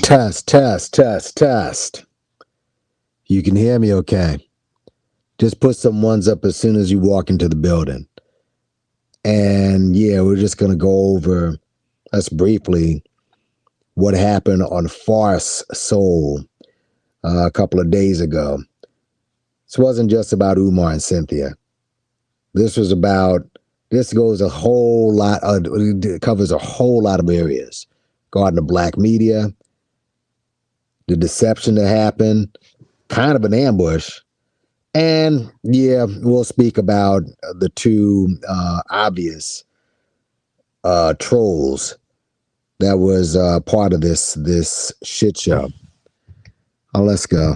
Test, test, test, test. You can hear me okay? Just put some ones up as soon as you walk into the building. And yeah, we're just going to go over, us briefly, what happened on Farce Soul a couple of days ago. This wasn't just about Umar and Cynthia. This goes a whole lot, it covers a whole lot of areas regarding the black media, the deception that happened, kind of an ambush. And yeah, we'll speak about the two obvious trolls that was part of this shit show. Let's go.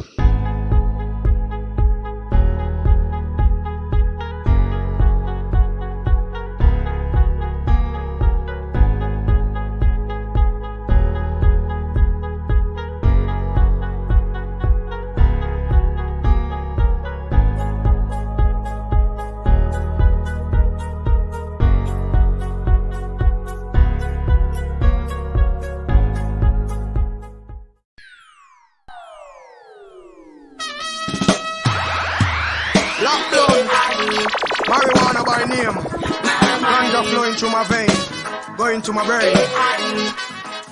Marijuana by name, ganja flowing through my vein, going to my brain.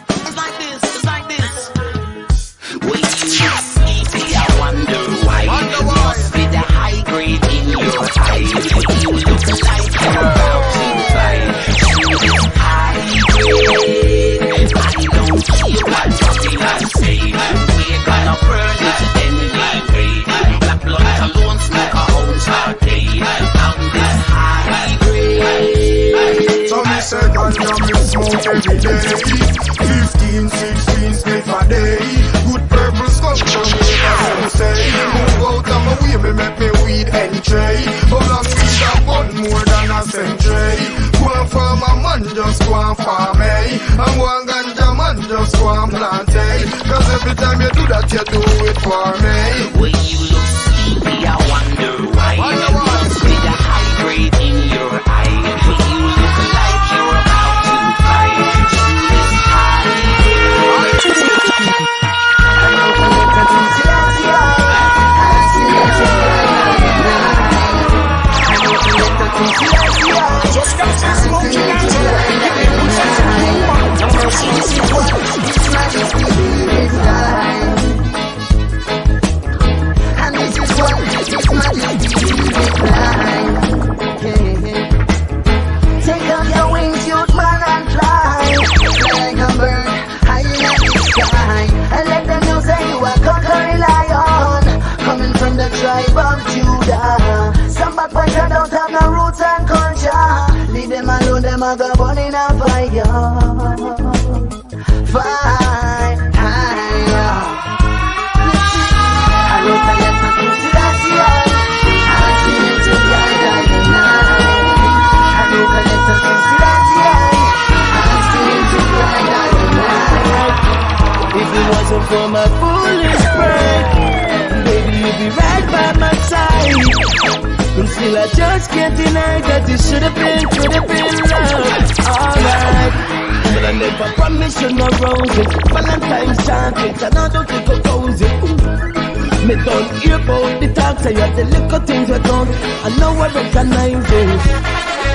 It's like this, it's like this. When you sleepy, I wonder why. It must be the high grade in your eyes. You look like you're about to fly. High grade, I don't care what popular say. We're gonna burn it anyway. Black blood alone smoke a whole arcade. So me say ganja me smoke every day. 15, 16 spliff a day. Good purple skunk from me, as you say. Move out of my way, me make me weed entry. But I'm weed a fun more than a century. Go and farm a man, just go and farm me. And go and ganja man, just go and plant it. Cause every time you do that, you do it for me. When you look sleepy, I wonder why. It must be the high grade in your eye. When you look like you're about to fly. Shoot is high just got to smoke and this is what this take off your wings, youth man, and fly like a bird high in the sky, and let them know say you are conquering lion, coming from the tribe of Judah. Some back punch don't have no roots and culture. Leave them alone, them a go burn in a fire. Fire. I wrote a letter to Selassie. I sing it to God at the night. I wrote a letter to Selassie. I sing it to God at the night. If it wasn't for my foolish pride, baby, you'd be right by my side. And still I just can't deny that it should have been, could have been love. Alright, but I never promised you no roses. Valentine's chocolates, and I don't think I'll cozy. Me don't hear about the talk, say you the little things we done. I know I recognize it,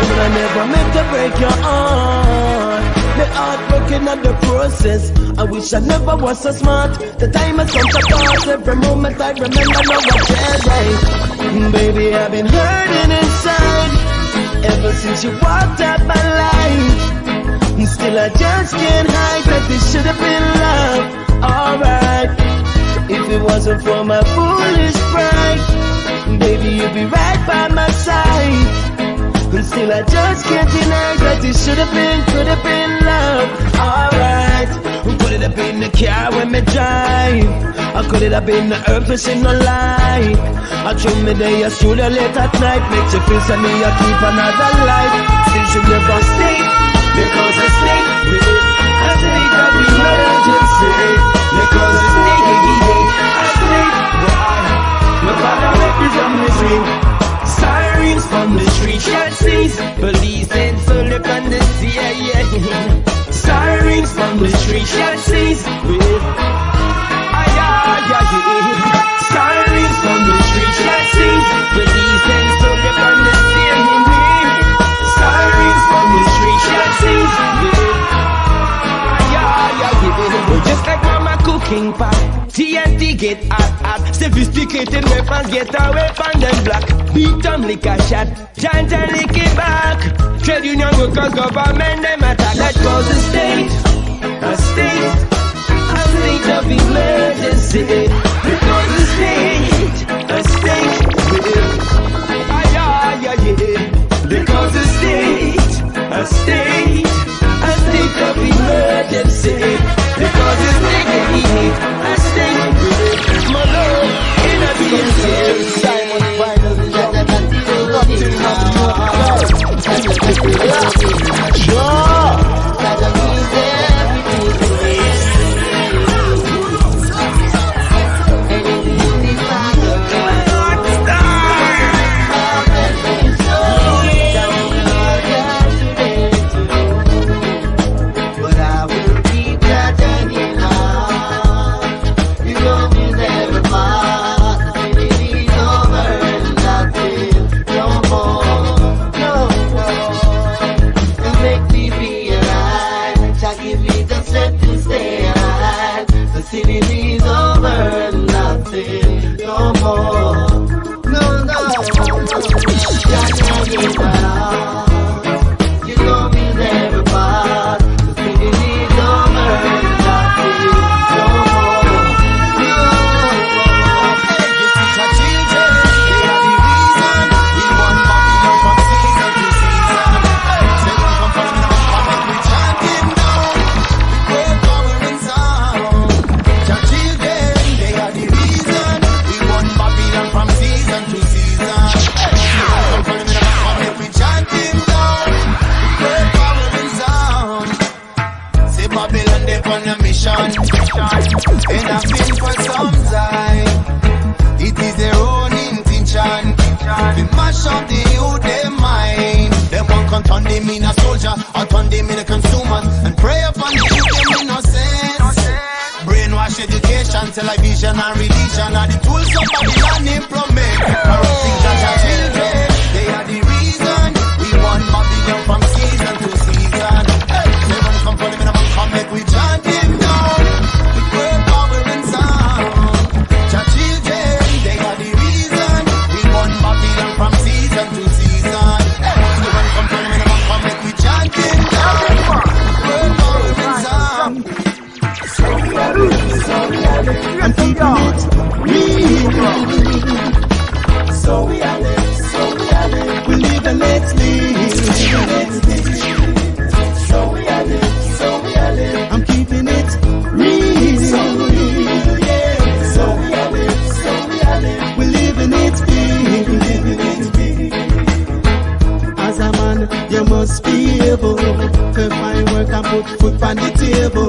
but I never meant to break your heart. Me heart broken at the process. I wish I never was so smart. The time has come to pass. Every moment I remember now I can't right. Baby, I've been hurting inside ever since you walked out my life. Still I just can't hide that this should have been love. Alright, if it wasn't for my foolish pride, baby, you'd be right by my side. And still I just can't deny that it should have been, could have been love. Alright, could it have been the car when me drive? Or could it have been the herb in no light? I threw me there, I stood there late at night. Makes you feel me, I keep another life. Still should never stay, because I stay with it. I take of emergency, because I stay with it. I stay, why? My father represents misery. Sirens from the street, yard sees police and soldier on the CIA. Sirens from the street, yard sees seas with sirens from the streets that sing. Police and soldiers on the steering wheel. Sirens from the streets that sing with just like mama cooking pot. TNT get hot. Sophisticated weapons get away from them black. Beat them like a shot, giant and lick it back. Trade union workers, government, them attack. That cause a state of emergency. Because a state because a state of emergency. Because it's taking a state my love in a Simon television and religion are the tools of Babylon implement. Corrupting Jaja children, they are the reason we want Babylon from season to season. Hey, they want to come for them and come make we chant him down with great power and sound. Jaja children, they are the reason we want Babylon from season to season. Hey, they want to come for them and come make we chant him down with great power and sound. I'm keeping it real. So we are live. We live and let's live. So we are live. I'm keeping it real. So we are live. We live and it's big. As a man, you must be able to find work and put food on the table.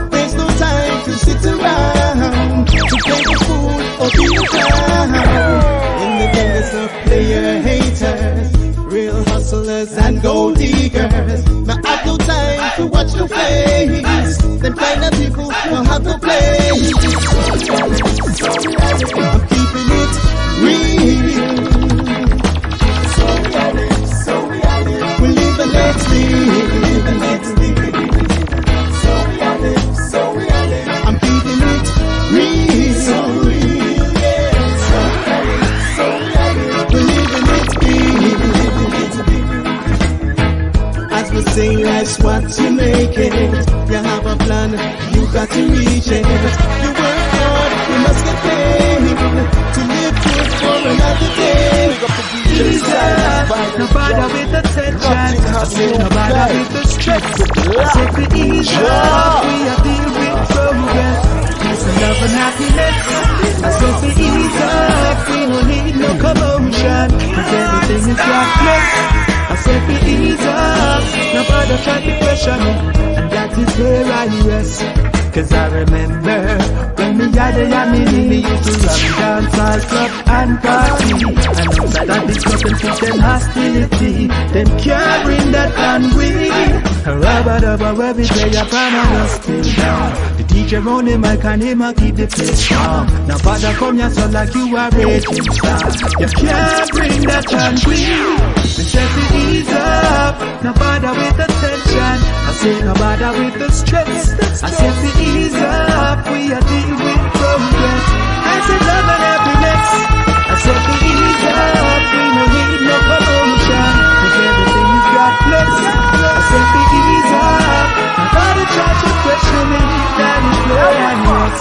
There's no time to sit around to play the fool or be around. In the days of player haters, real hustlers and gold diggers, now I've no time to watch the face. Them kind of people don't have no place. I'm keeping it real. We live and let's live. I'm keeping it real. We live and let's live. As we say, life's what you make it. You have a plan, you got to reach it. You work hard, you must get paid to live good for another day. No bother with the tension, no bother with the stress. I said we ease up, we are deal with progress. Peace and love and happiness. I said we ease up, we don't need no commotion, cause everything is darkness. I said we ease up, no bother try to pressure me, and that is where I rest. Cause I remember when me yada and me used to run dance hall club and party. And outside of the club them put them hostility. Them carrying that and we rubber dubber where we play a panel still down. The DJ round the mic and him a keep the place strong. Now father come here so like you are raging star. You can't bring that and we just to ease up. No bother with the tension. I say no bother with the stress. I say to ease up. We are dealing with progress. I said love and happiness. I said to ease up. We no need no commotion. Cause everything you got blessed. I said to ease up. Nobody try to question me. That is where I was.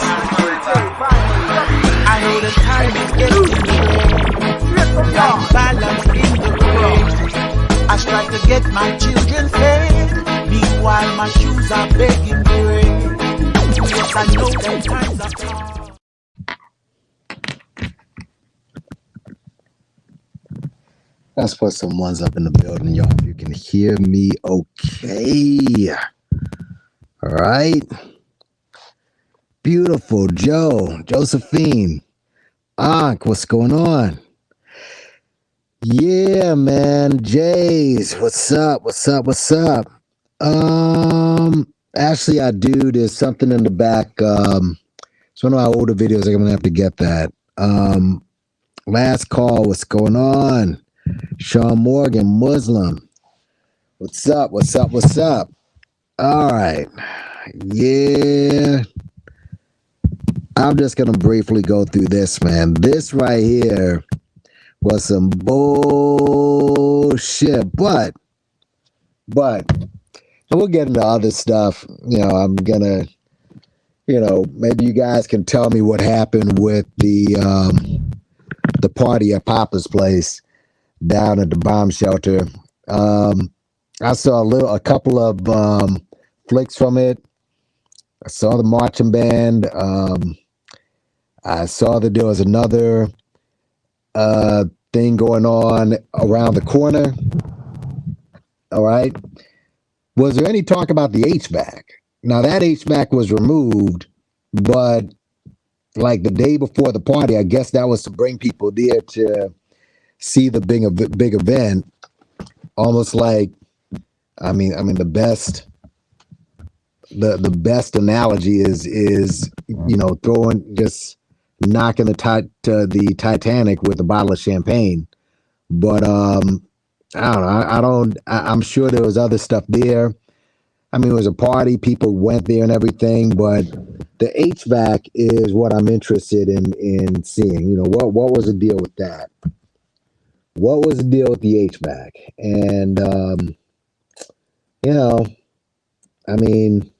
I know the time is getting like balance in the grave. I strive to get my children fed. Meanwhile my shoes are begging bread. Yes, I know them times are hard. Let's put some ones up in the building, y'all. If you can hear me okay. All right. Beautiful Joe, Josephine, Ankh, what's going on? Yeah, man. Jays, what's up? What's up? What's up? Actually, I do. There's something in the back. It's one of my older videos. I'm gonna have to get that. Last call. What's going on? Sean Morgan, Muslim. What's up? What's up? What's up? All right. Yeah. I'm just gonna briefly go through this, man. This right here was some bullshit, but we'll get into other stuff. You know, I'm gonna, you know, maybe you guys can tell me what happened with the party at Papa's place down at the bomb shelter. I saw a couple of flicks from it. I saw the marching band. I saw that there was another thing going on around the corner. All right. Was there any talk about the HVAC? Now that HVAC was removed, but like the day before the party, I guess that was to bring people there to see the big event. Almost like, I mean, the best analogy is you know, knocking the Titanic with a bottle of champagne. But I don't know. I'm sure there was other stuff there. I mean, it was a party. People went there and everything, but the HVAC is what I'm interested in seeing. You know, what was the deal with that? What was the deal with the HVAC? And you know, I mean,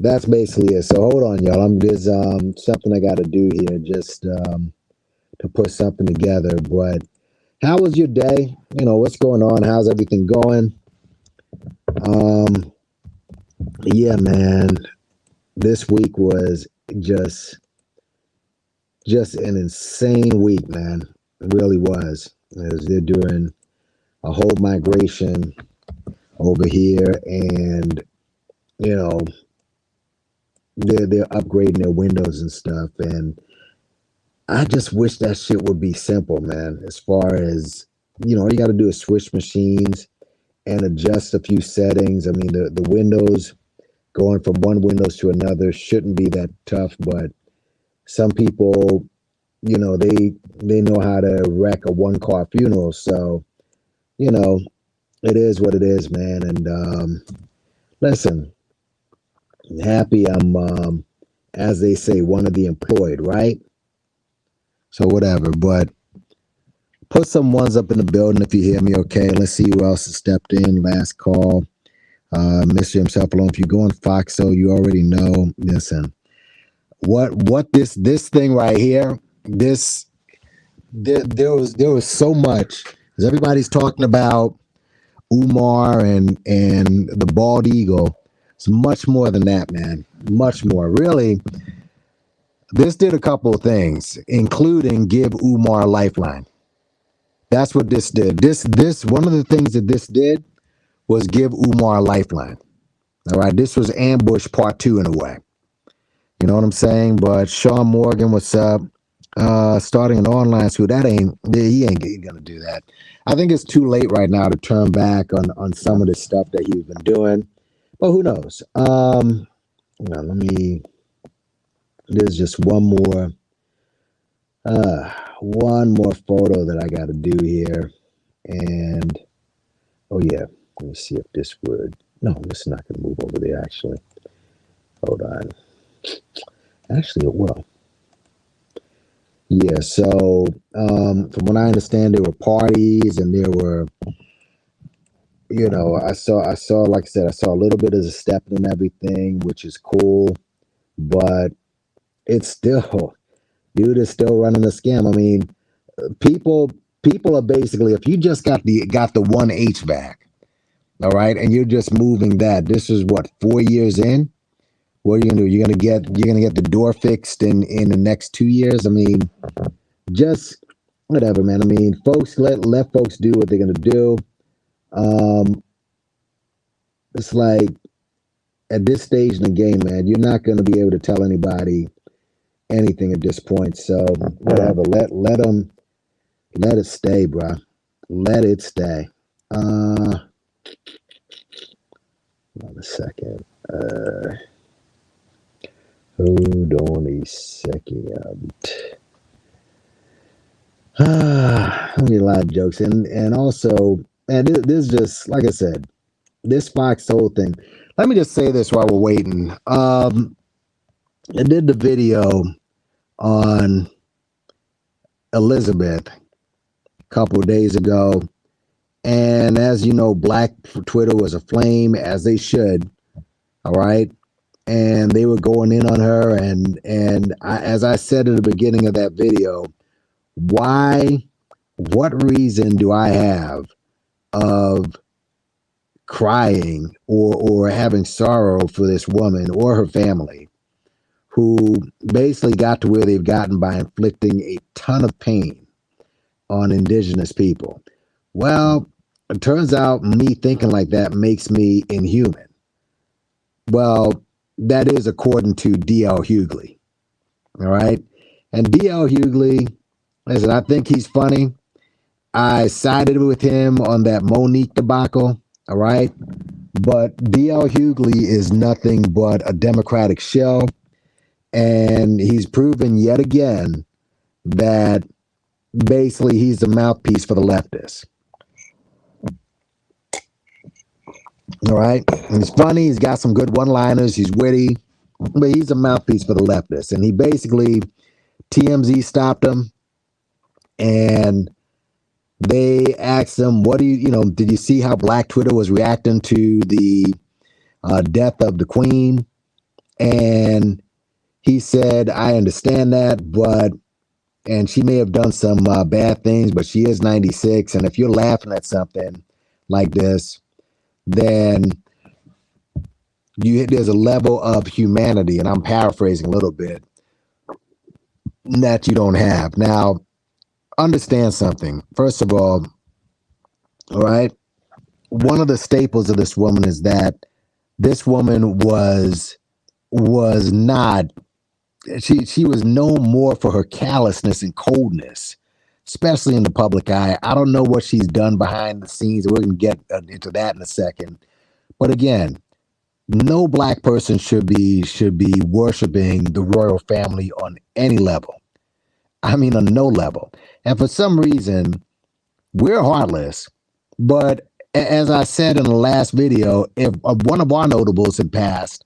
that's basically it. So hold on, y'all. There's something I got to do here just to put something together. But how was your day? You know, what's going on? How's everything going? Yeah, man. This week was just an insane week, man. It really was. They're doing a whole migration over here, and you know, they're upgrading their windows and stuff, and I just wish that shit would be simple, man. As far as, you know, all you got to do is switch machines and adjust a few settings. I mean, the windows, going from one Windows to another shouldn't be that tough, but some people, you know, they know how to wreck a one-car funeral. So, you know, it is what it is, man. And listen, I'm happy I'm, as they say, one of the employed, right? So whatever, but put some ones up in the building if you hear me okay. Let's see who else has stepped in. Last call. Mr. himself alone. If you go on Foxo, you already know. Listen, what this thing right here, there was so much, because everybody's talking about Umar and the bald eagle. It's much more than that, man. Much more. Really, this did a couple of things, including give Umar a lifeline. That's what this did. This one of the things that this did was give Umar a lifeline. All right, this was Ambush Part 2 in a way. You know what I'm saying? But Sean Morgan, what's up? Starting an online school, he ain't gonna do that. I think it's too late right now to turn back on some of the stuff that he's been doing. But who knows? There's just one more photo that I got to do here. And oh yeah, let me see if this would. No, this is not going to move over there. Actually, hold on. Actually, it will. Yeah. So from what I understand, there were parties and there were. I saw. Like I said, I saw a little bit of the stepping and everything, which is cool, but it's still, dude is still running the scam. I mean, people are basically, if you just got the one HVAC, all right, and you're just moving that. This is what, 4 years in. What are you gonna do? You're gonna get the door fixed in the next 2 years. I mean, just whatever, man. I mean, folks, let folks do what they're gonna do. It's like at this stage in the game, man, you're not gonna be able to tell anybody anything at this point. So whatever, let it stay, bro. Let it stay. Hold on a second. Hold on a second. I mean, a lot of jokes, and also, and this is just like I said, this Fox Soul thing. Let me just say this while we're waiting. I did the video on Elizabeth a couple of days ago, and as you know, Black Twitter was aflame, as they should. All right, and they were going in on her, and as I said at the beginning of that video, what reason do I have of crying or having sorrow for this woman or her family who basically got to where they've gotten by inflicting a ton of pain on indigenous people? Well, it turns out me thinking like that makes me inhuman. Well, that is according to D.L. Hughley. All right. And D.L. Hughley, listen, I think he's funny. I sided with him on that Monique debacle. All right. But D.L. Hughley is nothing but a Democratic shell. And he's proven yet again that basically he's a mouthpiece for the leftists. All right. And he's funny. He's got some good one-liners. He's witty. But he's a mouthpiece for the leftists. And he basically, TMZ stopped him. And they asked him, did you see how Black Twitter was reacting to the death of the Queen? And he said, I understand that, and she may have done some bad things, but she is 96. And if you're laughing at something like this, then there's a level of humanity, and I'm paraphrasing a little bit, that you don't have. Now, understand something. First of all right, one of the staples of this woman is that this woman was not, she was known more for her callousness and coldness, especially in the public eye. I don't know what she's done behind the scenes. We're going to get into that in a second. But again, no Black person should be worshiping the royal family on any level. I mean, on no level. And for some reason, we're heartless. But as I said in the last video, if one of our notables had passed,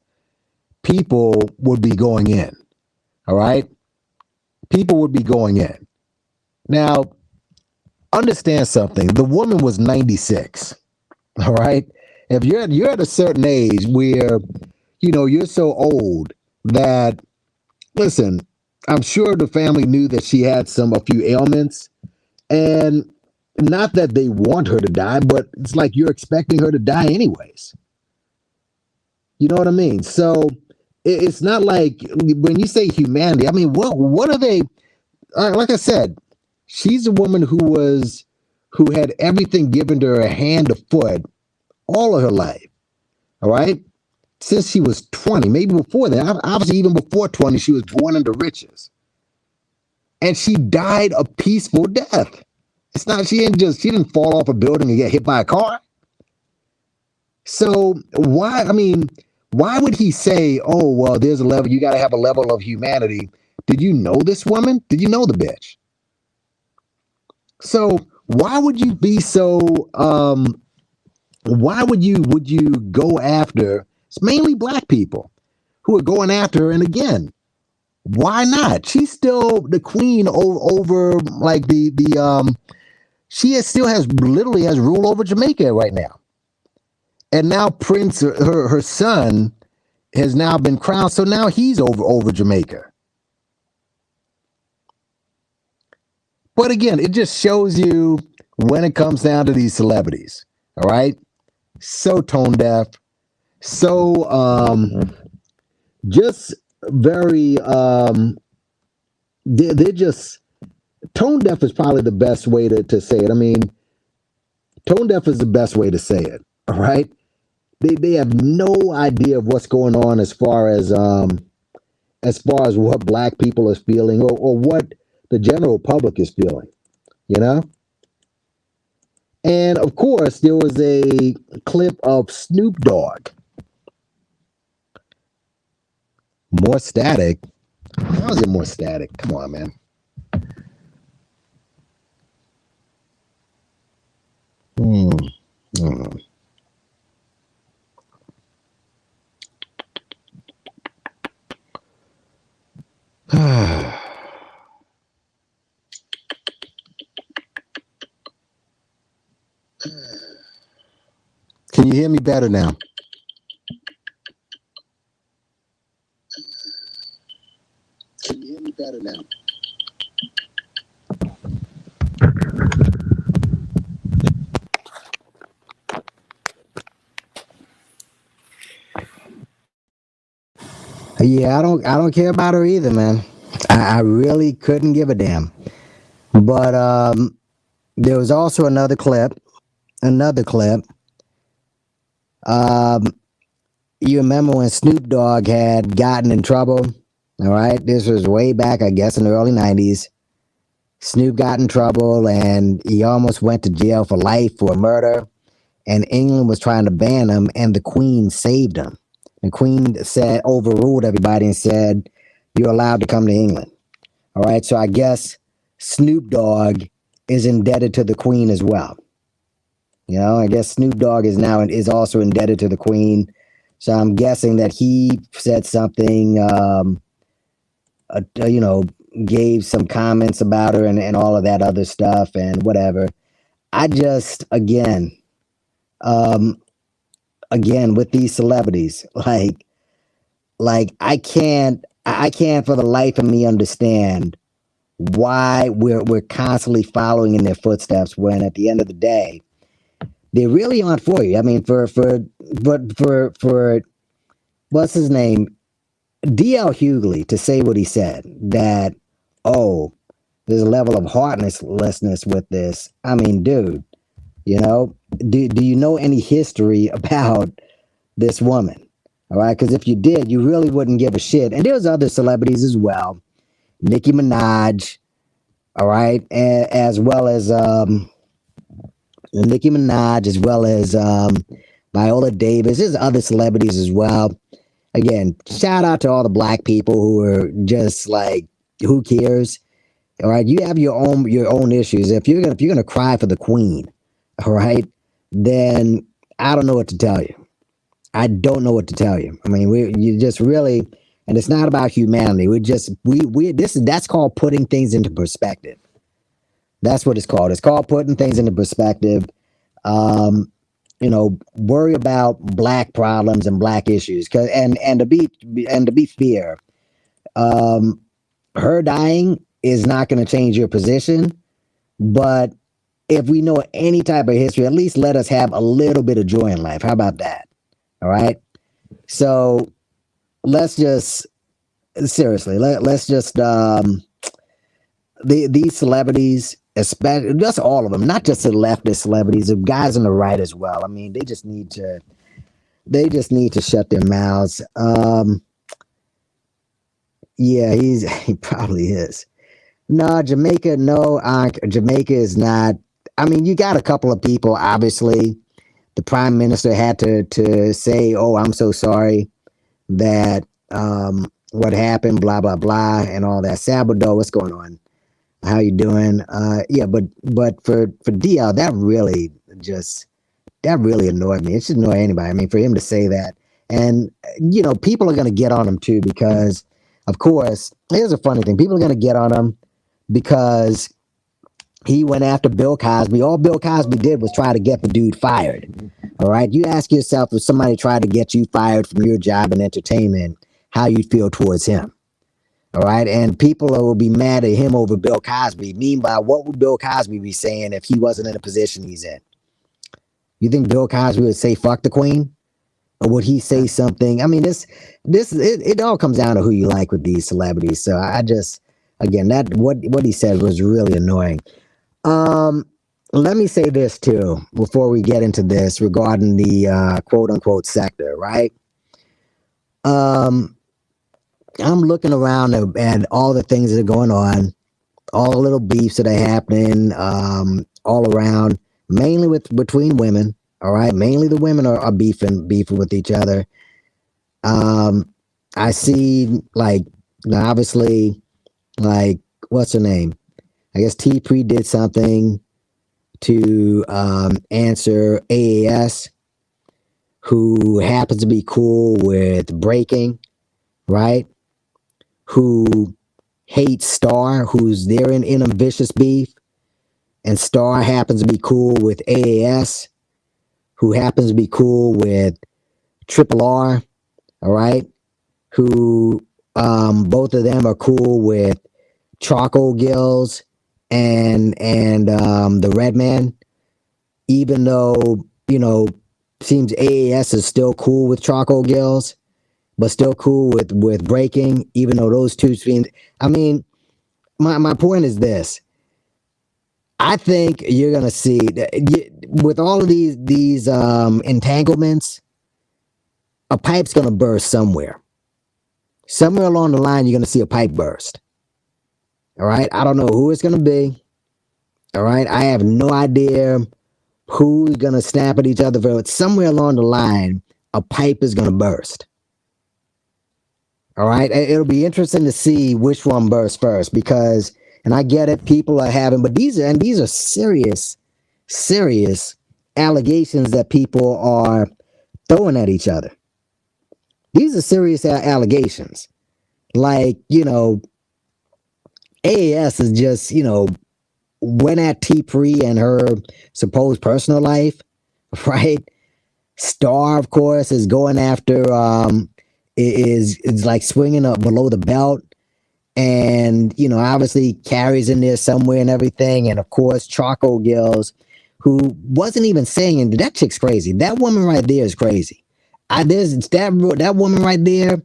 people would be going in. All right? People would be going in. Now, understand something. The woman was 96. All right? If you're at a certain age where, you're so old that, listen, I'm sure the family knew that she had a few ailments, and not that they want her to die, but it's like you're expecting her to die anyways. You know what I mean? So it's not like when you say humanity, I mean, what are they? Like I said, she's a woman who had everything given to her hand to foot all of her life. All right. since she was 20, maybe before that. Obviously, even before 20, she was born into riches. And she died a peaceful death. It's not, she didn't fall off a building and get hit by a car. So why would he say, oh, well, there's a level, you got to have a level of humanity? Did you know this woman? Did you know the bitch? So why would you be so, would you go after, it's mainly black people who are going after her. And again, why not? She's still the queen over like still has rule over Jamaica right now. And now Prince, her son, has now been crowned. So now he's over Jamaica. But again, it just shows you when it comes down to these celebrities, all right? So tone deaf, so just very they're just tone deaf is probably the best way to say it. I mean, tone deaf is the best way to say it, all right? They have no idea of what's going on as far as what black people are feeling or what the general public is feeling, you know? And of course, there was a clip of Snoop Dogg. More static? How is it more static? Come on, man. Can you hear me better now? Can you hear me better now? Yeah, I don't care about her either, man. I really couldn't give a damn. But there was also another clip. You remember when Snoop Dogg had gotten in trouble? All right, this was way back, I guess, in the early 90s. Snoop got in trouble and he almost went to jail for life for murder. And England was trying to ban him, and the Queen saved him. The Queen overruled everybody and said, you're allowed to come to England. All right, so I guess Snoop Dogg is indebted to the Queen as well. You know, I guess Snoop Dogg is also indebted to the Queen. So I'm guessing that he said something, gave some comments about her and all of that other stuff and whatever. I just, again, with these celebrities, like I can't for the life of me understand why we're constantly following in their footsteps when at the end of the day, they really aren't for you. I mean, for what's his name? D.L. Hughley to say what he said, that, oh, there's a level of heartlessness with this. I mean, dude, you know, do you know any history about this woman? All right, because if you did, you really wouldn't give a shit. And there's other celebrities as well. Nicki Minaj, all right, as well as Nicki Minaj, as well as Viola Davis. There's other celebrities as well. Again, shout out to all the black people who are just like, who cares? All right, you have your own issues. If you're gonna cry for the Queen, all right, then I don't know what to tell you. I don't know what to tell you. I mean, you just really, and it's not about humanity. That's called putting things into perspective. That's what it's called. It's called putting things into perspective. Worry about black problems and black issues. And to be fair, her dying is not going to change your position. But if we know any type of history, at least let us have a little bit of joy in life. How about that? All right. So let's just seriously, let's just these celebrities, especially just all of them, not just the leftist celebrities, the guys on the right as well. I mean, they just need to they just need to shut their mouths. Yeah, he probably is. No, Jamaica, no, Jamaica is not. I mean, you got a couple of people, obviously. The prime minister had to say, "Oh, I'm so sorry that what happened, blah blah blah," and all that. Salvador, what's going on? How you doing? Yeah, but for DL, that really annoyed me. It should annoy anybody. I mean, for him to say that, and people are going to get on him too because, of course, here's a funny thing: people are going to get on him because he went after Bill Cosby. All Bill Cosby did was try to get the dude fired. All right. You ask yourself, if somebody tried to get you fired from your job in entertainment, how you'd feel towards him. All right. And people will be mad at him over Bill Cosby. Meanwhile, what would Bill Cosby be saying if he wasn't in a position he's in? You think Bill Cosby would say, fuck the queen? Or would he say something? I mean, it all comes down to who you like with these celebrities. So I just, again, that what he said was really annoying. Let me say this too before we get into this regarding the quote unquote sector, right? I'm looking around at all the things that are going on, all the little beefs that are happening all around, mainly between women. All right, mainly the women are beefing with each other. I see obviously, what's her name? I guess T-Pre did something to answer AAS, who happens to be cool with breaking, right? Who hates Star, who's there in a vicious beef, and Star happens to be cool with AAS, who happens to be cool with Triple R, all right? Who both of them are cool with Charcoal Gills and the Redman, even though seems AAS is still cool with Charcoal Gills, but still cool with breaking, even though those two seem. I mean, my point is this: I think you're gonna see with all of these entanglements, a pipe's gonna burst somewhere. Somewhere along the line, you're gonna see a pipe burst. All right. I don't know who it's going to be. All right. I have no idea who's going to snap at each other. But somewhere along the line, a pipe is going to burst. All right. It'll be interesting to see which one bursts first because, and I get it, people are having, but these are serious allegations that people are throwing at each other. These are serious allegations. AAS is just, went at T-Pre and her supposed personal life, right? Star, of course, is going after, is like swinging up below the belt and, obviously carries in there somewhere and everything. And of course, Charcoal Gills, who wasn't even saying, that chick's crazy. That woman right there is crazy. That woman right there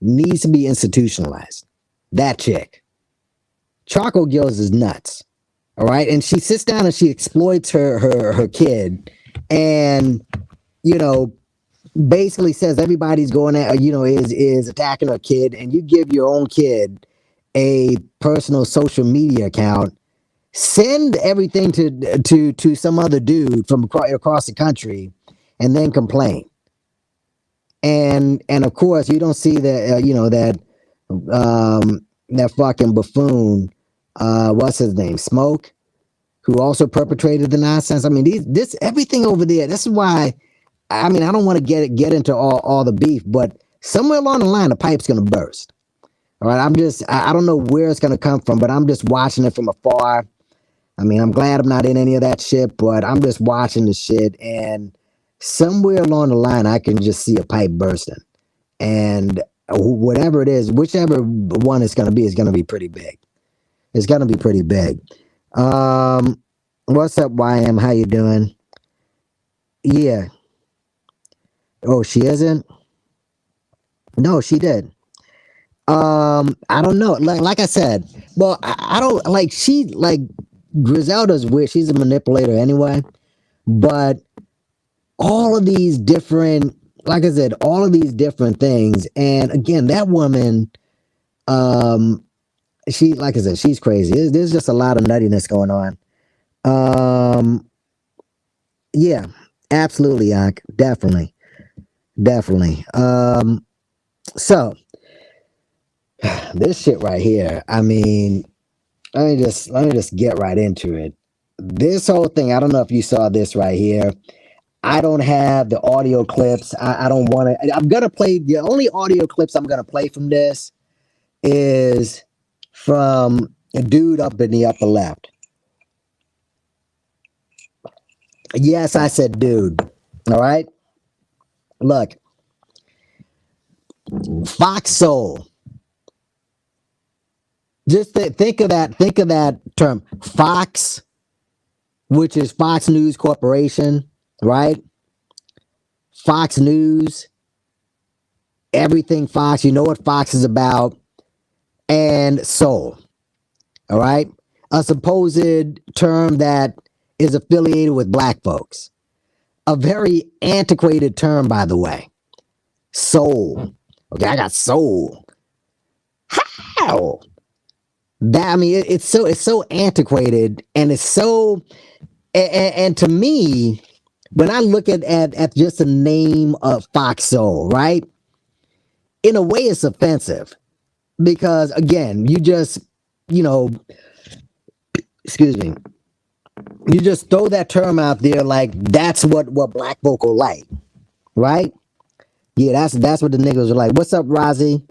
needs to be institutionalized. That chick. Charcoal Gills is nuts. All right. And she sits down and she exploits her kid and, basically says everybody's going at, is attacking her kid. And you give your own kid a personal social media account, send everything to some other dude from across the country and then complain. And of course, you don't see that, that fucking buffoon, what's his name, Smoke, who also perpetrated the nonsense. I mean, this everything over there. This is why. I mean, I don't want to get into all the beef, but somewhere along the line, the pipe's gonna burst. All right, I don't know where it's gonna come from, but I'm just watching it from afar. I mean, I'm glad I'm not in any of that shit, but I'm just watching the shit, and somewhere along the line, I can just see a pipe bursting, and whatever it is, whichever one it's gonna be, is gonna be pretty big. It's gonna be pretty big. What's up, YM? How you doing? Yeah. Oh, she isn't? No, she did. I don't know. Like I said, well, I don't like Griselda's weird. She's a manipulator anyway. But all of these different like I said, all of these different things. And again, that woman, she, like I said, she's crazy. There's just a lot of nuttiness going on. Yeah, absolutely, Yak. Definitely. Definitely. So this shit right here, I mean, let me just get right into it. This whole thing, I don't know if you saw this right here. I don't have the audio clips. I don't want to. I'm gonna play the only audio clips I'm gonna play from this is from a dude up in the upper left. Yes, I said dude. All right. Look, Fox Soul. Just think of that. Think of that term, Fox, which is Fox News Corporation, right? Fox News, everything Fox. You know what Fox is about, and Soul. All right, a supposed term that is affiliated with black folks. A very antiquated term, by the way. Soul. Okay, I got soul. How? That, I mean, it's so antiquated, and it's so and to me, when I look at just the name of Fox Soul, right? In a way, it's offensive because again, you just, you know, excuse me, you just throw that term out there like that's what black folk are like, right? Yeah, that's what the niggas are like. What's up, Rozzy?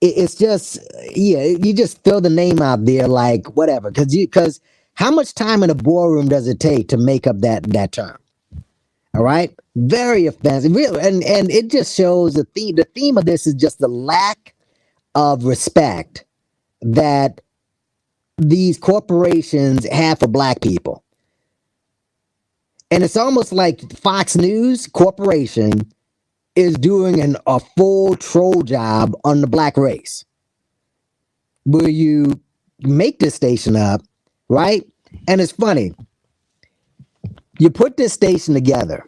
It's just, yeah, you just throw the name out there like whatever, because how much time in a boardroom does it take to make up that term? All right, very offensive, really, and it just shows the theme. The theme of this is just the lack of respect that these corporations have for black people. And it's almost like Fox News Corporation is doing a full troll job on the black race. Where you make this station up, right? And it's funny. You put this station together.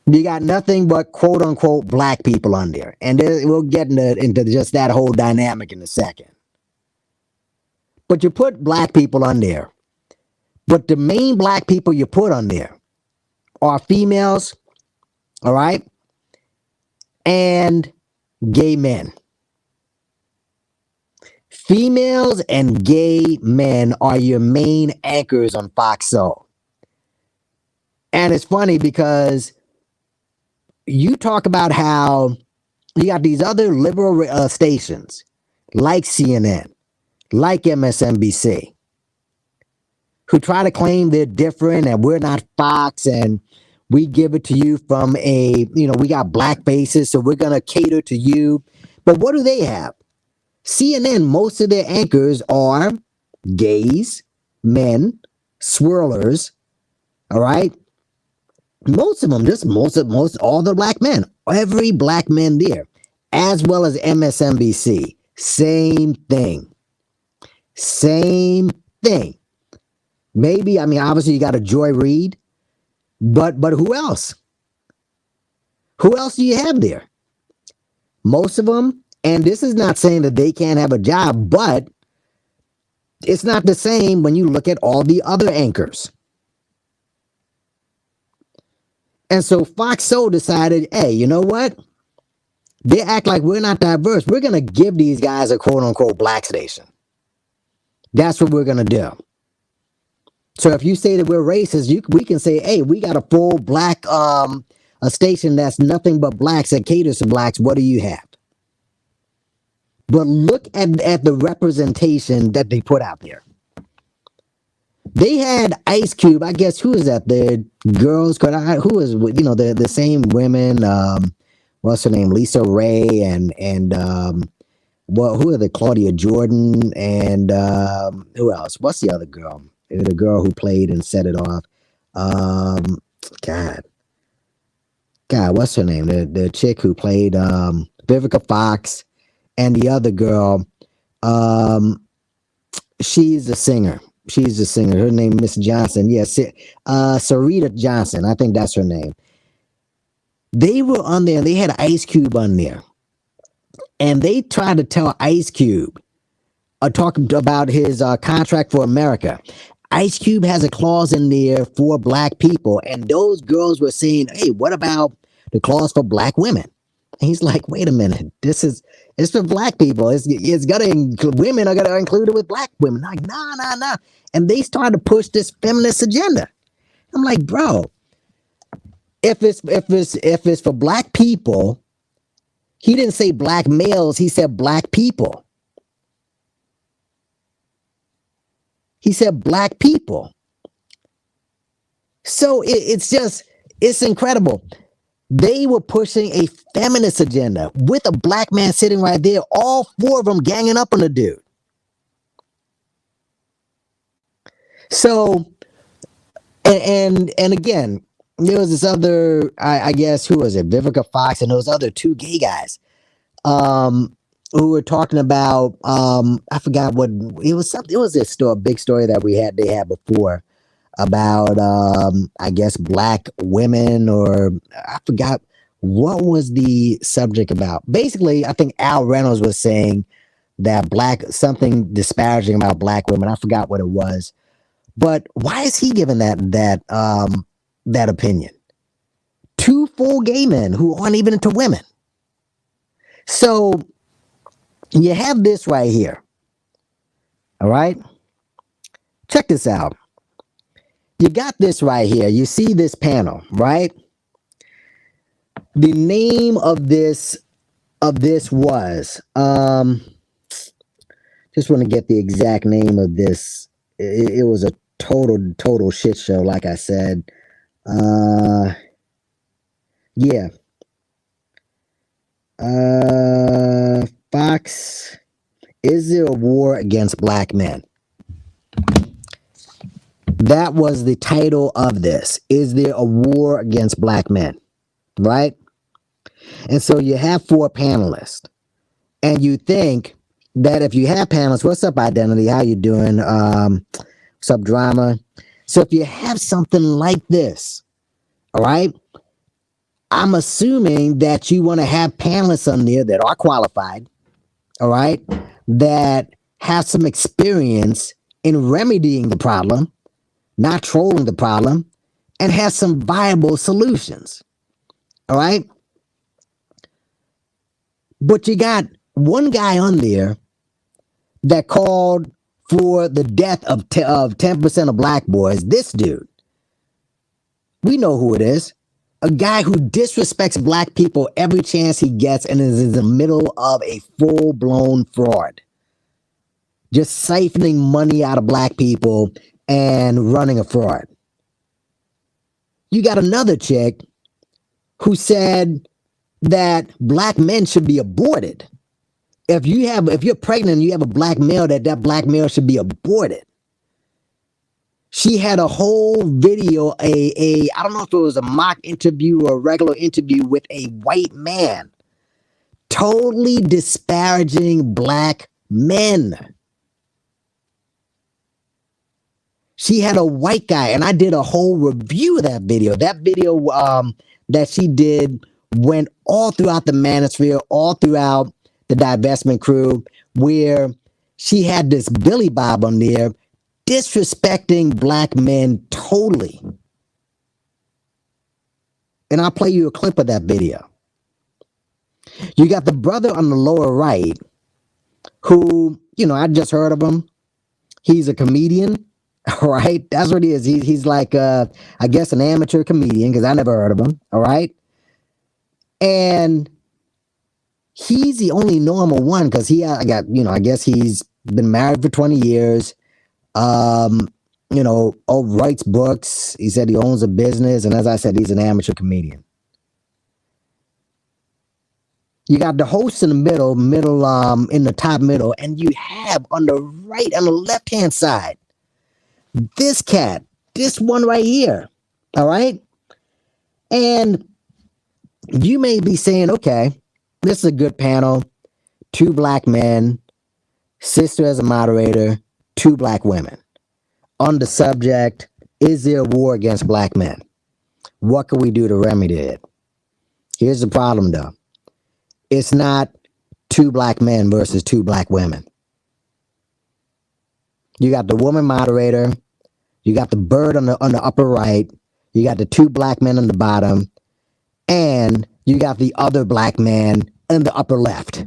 You got nothing but quote unquote black people on there. And we'll get into just that whole dynamic in a second. But you put black people on there. But the main black people you put on there are females, all right, and gay men. Females and gay men are your main anchors on Fox Soul. And it's funny because you talk about how you got these other liberal stations like CNN, like MSNBC, who try to claim they're different and we're not Fox and we give it to you from a, you know, we got black faces, so we're going to cater to you. But what do they have? CNN, most of their anchors are gays, men, swirlers, all right? Most of them, just most all the black men, every black man there, as well as MSNBC, same thing. Same thing. Maybe, I mean, obviously you got a Joy Reid, but who else? Who else do you have there? Most of them, and this is not saying that they can't have a job, but it's not the same when you look at all the other anchors. And so Fox Soul decided, hey, you know what? They act like we're not diverse. We're going to give these guys a quote unquote black station. That's what we're going to do. So if you say that we're racist, we can say, hey, we got a full black a station that's nothing but blacks that caters to blacks. What do you have? But look at the representation that they put out there. They had Ice Cube. I guess who is that? The girls. Who is, you know, the same women? What's her name? Lisa Ray and well, who are the Claudia Jordan and who else? What's the other girl? The girl who played and set it off. God, what's her name? The chick who played Vivica Fox, and the other girl. She's a singer. Her name, Miss Johnson. Yes, Sarita Johnson. I think that's her name. They were on there. They had Ice Cube on there, and they tried to tell Ice Cube, talking about his contract for America. Ice Cube has a clause in there for black people, and those girls were saying, "Hey, what about the clause for black women?" And he's like, "Wait a minute, it's for black people. It's gonna include women are gonna include it with black women." Like, nah. And they started to push this feminist agenda. I'm like, bro, if it's for black people, he didn't say black males. He said black people. He said black people. So it's incredible. They were pushing a feminist agenda with a black man sitting right there, all four of them ganging up on the dude. So, and again, there was this other, I guess, who was it? Vivica Fox and those other two gay guys. Who were talking about I forgot what it was. Something, it was a big story that they had before about I guess black women, or I forgot what was the subject about. Basically, I think Al Reynolds was saying that something disparaging about black women. I forgot what it was, but why is he giving that opinion? Two full gay men who aren't even into women. So you have this right here. All right. Check this out. You got this right here. You see this panel, right? The name of this was just want to get the exact name of this. It was a total shit show, like I said. Yeah. Fox, is there a war against black men? That was the title of this. Is there a war against black men? Right? And so you have four panelists. And you think that if you have panelists, what's up, Identity? How you doing? What's up, Drama? So if you have something like this, all right, I'm assuming that you want to have panelists on there that are qualified, all right, that have some experience in remedying the problem, not trolling the problem, and have some viable solutions, all right? But you got one guy on there that called for the death of 10% of black boys. This dude, we know who it is. A guy who disrespects black people every chance he gets and is in the middle of a full-blown fraud. Just siphoning money out of black people and running a fraud. You got another chick who said that black men should be aborted. If you're pregnant and you have a black male, that black male should be aborted. She had a whole video, I don't know if it was a mock interview or a regular interview with a white man, totally disparaging black men. She had a white guy, and I did a whole review of that video. That video that she did went all throughout the manosphere, all throughout the divestment crew, where she had this Billy Bob on there disrespecting black men totally. And I'll play you a clip of that video. You got the brother on the lower right who, I just heard of him. He's a comedian, all right? That's what he is. He's like, I guess, an amateur comedian, because I never heard of him, all right? And he's the only normal one because I guess he's been married for 20 years. Writes books. He said he owns a business, and as I said, he's an amateur comedian. You got the host in the middle, in the top middle, and you have on the left-hand side, this cat, this one right here, all right? And you may be saying, okay, this is a good panel, 2 black men, sister as a moderator, 2 black women. On the subject, is there a war against black men? What can we do to remedy it? Here's the problem, though. It's not two black men versus two black women. You got the woman moderator. You got the bird on the upper right. You got the two black men on the bottom. And you got the other black man in the upper left.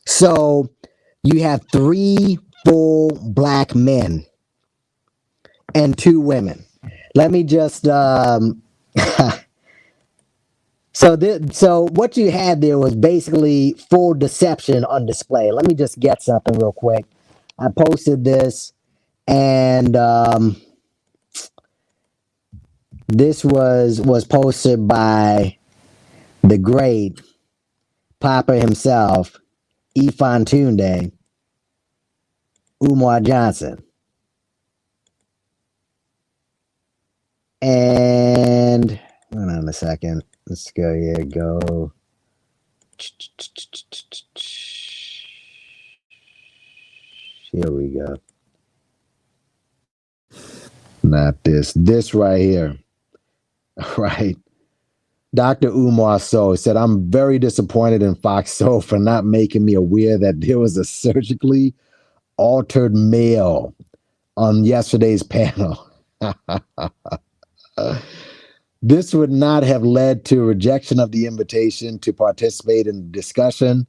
So you have 3 full black men and 2 women. Let me just so what you had there was basically full deception on display. Let me just get something real quick. I posted this, and this was posted by the great Papa himself, Ifantunde Umar Johnson. And hold on a second. Let's go here. Go. Here we go. Not this. This right here. Right. Dr. Umar Sow said, I'm very disappointed in Fox Soul for not making me aware that there was a surgically altered male on yesterday's panel. This would not have led to rejection of the invitation to participate in the discussion,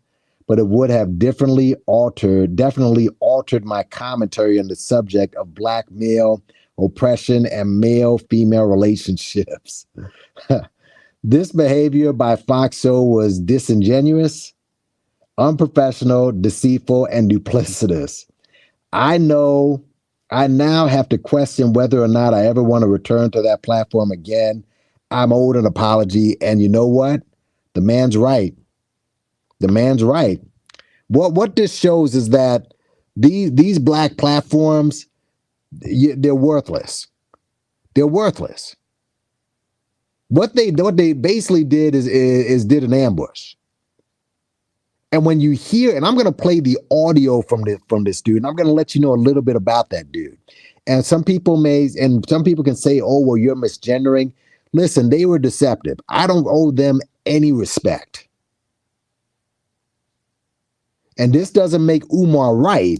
but it would have definitely altered my commentary on the subject of black male oppression and male-female relationships. This behavior by Foxo was disingenuous, unprofessional, deceitful, and duplicitous. I now have to question whether or not I ever want to return to that platform again. I'm owed an apology, and you know what? The man's right. The man's right. What this shows is that these black platforms, they're worthless. They're worthless. What they basically did is did an ambush. And when you hear, and I'm going to play the audio from this dude, and I'm going to let you know a little bit about that dude. And some people can say, oh, well, you're misgendering. Listen, they were deceptive. I don't owe them any respect. And this doesn't make Umar right.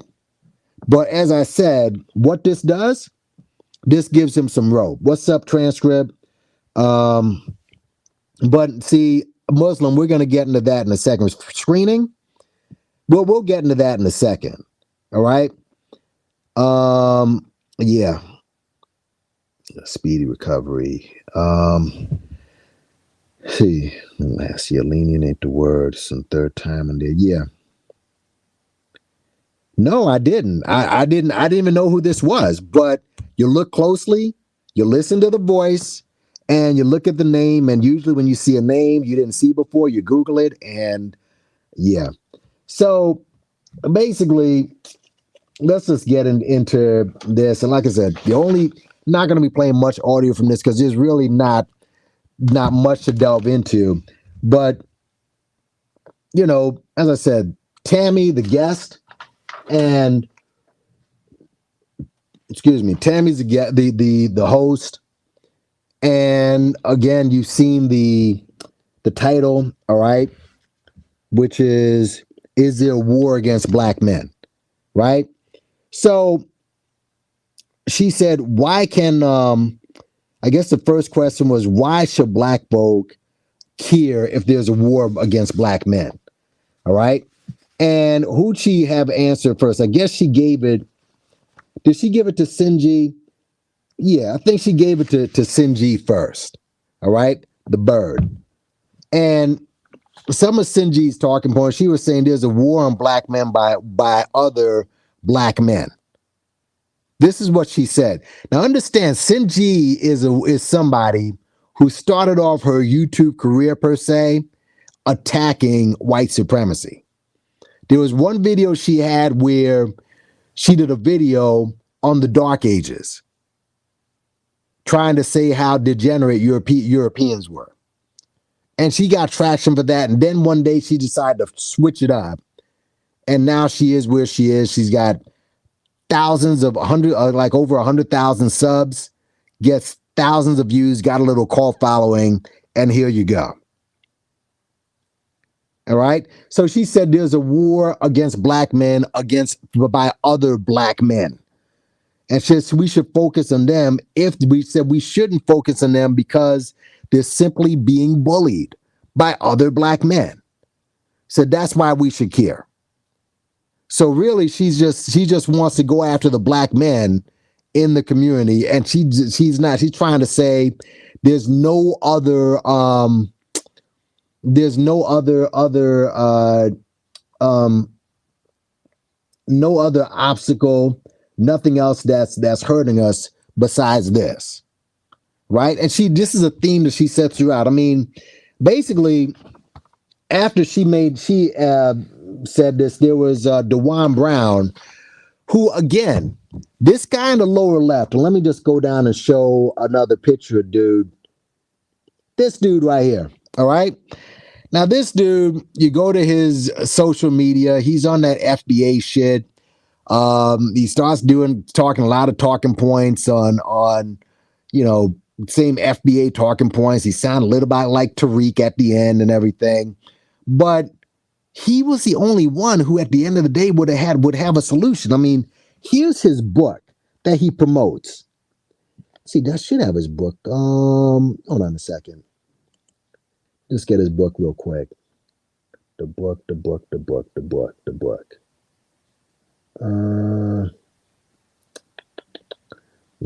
But as I said, what this does, this gives him some rope. What's up, transcript? But see, Muslim, we're going to get into that in a second. Screening? Well, we'll get into that in a second. All right? Yeah. Speedy recovery. See, last year, lenient ain't the word. Some third time in there. Yeah. No, I didn't. I didn't even know who this was. But you look closely, you listen to the voice, and you look at the name. And usually when you see a name you didn't see before, you Google it. And yeah. So basically, let's just get into this. And like I said, not going to be playing much audio from this because there's really not much to delve into. But, you know, as I said, Tammy, the guest, and Tammy's the host. And again, you've seen the title, all right, which is there a war against black men? Right? So she said, why can I guess the first question was, why should black folk care if there's a war against black men? All right. And who'd she have answered first? I guess she gave it. Did she give it to Sinji? Yeah, I think she gave it to Sinji first. All right. The bird. And some of Sinji's talking points, she was saying there's a war on black men by other black men. This is what she said. Now understand, Sinji is somebody who started off her YouTube career per se attacking white supremacy. There was one video she had where she did a video on the Dark Ages, trying to say how degenerate Europeans were. And she got traction for that. And then one day she decided to switch it up. And now she is where she is. She's got over 100,000 subs. gets thousands of views, got a little cult following, and here you go. All right. So she said there's a war against black men by other black men. And we should focus on them. If we said we shouldn't focus on them because they're simply being bullied by other black men. So that's why we should care. So really, she just wants to go after the black men in the community, and she's trying to say there's no other obstacle, nothing else that's hurting us besides this, right? And this is a theme that she sets throughout. I mean, basically, after she said this, there was DeJuan Brown, who, again, this guy in the lower left, and let me just go down and show another picture, dude. This dude right here, all right? Now, this dude, you go to his social media, he's on that FBA shit. He starts talking a lot of talking points on same FBA talking points. He sounded a little bit like Tariq at the end and everything. But he was the only one who, at the end of the day, would have a solution. I mean, here's his book that he promotes. See, that should have his book. Hold on a second. Just get his book real quick. The book. No,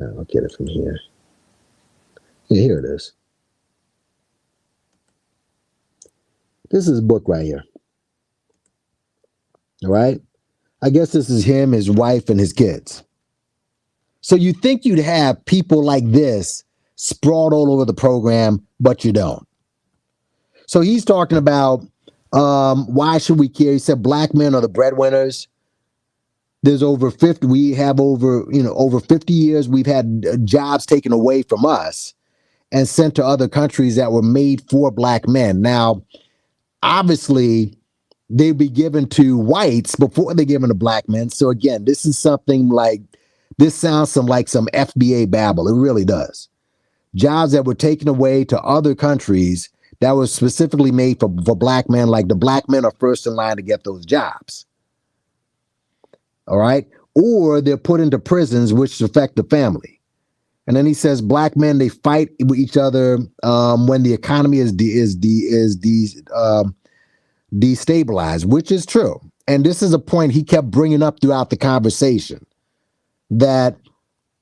I'll get it from here. Yeah, here it is. This is his book right here. All right. I guess this is him, his wife, and his kids. So you think you'd have people like this sprawled all over the program, but you don't. So he's talking about why should we care? He said black men are the breadwinners. There's over 50. We have over 50 years. We've had jobs taken away from us and sent to other countries that were made for black men. Now, obviously, they'd be given to whites before they're given to black men. So again, this sounds like some FBA babble. It really does. Jobs that were taken away to other countries that was specifically made for black men, like the black men are first in line to get those jobs. All right. Or they're put into prisons, which affect the family. And then he says black men, they fight with each other when the economy is destabilized, which is true. And this is a point he kept bringing up throughout the conversation, that,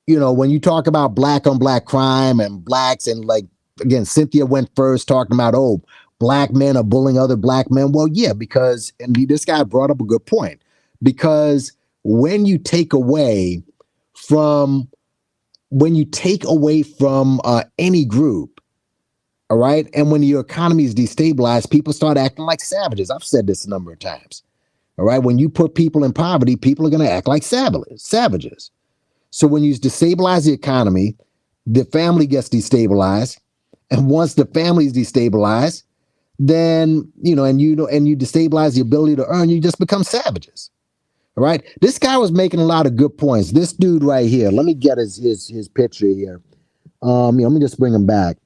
when you talk about black on black crime and blacks, and again, Cynthia went first talking about, black men are bullying other black men. Well, yeah, because, and this guy brought up a good point, because when you take away from any group, all right, and when your economy is destabilized, people start acting like savages. I've said this a number of times. All right, when you put people in poverty, people are going to act like savages. So when you destabilize the economy, the family gets destabilized, and once the family is destabilized, then and you destabilize the ability to earn, you just become savages. All right, this guy was making a lot of good points. This dude right here, let me get his picture here. Let me just bring him back.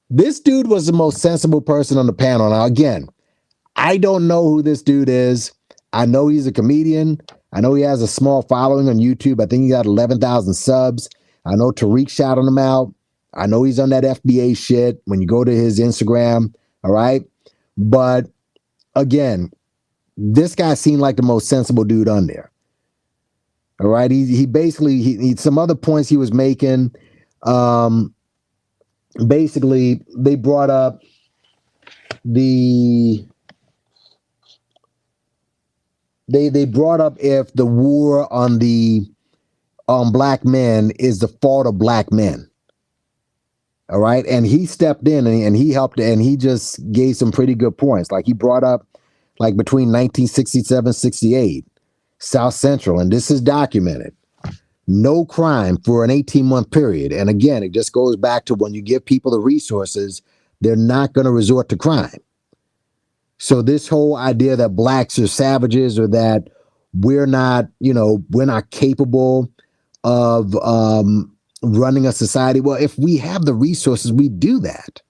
This dude was the most sensible person on the panel. Now, again, I don't know who this dude is. I know he's a comedian. I know he has a small following on YouTube. I think he got 11,000 subs. I know Tariq shouted him out. I know he's on that FBA shit when you go to his Instagram. All right. But again, this guy seemed like the most sensible dude on there. All right. He basically, some other points he was making. Basically, they brought up they brought up if the war on black men is the fault of black men. All right. And he stepped in and he helped, and he just gave some pretty good points. Like he brought up between 1967 and 68, South Central, and this is documented, no crime for an 18-month period. And again, it just goes back to when you give people the resources, they're not going to resort to crime. So this whole idea that blacks are savages, or that we're not capable of running a society. Well, if we have the resources, we do that.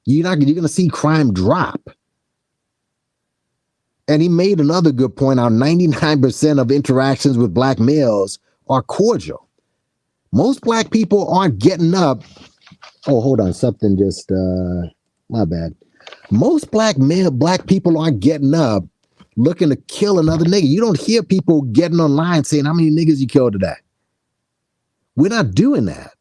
You're going to see crime drop. And he made another good point out. 99% of interactions with black males are cordial. Most black people aren't getting up. Oh, hold on. Something just, my bad. Most black people aren't getting up looking to kill another nigga. You don't hear people getting online saying, how many niggas you killed today? We're not doing that.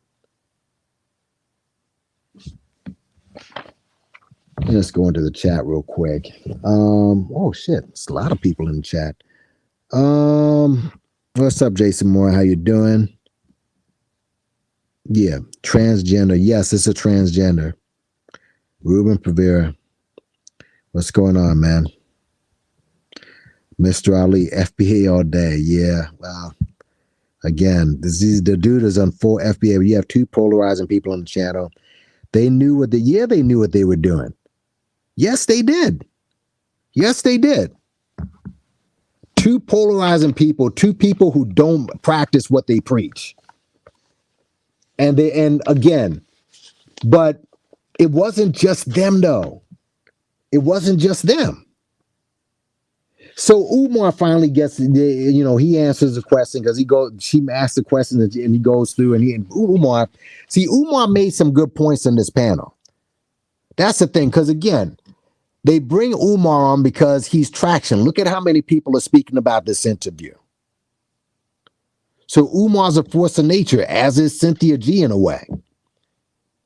Let's go into the chat real quick. Oh shit, there's a lot of people in the chat. What's up, Jason Moore? How you doing? Yeah, transgender. Yes, it's a transgender. Ruben Pavera. What's going on, man? Mr. Ali, FBA all day. Yeah, wow. Again, the dude is on full FBA. You have two polarizing people on the channel. They knew what they knew what they were doing. Yes, they did. Yes, they did. Two polarizing people, two people who don't practice what they preach. And again, but it wasn't just them though. It wasn't just them. So Umar finally gets, he answers the question because she asks the question and he goes through and Umar made some good points in this panel. That's the thing, because again, they bring Umar on because he's traction. Look at how many people are speaking about this interview. So Umar's a force of nature, as is Cynthia G in a way.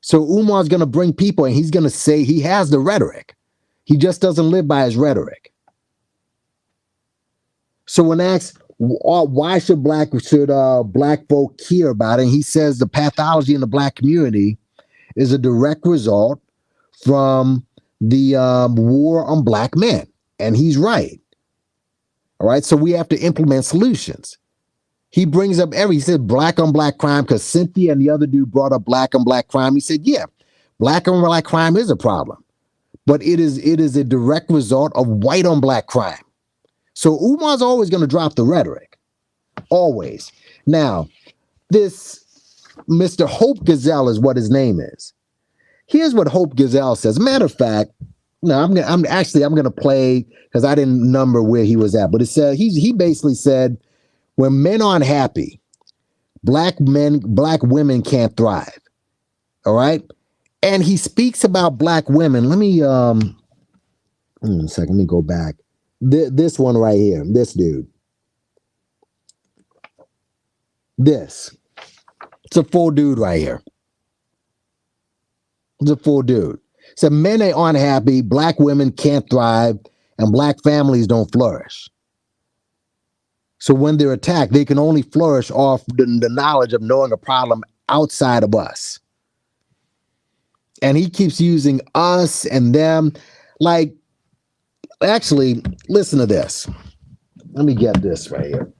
So Umar's going to bring people and he's going to say he has the rhetoric. He just doesn't live by his rhetoric. So when asked why should black folk care about it, and he says the pathology in the black community is a direct result from the war on black men, and he's right. All right, so we have to implement solutions. He brings up he said black on black crime because Cynthia and the other dude brought up black on black crime. He said, yeah, black on black crime is a problem, but it is a direct result of white on black crime. So Umar's always going to drop the rhetoric, always. Now, this Mr. Hope Gazelle is what his name is. Here's what Hope Gazelle says. Matter of fact, no, I'm going to play because I didn't number where he was at, but it said he basically said when men aren't happy, black women can't thrive. All right, and he speaks about black women. Let me a second. Let me go back. This one right here, this dude. It's a full dude right here. It's a full dude. So men aren't happy, black women can't thrive, and black families don't flourish. So when they're attacked, they can only flourish off the knowledge of knowing a problem outside of us. And he keeps using us and them. Like, actually, listen to this. Let me get this right here.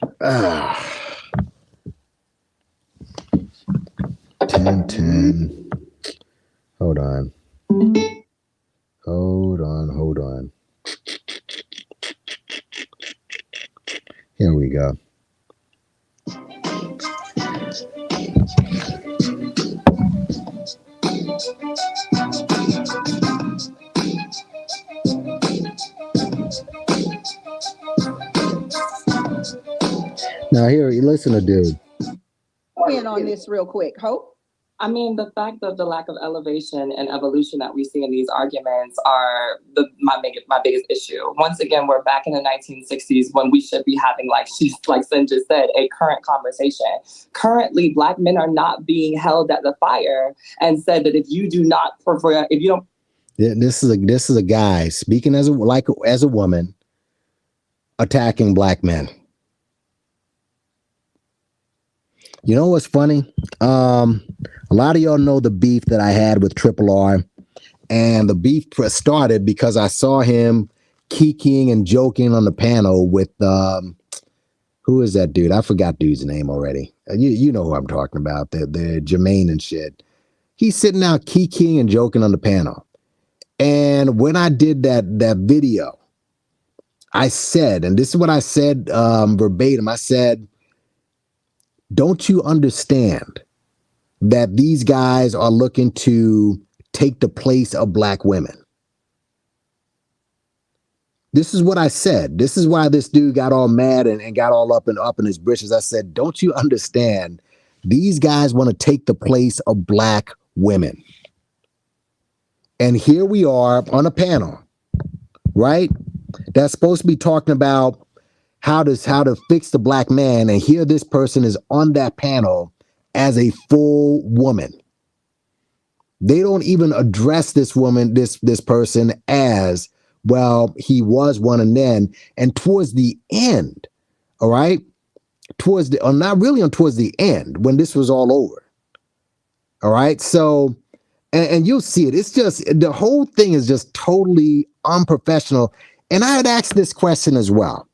10. Hold on. Here we go. Now here, listen to dude. In on this real quick, Hope. I mean, the fact of the lack of elevation and evolution that we see in these arguments are my biggest issue. Once again, we're back in the 1960s when we should be having, like Sin just said, a current conversation. Currently, black men are not being held at the fire and said that if you don't. Yeah, this is a guy speaking as a woman, attacking black men. You know what's funny? A lot of y'all know the beef that I had with Triple R, and the beef started because I saw him kikiing and joking on the panel with who is that dude? I forgot dude's name already. You know who I'm talking about, the Jermaine and shit. He's sitting out kikiing and joking on the panel. And when I did that video, I said, and this is what I said verbatim, I said, don't you understand that these guys are looking to take the place of black women. This is what I said. This is why this dude got all mad and got all up in his britches. I said, don't you understand? These guys want to take the place of black women. And here we are on a panel, right? That's supposed to be talking about how to fix the black man. And here this person is on that panel as a full woman. They don't even address this woman, this person as, well, he was one and then. And towards the end, all right, towards the end, when this was all over. All right. So, and you'll see it. It's just, the whole thing is just totally unprofessional. And I had asked this question as well.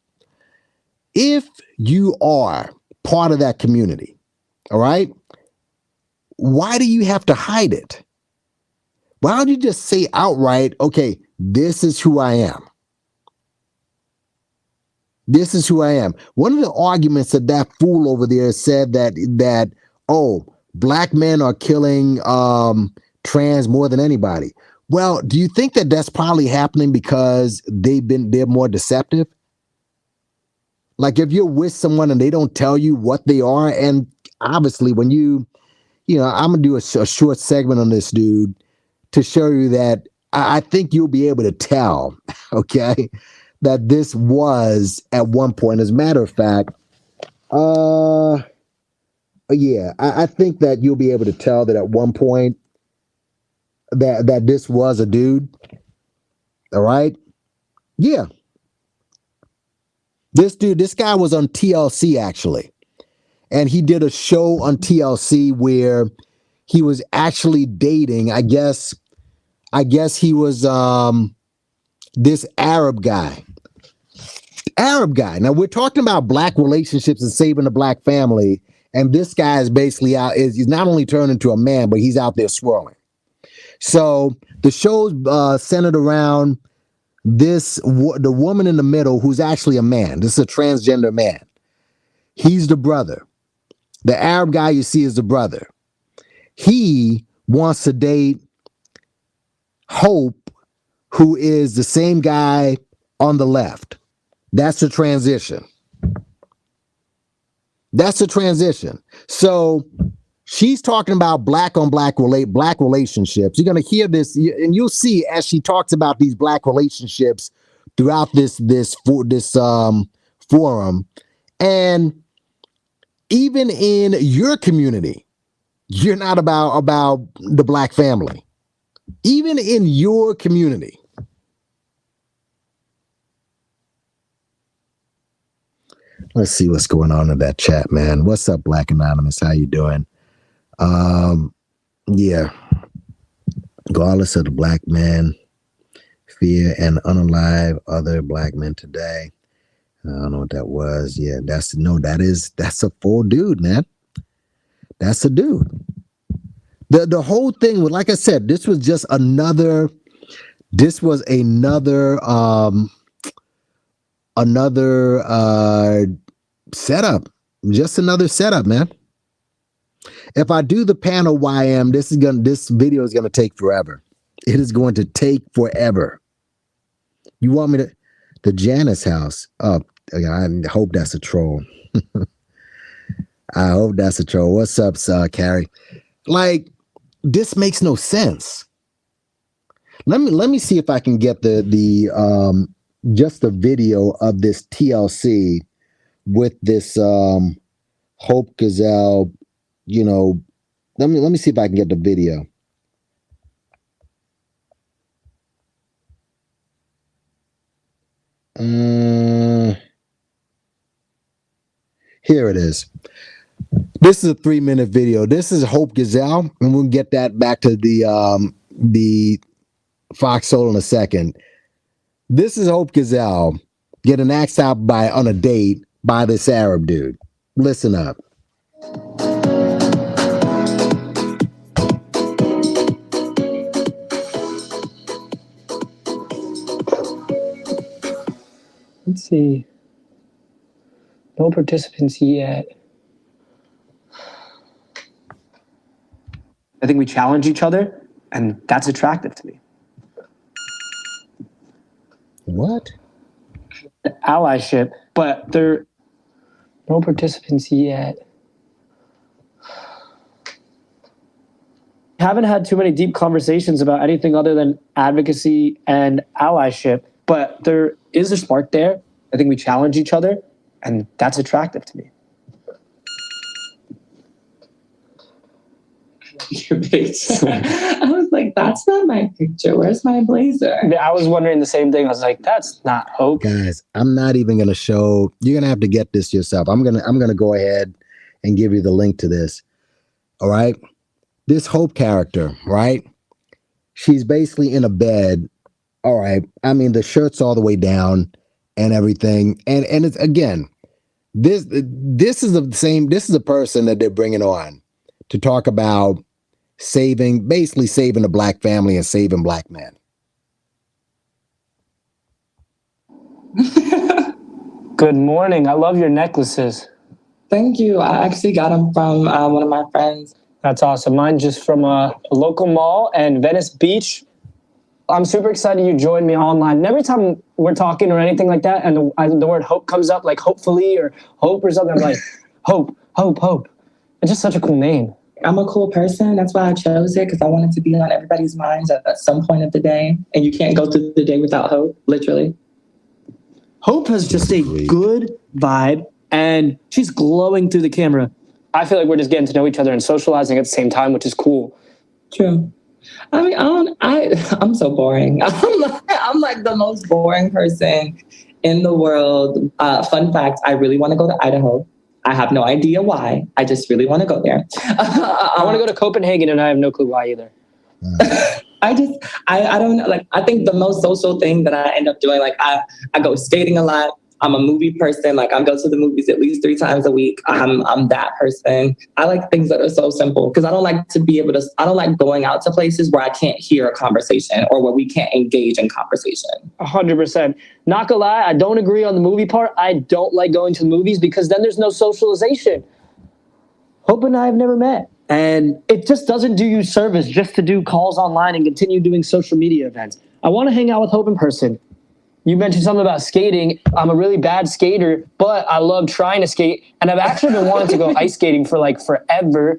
If you are part of that community, all right, why do you have to hide it? Why don't you just say outright, okay, this is who I am. This is who I am. One of the arguments that fool over there said that oh, black men are killing trans more than anybody. Well, do you think that that's probably happening because they're more deceptive? Like if you're with someone and they don't tell you what they are, and obviously when I'm gonna do a short segment on this dude to show you that I think you'll be able to tell, okay, that this was at one point. As a matter of fact, yeah, I think that you'll be able to tell that at one point that this was a dude. All right. Yeah. This guy was on TLC actually. And he did a show on TLC where he was actually dating, I guess he was this Arab guy. Now we're talking about black relationships and saving the black family. And this guy is basically he's not only turned into a man, but he's out there swirling. So the show's centered around the woman in the middle who's actually a man. This is a transgender man. He's the brother. The Arab guy you see is the brother. He wants to date Hope, who is the same guy on the left. That's the transition. So she's talking about black on black relationships. You're going to hear this, and you'll see as she talks about these black relationships throughout this forum. And even in your community, you're not about the black family. Even in your community. Let's see what's going on in that chat, man. What's up, Black Anonymous? How you doing? Yeah. Regardless of the black man, fear and unalive other black men today. I don't know what that was. Yeah, that's a full dude, man. That's a dude. The whole thing was, like I said, this was another setup. Just another setup, man. If I do the panel YM, this video is gonna take forever. It is going to take forever. You want me to the Janice house? Oh, I hope that's a troll. I hope that's a troll. What's up, Carrie? Like, this makes no sense. Let me see if I can get the just a video of this TLC with this Hope Gazelle. Let me see if I can get the video. Here it is. This is a 3-minute video. This is Hope Gazelle, and we'll get that back to the Fox Soul in a second. This is Hope Gazelle getting asked out on a date by this Arab dude. Listen up. Let's see. No participants yet. I think we challenge each other, and that's attractive to me. What? Allyship, but there are no participants yet. Haven't had too many deep conversations about anything other than advocacy and allyship, but there is a spark there. I think we challenge each other, and that's attractive to me. Your picture. I was like, that's not my picture. Where's my blazer? I was wondering the same thing. I was like, that's not Hope. Guys, I'm not even gonna show. You're gonna have to get this yourself. I'm gonna go ahead and give you the link to this. All right. This Hope character, right? She's basically in a bed. All right. I mean, the shirt's all the way down and everything. And it's again, this is the same. This is a person that they're bringing on to talk about basically saving the black family and saving black men. Good morning. I love your necklaces. Thank you. I actually got them from one of my friends. That's awesome. Mine just from a local mall and Venice Beach. I'm super excited you joined me online. And every time we're talking or anything like that, and the word hope comes up, like hopefully or hope or something, I'm like, hope, hope, hope. It's just such a cool name. I'm a cool person. That's why I chose it, because I wanted to be on everybody's minds at some point of the day. And you can't go through the day without hope, literally. Hope has just a good vibe, and she's glowing through the camera. I feel like we're just getting to know each other and socializing at the same time, which is cool. True. I mean, I'm so boring. I'm like the most boring person in the world. Fun fact, I really want to go to Idaho. I have no idea why. I just really want to go there. I want to go to Copenhagen, and I have no clue why either. I don't know. Like, I think the most social thing that I end up doing, like I go skating a lot. I'm a movie person. Like, I go to the movies at least 3 times a week. I'm that person. I like things that are so simple, because I don't like going out to places where I can't hear a conversation or where we can't engage in conversation. 100%. Not gonna lie, I don't agree on the movie part. I don't like going to the movies because then there's no socialization. Hope and I have never met. And it just doesn't do you service just to do calls online and continue doing social media events. I want to hang out with Hope in person. You mentioned something about skating. I'm a really bad skater, but I love trying to skate. And I've actually been wanting to go ice skating for like forever.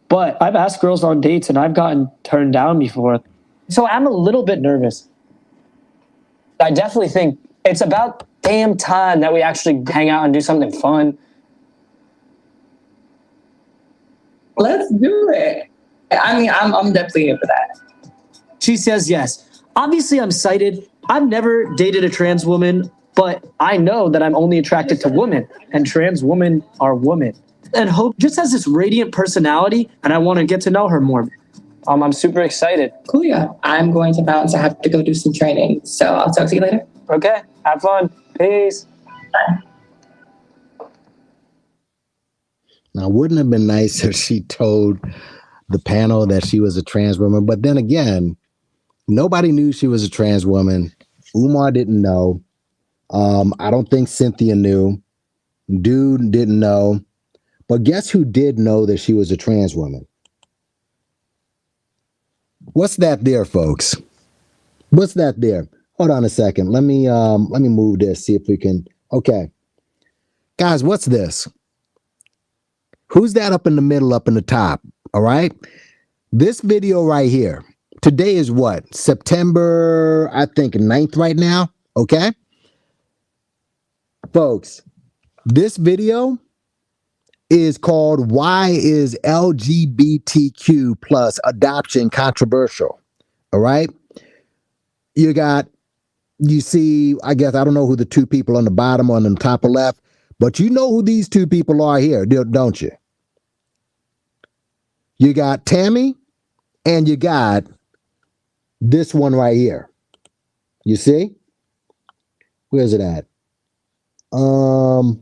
But I've asked girls on dates and I've gotten turned down before. So I'm a little bit nervous. I definitely think it's about damn time that we actually hang out and do something fun. Let's do it. I mean, I'm definitely here for that. She says yes. Obviously, I'm excited. I've never dated a trans woman, but I know that I'm only attracted to women, and trans women are women. And Hope just has this radiant personality, and I want to get to know her more. I'm super excited. Cool, yeah. I'm going to bounce. I have to go do some training. So I'll talk to you later. Okay, have fun. Peace. Bye. Now, wouldn't it have been nice if she told the panel that she was a trans woman? But then again, nobody knew she was a trans woman. Umar didn't know. I don't think Cynthia knew. Dude didn't know. But guess who did know that she was a trans woman? What's that there, folks? What's that there? Hold on a second. Let me move this, see if we can. Okay. Guys, what's this? Who's that up in the middle, up in the top? All right. This video right here. Today is what? September, I think, 9th right now. Okay. Folks, this video is called Why is LGBTQ plus adoption controversial? All right. You see, I guess, I don't know who the two people on the bottom or on the top or left, but you know who these two people are here, don't you? You got Tammy and you got this one right here. You see? Where's it at? Oh,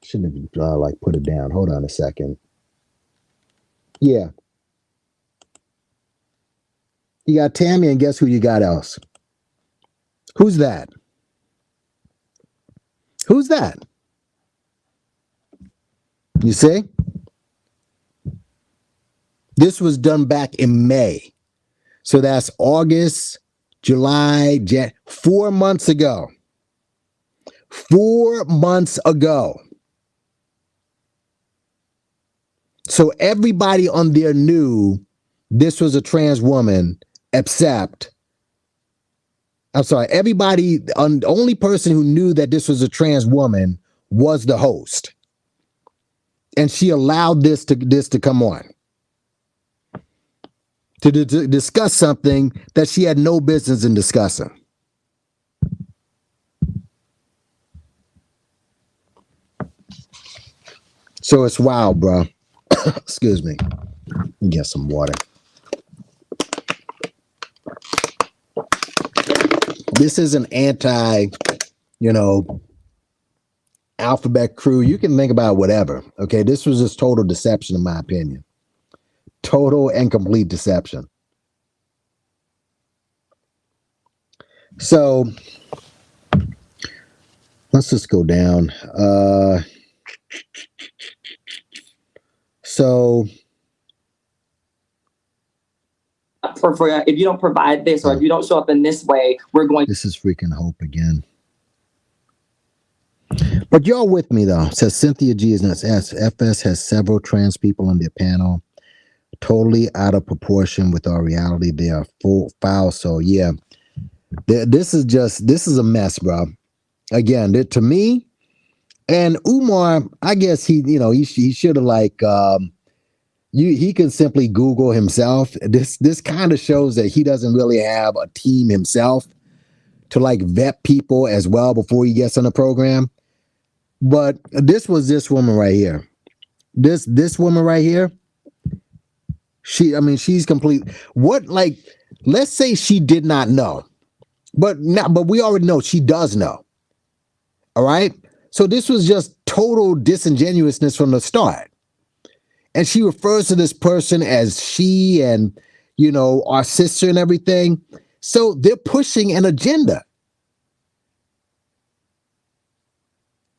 shouldn't have like put it down. Hold on a second. Yeah. You got Tammy, and guess who you got else? Who's that? Who's that? You see? This was done back in May. So that's August, July, 4 months ago. 4 months ago. So everybody on there knew this was a trans woman, except, everybody, the only person who knew that this was a trans woman was the host. And she allowed this to come on. To discuss something that she had no business in discussing. So it's wild, bro. Excuse me. Get some water. This is an anti, alphabet crew. You can think about whatever. Okay, this was just total deception, in my opinion. Total and complete deception. So let's just go down. So for if you don't provide this, or if you don't show up in this way, we're going. This is freaking Hope again. But y'all with me though? It says Cynthia G is not. FS has several trans people on their panel. Totally out of proportion with our reality. They are full foul. So yeah, this is a mess, bro. Again, to me, and Umar, I guess he should have he can simply Google himself. This kind of shows that he doesn't really have a team himself to vet people as well before he gets on the program. But this was this woman right here. This woman right here. She's complete. Let's say she did not know, but we already know she does know. All right. So this was just total disingenuousness from the start. And she refers to this person as she and, our sister and everything. So they're pushing an agenda.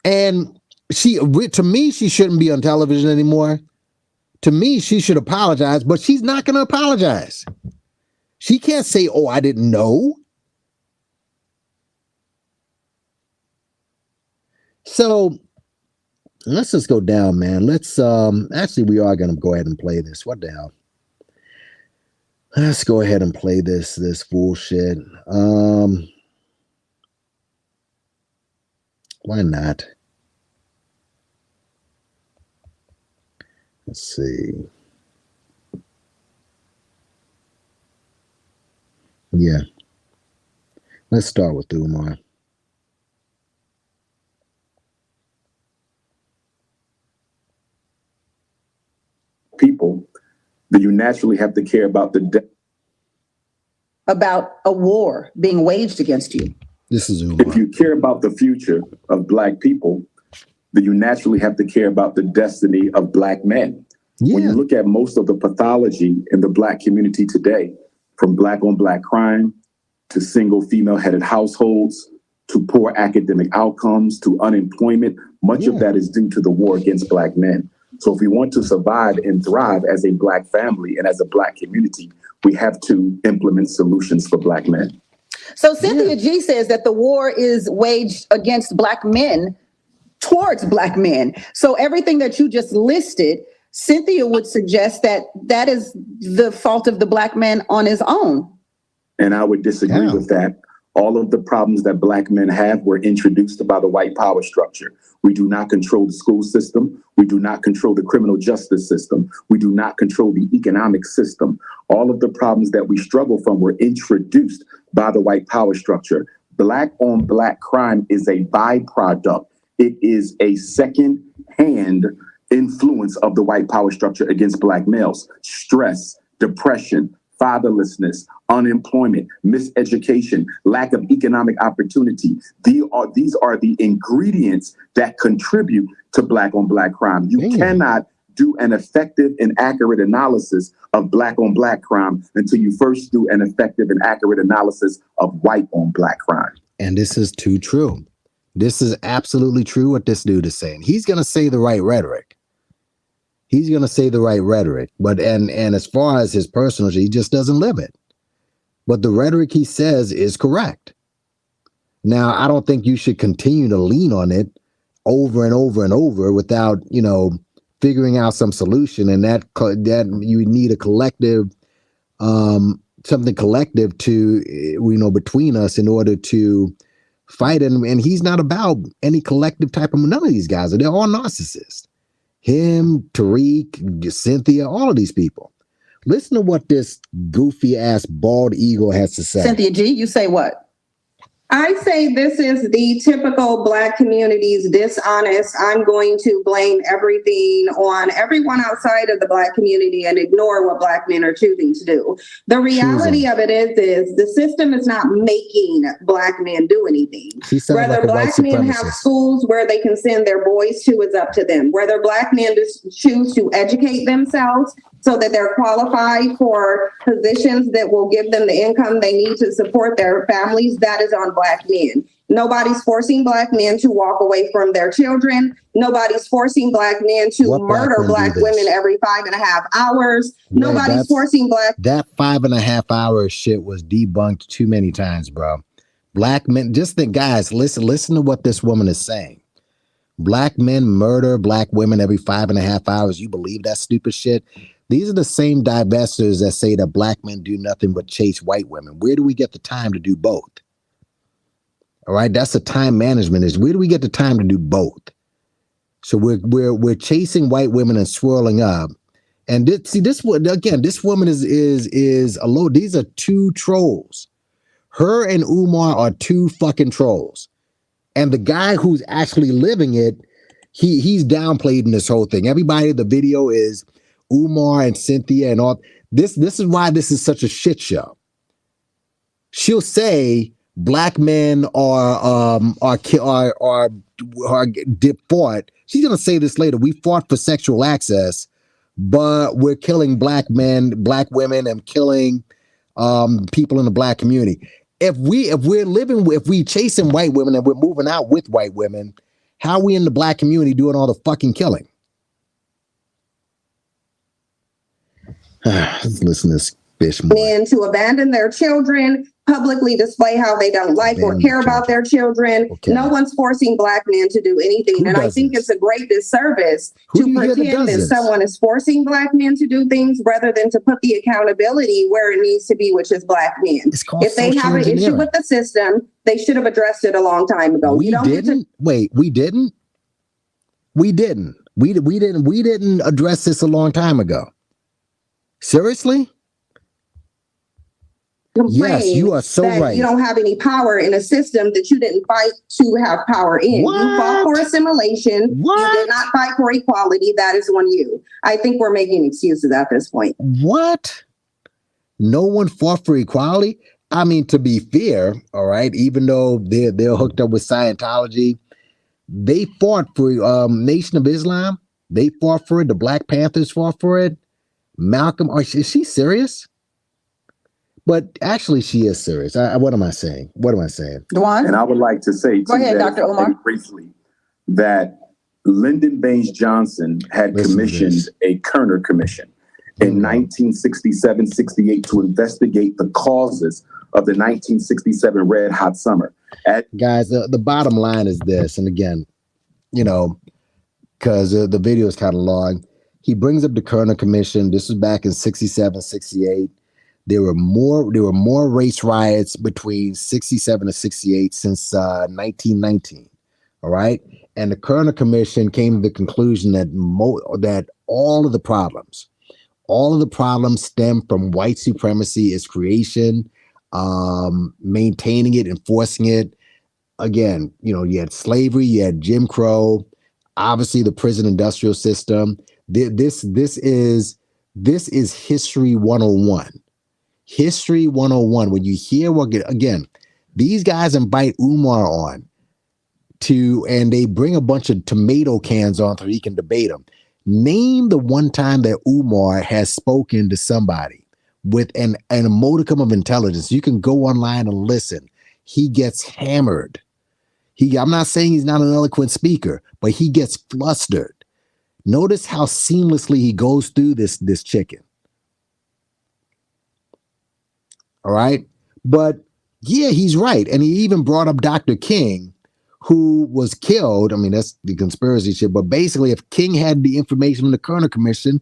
And to me, she shouldn't be on television anymore. To me, she should apologize, but she's not going to apologize. She can't say, oh, I didn't know. So let's just go down, man. Let's actually we are going to go ahead and play this. What the hell? Let's go ahead and play this bullshit. Why not? Let's see. Yeah. Let's start with Umar. People, do you naturally have to care about about a war being waged against you? This is Umar. If you care about the future of Black people, do you naturally have to care about the destiny of Black men? Yeah. When you look at most of the pathology in the Black community today, from Black on Black crime to single female headed households to poor academic outcomes to unemployment, much of that is due to the war against Black men. So if we want to survive and thrive as a Black family and as a Black community, we have to implement solutions for Black men. So Cynthia G says that the war is waged against Black men towards Black men. So everything that you just listed, Cynthia would suggest that is the fault of the Black man on his own. And I would disagree with that. All of the problems that Black men have were introduced by the white power structure. We do not control the school system. We do not control the criminal justice system. We do not control the economic system. All of the problems that we struggle from were introduced by the white power structure. Black on Black crime is a byproduct. It is a second-hand influence of the white power structure against Black males. Stress, depression, fatherlessness, unemployment, miseducation, lack of economic opportunity. These are the ingredients that contribute to Black on Black crime. You cannot do an effective and accurate analysis of Black on Black crime until you first do an effective and accurate analysis of white on Black crime. And this is too true. This is absolutely true what this dude is saying. He's going to say the right rhetoric. he's going to say the right rhetoric. But and as far as his personal, he just doesn't live it. But the rhetoric he says is correct. Now, I don't think you should continue to lean on it over and over and over without, figuring out some solution. And that you need a collective, something collective to, between us in order to fight. And he's not about any collective type of, none of these guys. They're all narcissists. Him, Tariq, Cynthia, all of these people. Listen to what this goofy ass bald eagle has to say. Cynthia G, you say what? I say this is the typical Black community's dishonest. I'm going to blame everything on everyone outside of the Black community and ignore what Black men are choosing to do. The reality of it is the system is not making Black men do anything. Whether Black men have schools where they can send their boys to is up to them. Whether Black men just choose to educate themselves so that they're qualified for positions that will give them the income they need to support their families, that is on Black men. Nobody's forcing Black men to walk away from their children. Nobody's forcing Black men to murder Black women every 5.5 hours. Nobody's forcing Black. That 5.5 hour shit was debunked too many times, bro. Black men, just think, guys, listen to what this woman is saying. Black men murder Black women every 5.5 hours. You believe that stupid shit? These are the same divestors that say that Black men do nothing but chase white women. Where do we get the time to do both? All right, that's the time management is. Where do we get the time to do both? So we're chasing white women and swirling up. And this woman is a low. These are two trolls. Her and Umar are two fucking trolls. And the guy who's actually living it, he's downplayed in this whole thing. Everybody, the video is Umar and Cynthia and all. This is why this is such a shit show. She'll say Black men are fought. She's gonna say this later. We fought for sexual access, but we're killing Black men, Black women, and killing people in the Black community. If we chasing white women and we're moving out with white women, how are we in the Black community doing all the fucking killing? Let's listen to this bitch more. Men to abandon their children, publicly display how they don't like or care about their children. Okay. No one's forcing Black men to do anything. I think it's a great disservice to pretend that someone is forcing Black men to do things rather than to put the accountability where it needs to be, which is Black men. If they have an issue with the system, they should have addressed it a long time ago. We didn't address this a long time ago. Seriously? Yes, you are so right. You don't have any power in a system that you didn't fight to have power in. What? You fought for assimilation. What? You did not fight for equality. That is on you. I think we're making excuses at this point. What? No one fought for equality? I mean, to be fair, all right, even though they're hooked up with Scientology, they fought for Nation of Islam. They fought for it. The Black Panthers fought for it. Malcolm, is she serious? But actually, she is serious. What am I saying? Dwan? And I would like to say, go ahead, Dr. Omar. Briefly, that Lyndon Baines Johnson had commissioned a Kerner Commission in 1967-68 to investigate the causes of the 1967 Red Hot Summer. Guys, the bottom line is this, and again, because the video is kind of long. He brings up the Kerner Commission. This was back in 67, 68. There were more race riots between 67 and 68 since 1919. All right. And the Kerner Commission came to the conclusion that that all of the problems stem from white supremacy, its creation, maintaining it, enforcing it. Again, you had slavery, you had Jim Crow, obviously the prison industrial system. This is history 101. History 101. When you hear these guys invite Umar on and they bring a bunch of tomato cans on so he can debate them. Name the one time that Umar has spoken to somebody with an modicum of intelligence. You can go online and listen. He gets hammered. I'm not saying he's not an eloquent speaker, but he gets flustered. Notice how seamlessly he goes through this chicken. All right. But yeah, he's right. And he even brought up Dr. King, who was killed. I mean, that's the conspiracy shit. But basically, if King had the information from the Kerner Commission,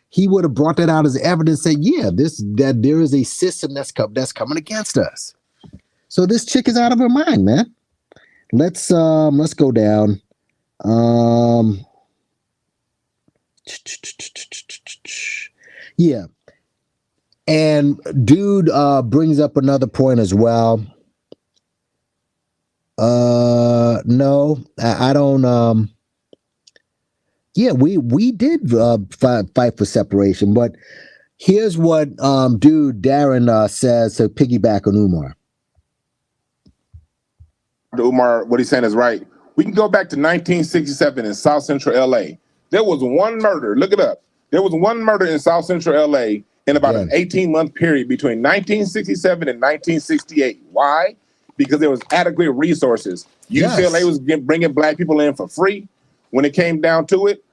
he would have brought that out as evidence, say, yeah, that there is a system that's coming against us. So this chick is out of her mind, man. Let's go down. Yeah. And dude brings up another point as well. No, I don't. Yeah, we did fight for separation, but here's what dude Darren says to piggyback on Umar. Umar, what he's saying is right. We can go back to 1967 in South Central LA. There was one murder. Look it up. There was one murder in South Central LA in about an 18-month period between 1967 and 1968. Why? Because there was adequate resources. UCLA was bringing black people in for free. When it came down to it,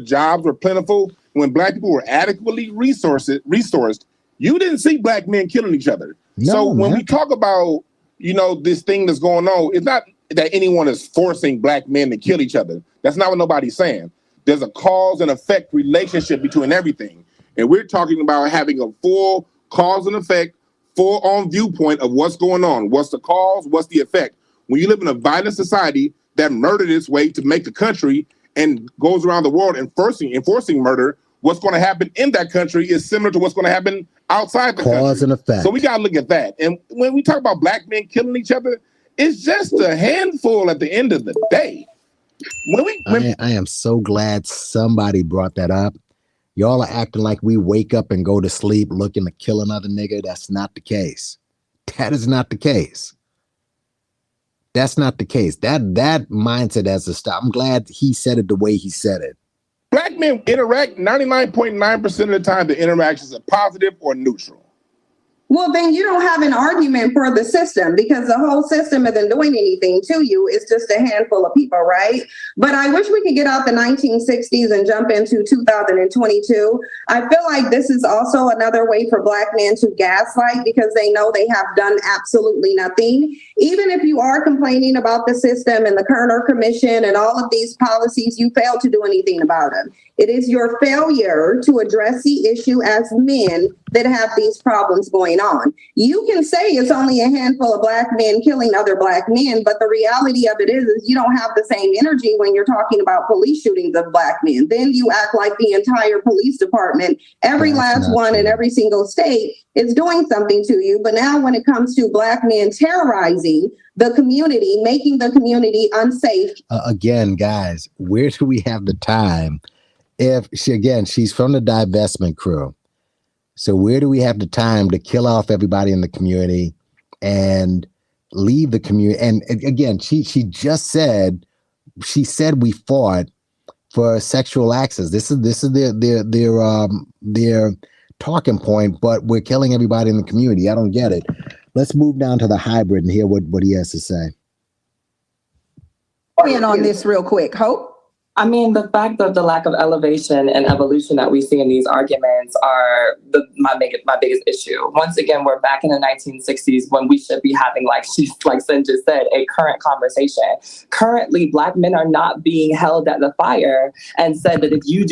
jobs were plentiful. When black people were adequately resourced, you didn't see black men killing each other. No, so when we talk about, this thing that's going on, it's not that anyone is forcing black men to kill each other. That's not what nobody's saying. There's a cause and effect relationship between everything. And we're talking about having a full cause and effect, full on viewpoint of what's going on. What's the cause? What's the effect? When you live in a violent society that murdered its way to make the country and goes around the world enforcing murder, what's going to happen in that country is similar to what's going to happen outside the country. Cause and effect. So we got to look at that. And when we talk about black men killing each other, it's just a handful at the end of the day. I am so glad somebody brought that up. Y'all are acting like we wake up and go to sleep looking to kill another nigga. That's not the case. That is not the case. That's not the case. That mindset has to stop. I'm glad he said it the way he said it. Black men interact 99.9% of the time. The interactions are positive or neutral. Well, then you don't have an argument for the system because the whole system isn't doing anything to you. It's just a handful of people, right? But I wish we could get out the 1960s and jump into 2022. I feel like this is also another way for black men to gaslight because they know they have done absolutely nothing. Even if you are complaining about the system and the Kerner Commission and all of these policies, you failed to do anything about them. It is your failure to address the issue as men that have these problems going on. You can say it's only a handful of black men killing other black men, but the reality of it is you don't have the same energy when you're talking about police shootings of black men. Then you act like the entire police department, every last one in every single state is doing something to you. But now when it comes to black men terrorizing the community, making the community unsafe. Again, guys, where do we have the time? If she's from the divestment crew. So where do we have the time to kill off everybody in the community and leave the community? And again, she said we fought for sexual access. This is their talking point, but we're killing everybody in the community. I don't get it. Let's move down to the hybrid and hear what he has to say. In on this real quick, Hope. I mean, the fact of the lack of elevation and evolution that we see in these arguments are my biggest issue. Once again, we're back in the 1960s when we should be having, like Sin just said, a current conversation. Currently, black men are not being held at the fire and said that if you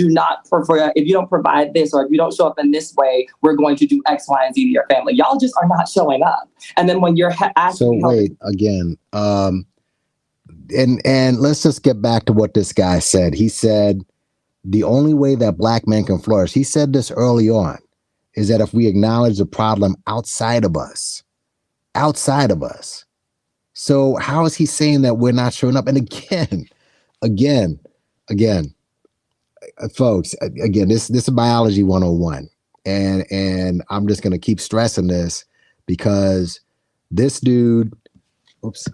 don't provide this or if you don't show up in this way, we're going to do X, Y, and Z to your family. Y'all just are not showing up. And then when you're asking, so wait again. And let's just get back to what this guy said. He said the only way that black men can flourish, he said this early on, is that if we acknowledge the problem outside of us. So how is he saying that we're not showing up? And again, folks, again, this is biology 101. And I'm just going to keep stressing this because this dude was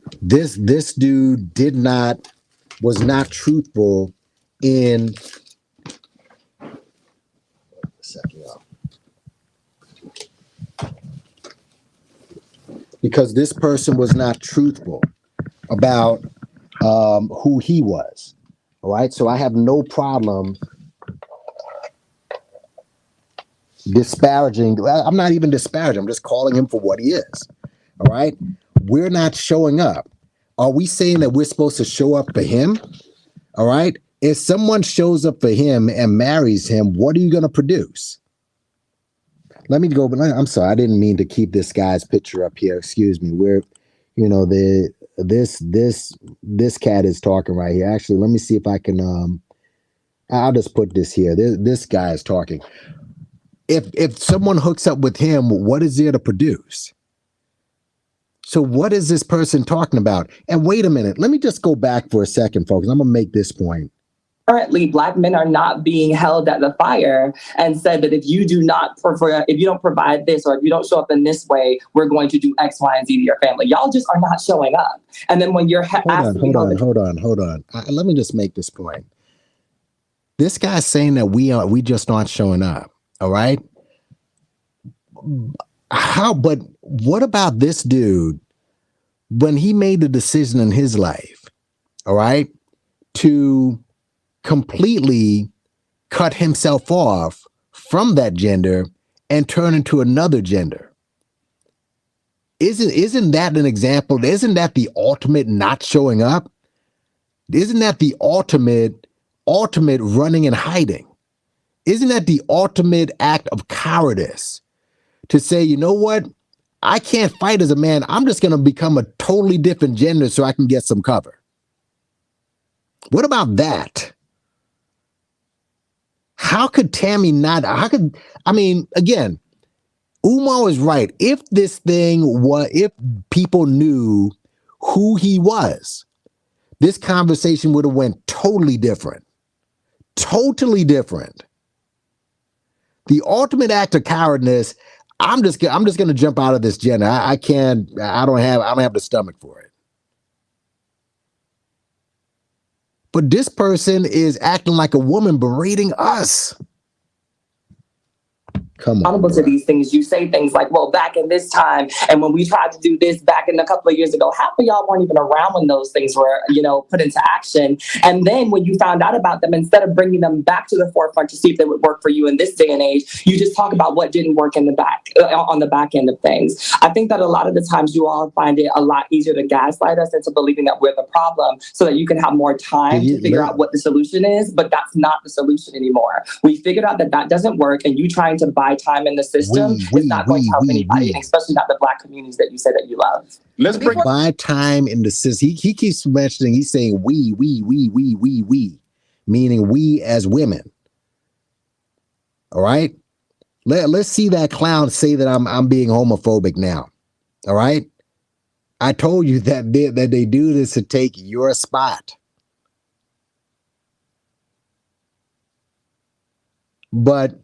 not truthful in because this person was not truthful about who he was. All right. So I have no problem disparaging. I'm not even disparaging. I'm just calling him for what he is. All right. We're not showing up. Are we saying that we're supposed to show up for him? All right. If someone shows up for him and marries him, what are you going to produce? Let me go. I'm sorry. I didn't mean to keep this guy's picture up here. Excuse me. We're, you know, this cat is talking right here. Actually, let me see if I can. I'll just put this here. This guy is talking. If someone hooks up with him, what is there to produce? So what is this person talking about? And wait a minute. Let me just go back for a second, folks. I'm going to make this point. Currently, Black men are not being held at the fire and said that if you don't provide this, or if you don't show up in this way, we're going to do X, Y, and Z to your family. Y'all just are not showing up. And then when you're hold on. Let me just make this point. This guy's saying that we just aren't showing up. All right. But what about this dude when he made the decision in his life, all right, to completely cut himself off from that gender and turn into another gender? Isn't that an example? Isn't that the ultimate not showing up? Isn't that the ultimate running and hiding? Isn't that the ultimate act of cowardice? To say, you know what? I can't fight as a man. I'm just going to become a totally different gender so I can get some cover. What about that? How could Tammy not? Again, Umar was right. If people knew who he was, this conversation would have went totally different. Totally different. The ultimate act of cowardness. I'm just going to jump out of this gender. I don't have the stomach for it. But this person is acting like a woman, berating us. Come on. To these things, you say things like, well, back in this time, and when we tried to do this back in a couple of years ago, half of y'all weren't even around when those things were, put into action. And then when you found out about them, instead of bringing them back to the forefront to see if they would work for you in this day and age, you just talk about what didn't work in the back, on the back end of things. I think that a lot of the times you all find it a lot easier to gaslight us into believing that we're the problem so that you can have more time to figure out what the solution is. But that's not the solution anymore. We figured out that doesn't work, and you trying to buy time in the system is not going to help anybody, and especially not the Black communities that you say that you love. Let's bring buy time in the system. He keeps mentioning, he's saying we, meaning we as women. All right. Let's see that clown say that I'm being homophobic now. All right. I told you that they do this to take your spot. But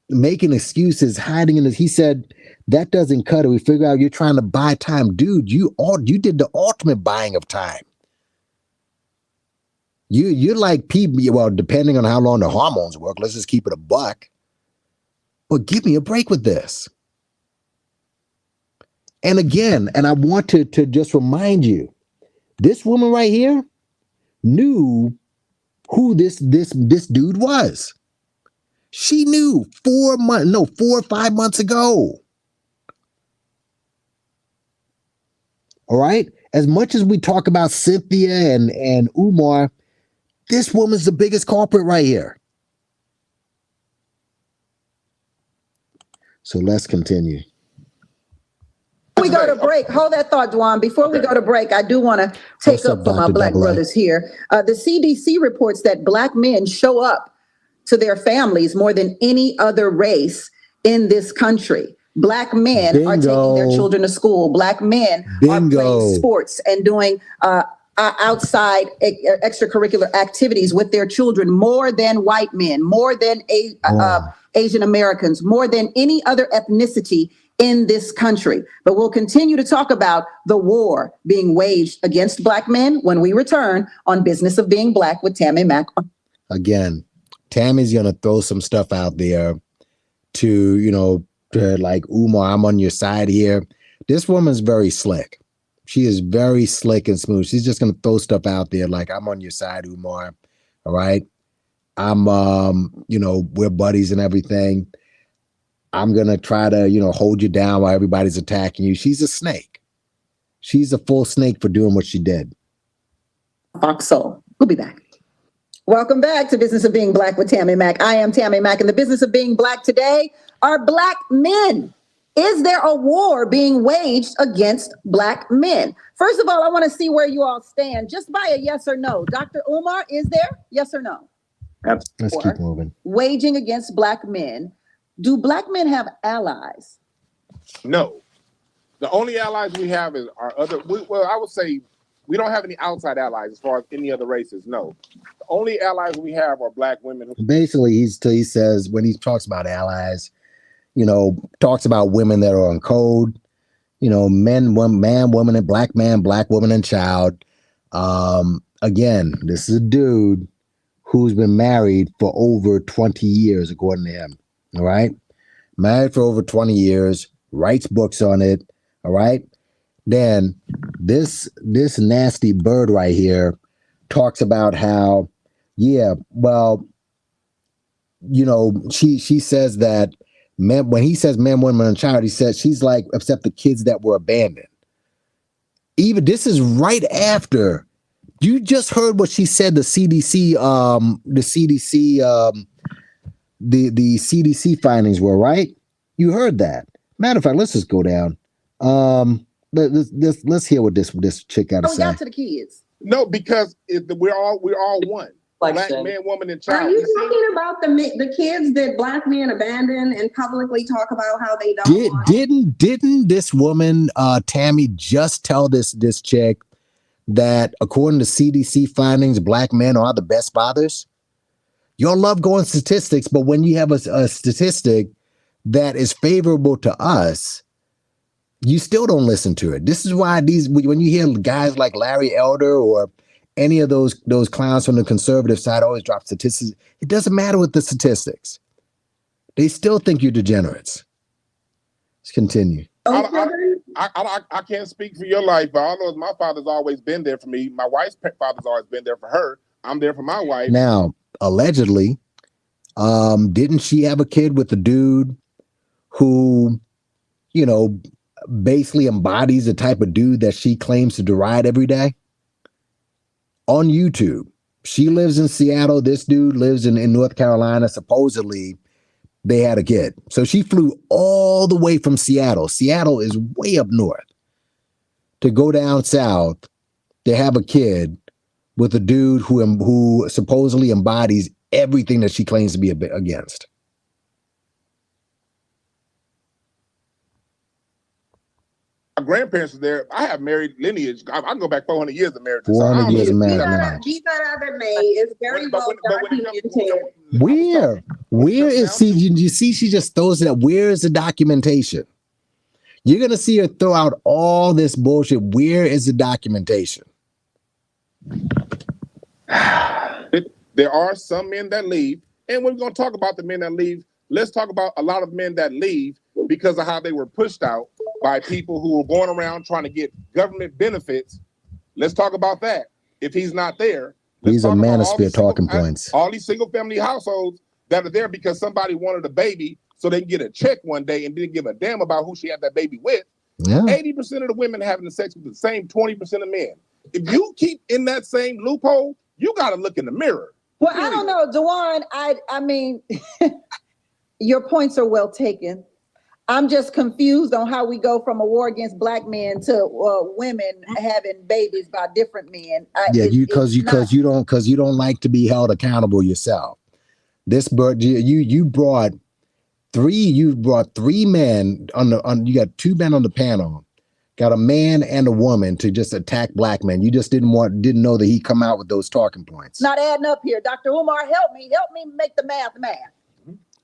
making excuses, hiding in this, he said that doesn't cut it. We figure out you're trying to buy time, dude. You did the ultimate buying of time. You're like people. Well, depending on how long the hormones work, let's just keep it a buck. But give me a break with this. And again, I want to just remind you, this woman right here knew who this dude was. She knew 4 or 5 months ago. All right. As much as we talk about Cynthia and Umar, this woman's the biggest culprit right here. So let's continue. We go to break. Hold that thought, Dwan. Before we go to break, I do want to take up for my Black brothers here. The CDC reports that Black men show up to their families more than any other race in this country. Black men are taking their children to school. Black men are playing sports and doing outside extracurricular activities with their children more than white men, more than Asian Americans, more than any other ethnicity in this country. But we'll continue to talk about the war being waged against Black men when we return on Business of Being Black with Tammy Mack. Again, Tammy's going to throw some stuff out there to like, Umar, I'm on your side here. This woman's very slick. She is very slick and smooth. She's just gonna throw stuff out there like, I'm on your side, Umar. All right. I'm we're buddies and everything. I'm gonna try to, hold you down while everybody's attacking you. She's a snake. She's a full snake for doing what she did. Foxhole. We'll be back. Welcome back to Business of Being Black with Tammy Mack. I am Tammy Mack. In the business of being Black today are Black men. Is there a war being waged against Black men? First of all, I want to see where you all stand just by a yes or no. Dr. Umar, is there? Yes or no? Let's keep moving. Waging against Black men. Do Black men have allies? No. The only allies we have is our other, I would say we don't have any outside allies as far as any other races, no. The only allies we have are Black women. Basically, he says when he talks about allies, talks about women that are on code, man, woman, and black man, Black woman, and child. Again, this is a dude who's been married for over 20 years, according to him. All right. Married for over 20 years, writes books on it. All right. Then this nasty bird right here talks about how, she says that men, when he says man, woman, and child, he says she's like, except the kids that were abandoned. Even this is right after you just heard what she said. The CDC findings were, right. You heard that. Matter of fact, let's just go down. Let's hear what this chick got to say. We got to the kids. No, because we're all one. Black man, woman, and child. Are you talking about the kids that Black men abandon and publicly talk about how they don't? Didn't this woman Tammy just tell this chick that according to CDC findings, Black men are the best fathers? Y'all love going statistics, but when you have a statistic that is favorable to us, you still don't listen to it. This is why when you hear guys like Larry Elder or any of those clowns from the conservative side always drop statistics, it doesn't matter with the statistics. They still think you're degenerates. Let's continue. I can't speak for your life, but all those my father's always been there for me. My wife's father's always been there for her. I'm there for my wife. Now, allegedly, didn't she have a kid with a dude who, basically embodies the type of dude that she claims to deride every day? On YouTube, she lives in Seattle. This dude lives in North Carolina. Supposedly, they had a kid. So she flew all the way from Seattle. Seattle is way up north to go down south to have a kid with a dude who supposedly embodies everything that she claims to be against. My grandparents are there. I have married lineage. I can go back 400 years of marriage. 400 years of marriage lineage. That other May is very well documented. Where is you see she just throws it up. Where is the documentation? You're gonna see her throw out all this bullshit. Where is the documentation? There are some men that leave, and we're gonna talk about the men that leave. Let's talk about a lot of men that leave because of how they were pushed out by people who were going around trying to get government benefits. Let's talk about that. If he's not there, these are manosphere talking points. All these single family households that are there because somebody wanted a baby so they can get a check one day and didn't give a damn about who she had that baby with. Yeah. 80% of the women having the sex with the same 20% of men. If you keep in that same loophole, you got to look in the mirror. Well, I don't know, Dewan. I mean, your points are well taken. I'm just confused on how we go from a war against Black men to women having babies by different men. Because you don't like to be held accountable yourself. This bird, you brought three men you got two men on the panel, got a man and a woman to just attack Black men. You just didn't know that he'd come out with those talking points. Not adding up here. Dr. Umar, help me make the math.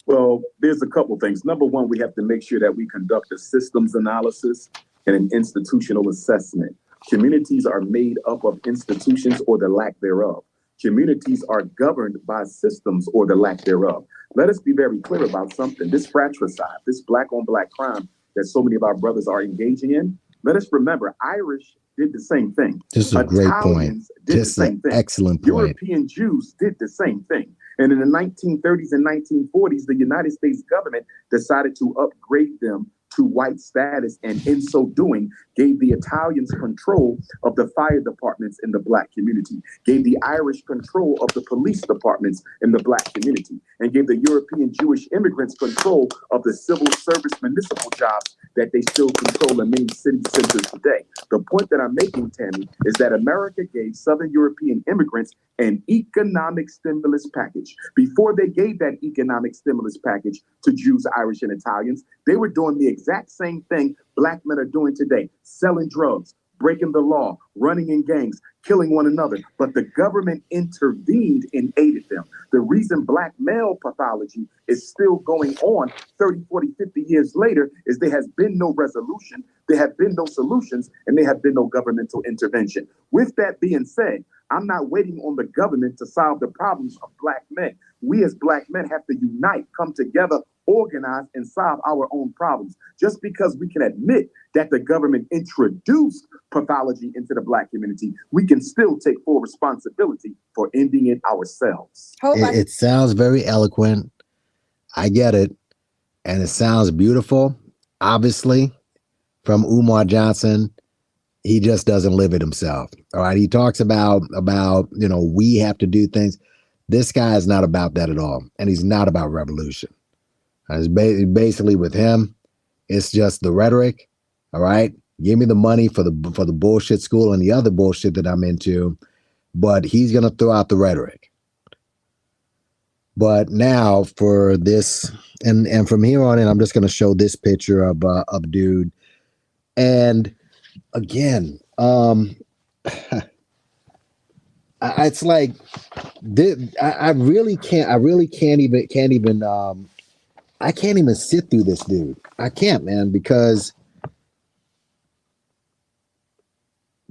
Well, there's a couple things. Number one, we have to make sure that we conduct a systems analysis and an institutional assessment. Communities are made up of institutions or the lack thereof. Communities are governed by systems or the lack thereof. Let us be very clear about something. This fratricide, this Black on Black crime that so many of our brothers are engaging in, let us remember Irish did the same thing. This is a great point. Italians did the This is same an thing. excellent point. European Jews did the same thing. And in the 1930s and 1940s, the United States government decided to upgrade them to white status, and in so doing, gave the Italians control of the fire departments in the Black community, gave the Irish control of the police departments in the Black community, and gave the European Jewish immigrants control of the civil service municipal jobs that they still control in many city centers today. The point that I'm making, Tammy, is that America gave Southern European immigrants an economic stimulus package. Before they gave that economic stimulus package to Jews, Irish, and Italians, they were doing the exact same thing Black men are doing today, selling drugs, breaking the law, running in gangs, killing one another. But the government intervened and aided them. The reason Black male pathology is still going on 30, 40, 50 years later is there has been no resolution, there have been no solutions, and there have been no governmental intervention. With that being said, I'm not waiting on the government to solve the problems of Black men. We as Black men have to unite, come together, organize, and solve our own problems. Just because we can admit that the government introduced pathology into the Black community, we can still take full responsibility for ending it ourselves. It sounds very eloquent. I get it. And it sounds beautiful. Obviously, from Umar Johnson, he just doesn't live it himself. All right. He talks about, we have to do things. This guy is not about that at all. And he's not about revolution. It's basically with him, it's just the rhetoric. All right. Give me the money for the bullshit school and the other bullshit that I'm into. But he's going to throw out the rhetoric. But now for this, and from here on in, I'm just going to show this picture of dude. And again, it's like I really can't even sit through this dude. I can't, man, because.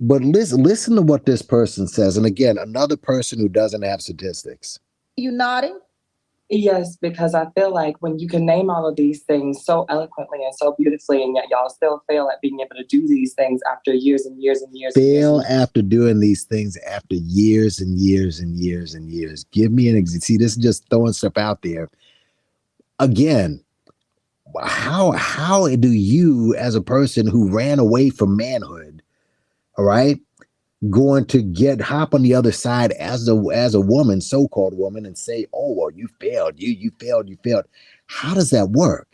But listen to what this person says, and again, another person who doesn't have statistics. You nodding? Yes, because I feel like when you can name all of these things so eloquently and so beautifully, and yet y'all still fail at being able to do these things after years and years and years. After doing these things after years and years and years and years. Give me an example. See, this is just throwing stuff out there. Again, how do you, as a person who ran away from manhood, all right, going to hop on the other side as a woman, so-called woman, and say, oh, well, you failed, you failed. How does that work?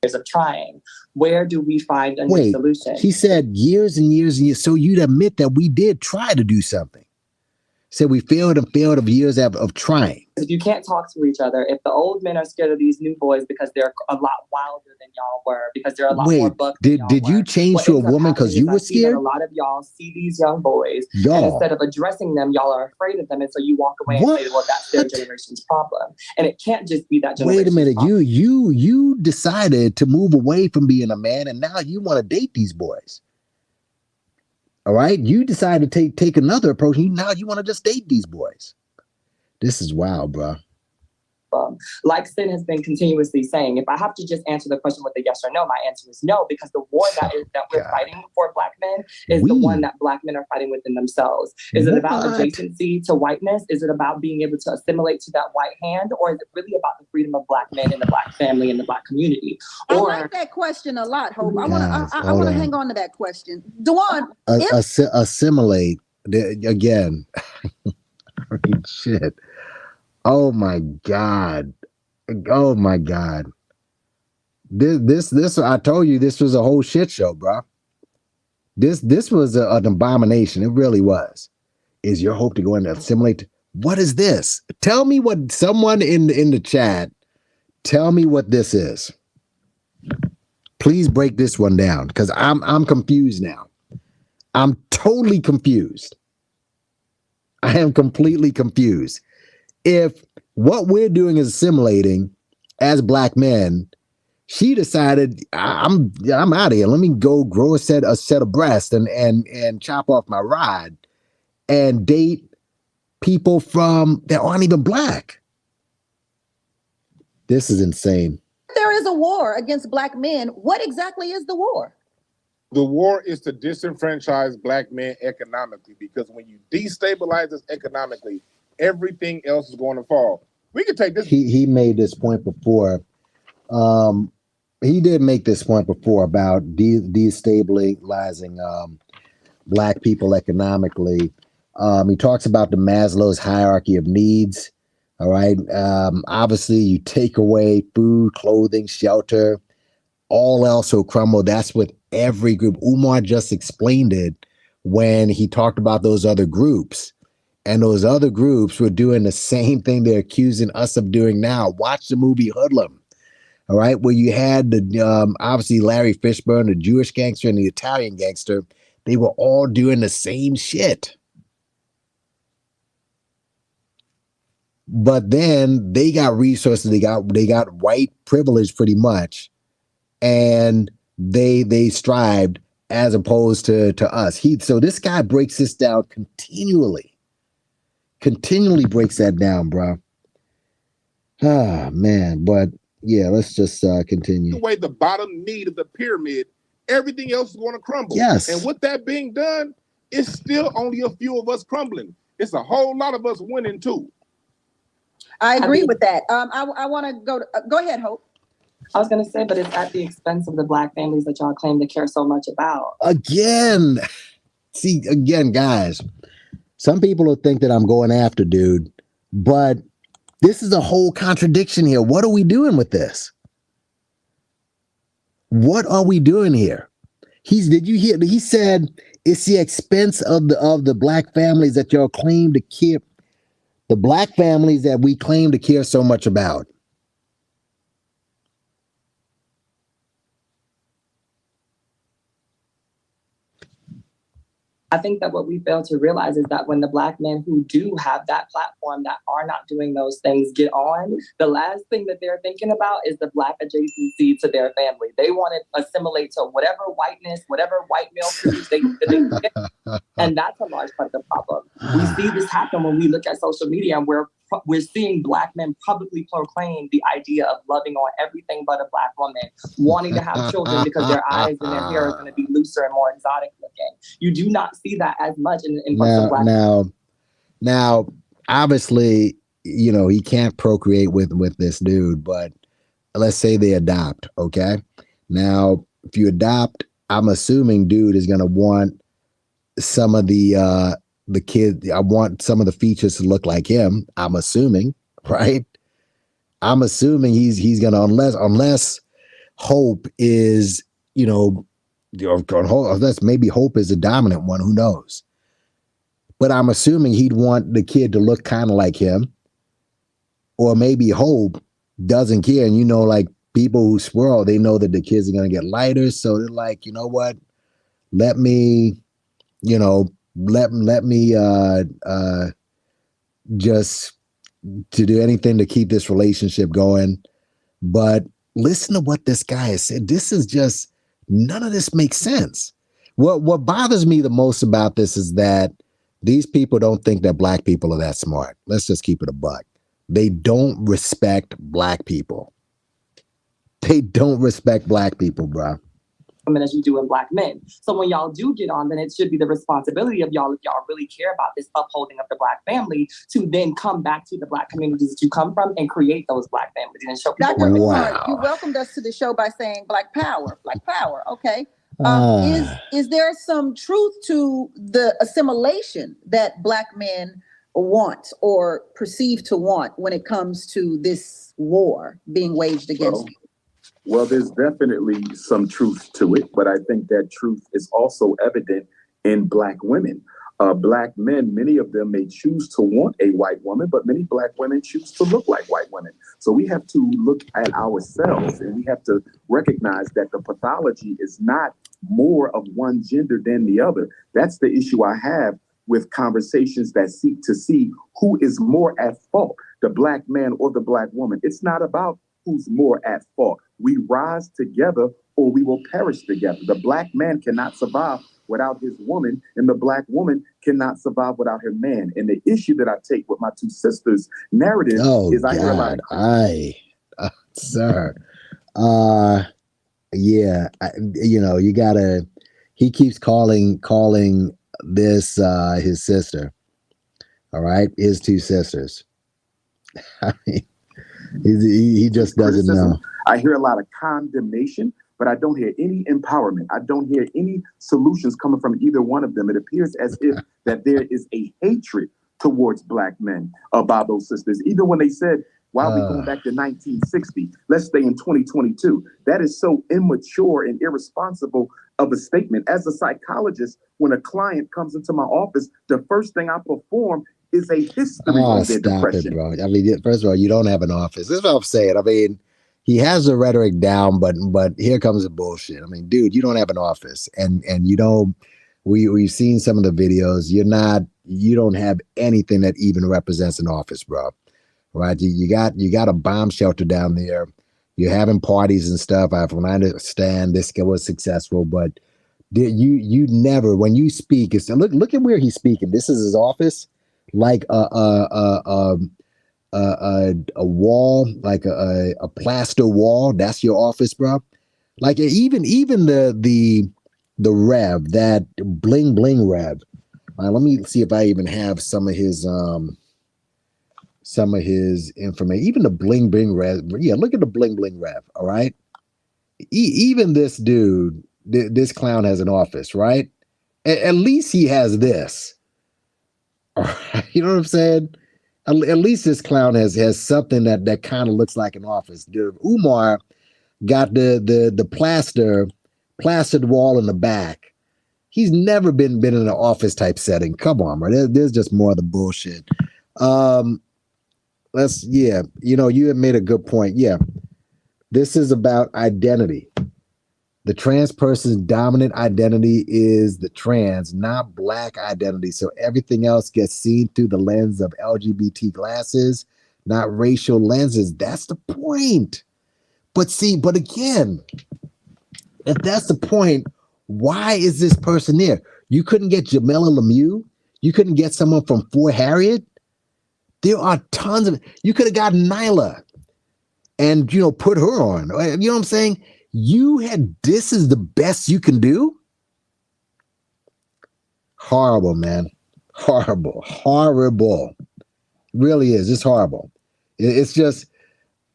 Years of trying. Where do we find a new solution? She said years and years and years. So you'd admit that we did try to do something. Said we failed of years of trying. If you can't talk to each other, if the old men are scared of these new boys because they're a lot wilder than y'all were, because they're a lot more buck than y'all did you change to a woman because you were scared? A lot of y'all see these young boys, and instead of addressing them, y'all are afraid of them, and so you walk away and say, well, that's their generation's problem. And it can't just be that generation's problem. Wait a minute, problem. you decided to move away from being a man, and now you want to date these boys. All right, you decided to take another approach. Now you want to just date these boys. This is wild, bro. Like Sin has been continuously saying, if I have to just answer the question with a yes or no, my answer is no, because the war that we're fighting for Black men is the one that Black men are fighting within themselves. Is it about adjacency to whiteness? Is it about being able to assimilate to that white hand? Or is it really about the freedom of Black men and the Black family and the Black community? I like that question a lot, Hope. I want to hang on to that question. Dewan, assimilate again. Shit. Oh my God. This I told you this was a whole shit show, bro. This was an abomination. It really was. Is your hope to go and assimilate? What is this? Tell me what someone in the chat, tell me what this is. Please break this one down, because I'm confused now. I'm totally confused. I am completely confused. If what we're doing is assimilating as Black men, she decided I'm out of here. Let me go grow a set of breasts and chop off my rod and date people that aren't even Black. This is insane. There is a war against Black men. What exactly is the war? The war is to disenfranchise black men economically, because when you destabilize us economically, everything else is going to fall. We could take this. He made this point before. He did make this point before about destabilizing black people economically. He talks about the Maslow's hierarchy of needs. All right. Obviously, you take away food, clothing, shelter, all else will crumble. That's with every group. Umar just explained it when he talked about those other groups. And those other groups were doing the same thing they're accusing us of doing now. Watch the movie Hoodlum. All right. Where you had the obviously Larry Fishburne, the Jewish gangster, and the Italian gangster. They were all doing the same shit. But then they got resources. They got white privilege pretty much. And they strived as opposed to us. So this guy breaks this down continually breaks that down, bro. Ah, man. But yeah, let's just continue. Away the bottom need of the pyramid, everything else is going to crumble. Yes. And with that being done, it's still only a few of us crumbling. It's a whole lot of us winning too. I agree with that. I want to go ahead, Hope. I was going to say, but it's at the expense of the black families that y'all claim to care so much about. Again, guys, some people will think that I'm going after dude, but this is a whole contradiction here. What are we doing with this? What are we doing here? Did you hear? He said it's the expense of the black families that y'all claim to care. The black families that we claim to care so much about. I think that what we fail to realize is that when the black men who do have that platform that are not doing those things get on, the last thing that they're thinking about is the black adjacency to their family. They want to assimilate to whatever whiteness, whatever white male privilege they get. And that's a large part of the problem. We see this happen when we look at social media, and we're seeing black men publicly proclaim the idea of loving on everything but a black woman, wanting to have children because their eyes and their hair are going to be looser and more exotic looking. You do not see that as much in black men. Now, obviously, he can't procreate with this dude, but let's say they adopt, okay? Now, if you adopt, I'm assuming dude is going to want some of the kid. I want some of the features to look like him. I'm assuming, right? I'm assuming he's gonna, unless Hope is, unless maybe Hope is the dominant one. Who knows? But I'm assuming he'd want the kid to look kind of like him, or maybe Hope doesn't care. And like people who swirl, they know that the kids are gonna get lighter, so they're like, you know what? Let me just to do anything to keep this relationship going. But listen to what this guy has said. This is just, none of this makes sense. What bothers me the most about this is that these people don't think that black people are that smart. Let's just keep it a buck. They don't respect black people. They don't respect black people, bro. Women as you do in black men. So when y'all do get on, then it should be the responsibility of y'all, if y'all really care about this upholding of the black family, to then come back to the black communities that you come from and create those black families and show people. Dr. Wow. You welcomed us to the show by saying black power. Okay. Is there some truth to the assimilation that black men want or perceive to want when it comes to this war being waged against you? Well, there's definitely some truth to it, but I think that truth is also evident in black women. Black men, many of them may choose to want a white woman, but many black women choose to look like white women. So we have to look at ourselves, and we have to recognize that the pathology is not more of one gender than the other. That's the issue I have with conversations that seek to see who is more at fault, the black man or the black woman. It's not about who's more at fault. We rise together or we will perish together. The black man cannot survive without his woman, and the black woman cannot survive without her man. And the issue that I take with my two sisters' narrative is I realize... sir. Yeah, you gotta he keeps calling this his sister. All right, his two sisters. I mean, he just doesn't know. I hear a lot of condemnation, but I don't hear any empowerment. I don't hear any solutions coming from either one of them. It appears as if that there is a hatred towards Black men by those sisters. Even when they said, why are we going back to 1960? Let's stay in 2022. That is so immature and irresponsible of a statement. As a psychologist, when a client comes into my office, the first thing I perform is a history on their depression. It, bro. I mean, first of all, you don't have an office. This is what I'm saying. I mean, he has the rhetoric down, but here comes the bullshit. I mean, dude, you don't have an office, and you don't. We've seen some of the videos. You don't have anything that even represents an office, bro. Right? You got a bomb shelter down there. You're having parties and stuff. From what I understand, this was successful, but you never, when you speak, it's look at where he's speaking. This is his office, like a wall, like a plaster wall. That's your office, bro. Like even the Rev, that bling bling Rev. Let me see if I even have some of his information. Even the bling bling Rev. Yeah, look at the bling bling Rev. All right. Even this dude, this clown has an office, right? At least he has this. All right. You know what I'm saying? At least this clown has something that kind of looks like an office. Umar got the plastered wall in the back. He's never been in an office type setting. Come on, bro. There's just more of the bullshit. You have made a good point. Yeah. This is about identity. The trans person's dominant identity is the trans, not Black identity. So everything else gets seen through the lens of LGBT glasses, not racial lenses. That's the point. But again, if that's the point, why is this person there? You couldn't get Jamila Lemieux? You couldn't get someone from Fort Harriet? There are tons of, you could have gotten Nyla and, put her on. You know what I'm saying? This is the best you can do? Horrible, man. Horrible. Really is. It's horrible. It's just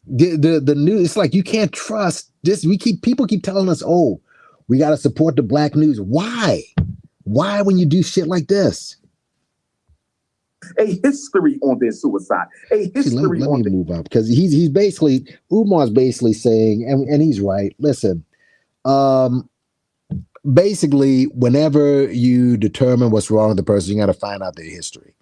the news. It's like you can't trust this. People keep telling us, oh, we got to support the Black news. Why when you do shit like this? A history on their suicide. A history let me move up, because he's basically, Umar's basically saying, and he's right. Listen, basically, whenever you determine what's wrong with the person, you got to find out their history.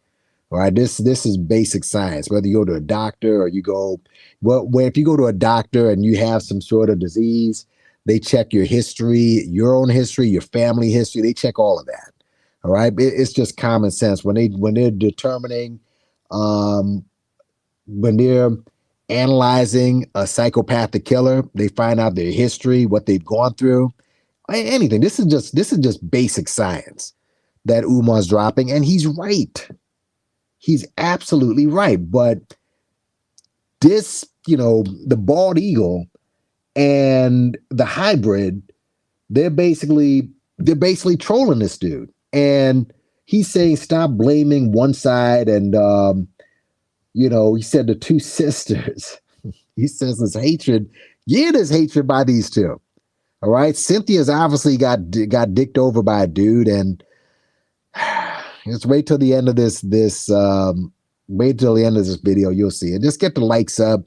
All right, this is basic science. Whether you go to a doctor or you go, if you go to a doctor and you have some sort of disease, they check your history, your own history, your family history. They check all of that. All right, it's just common sense when they're determining, when they're analyzing a psychopathic killer, they find out their history, what they've gone through, anything. This is just basic science that Umar's dropping, and he's right. He's absolutely right. But this, the bald eagle and the hybrid, they're basically trolling this dude. And he's saying, stop blaming one side. And, he said the two sisters, he says there's hatred. Yeah, there's hatred by these two. All right. Cynthia's obviously got dicked over by a dude. And just wait till the end of this video. You'll see it. Just get the likes up.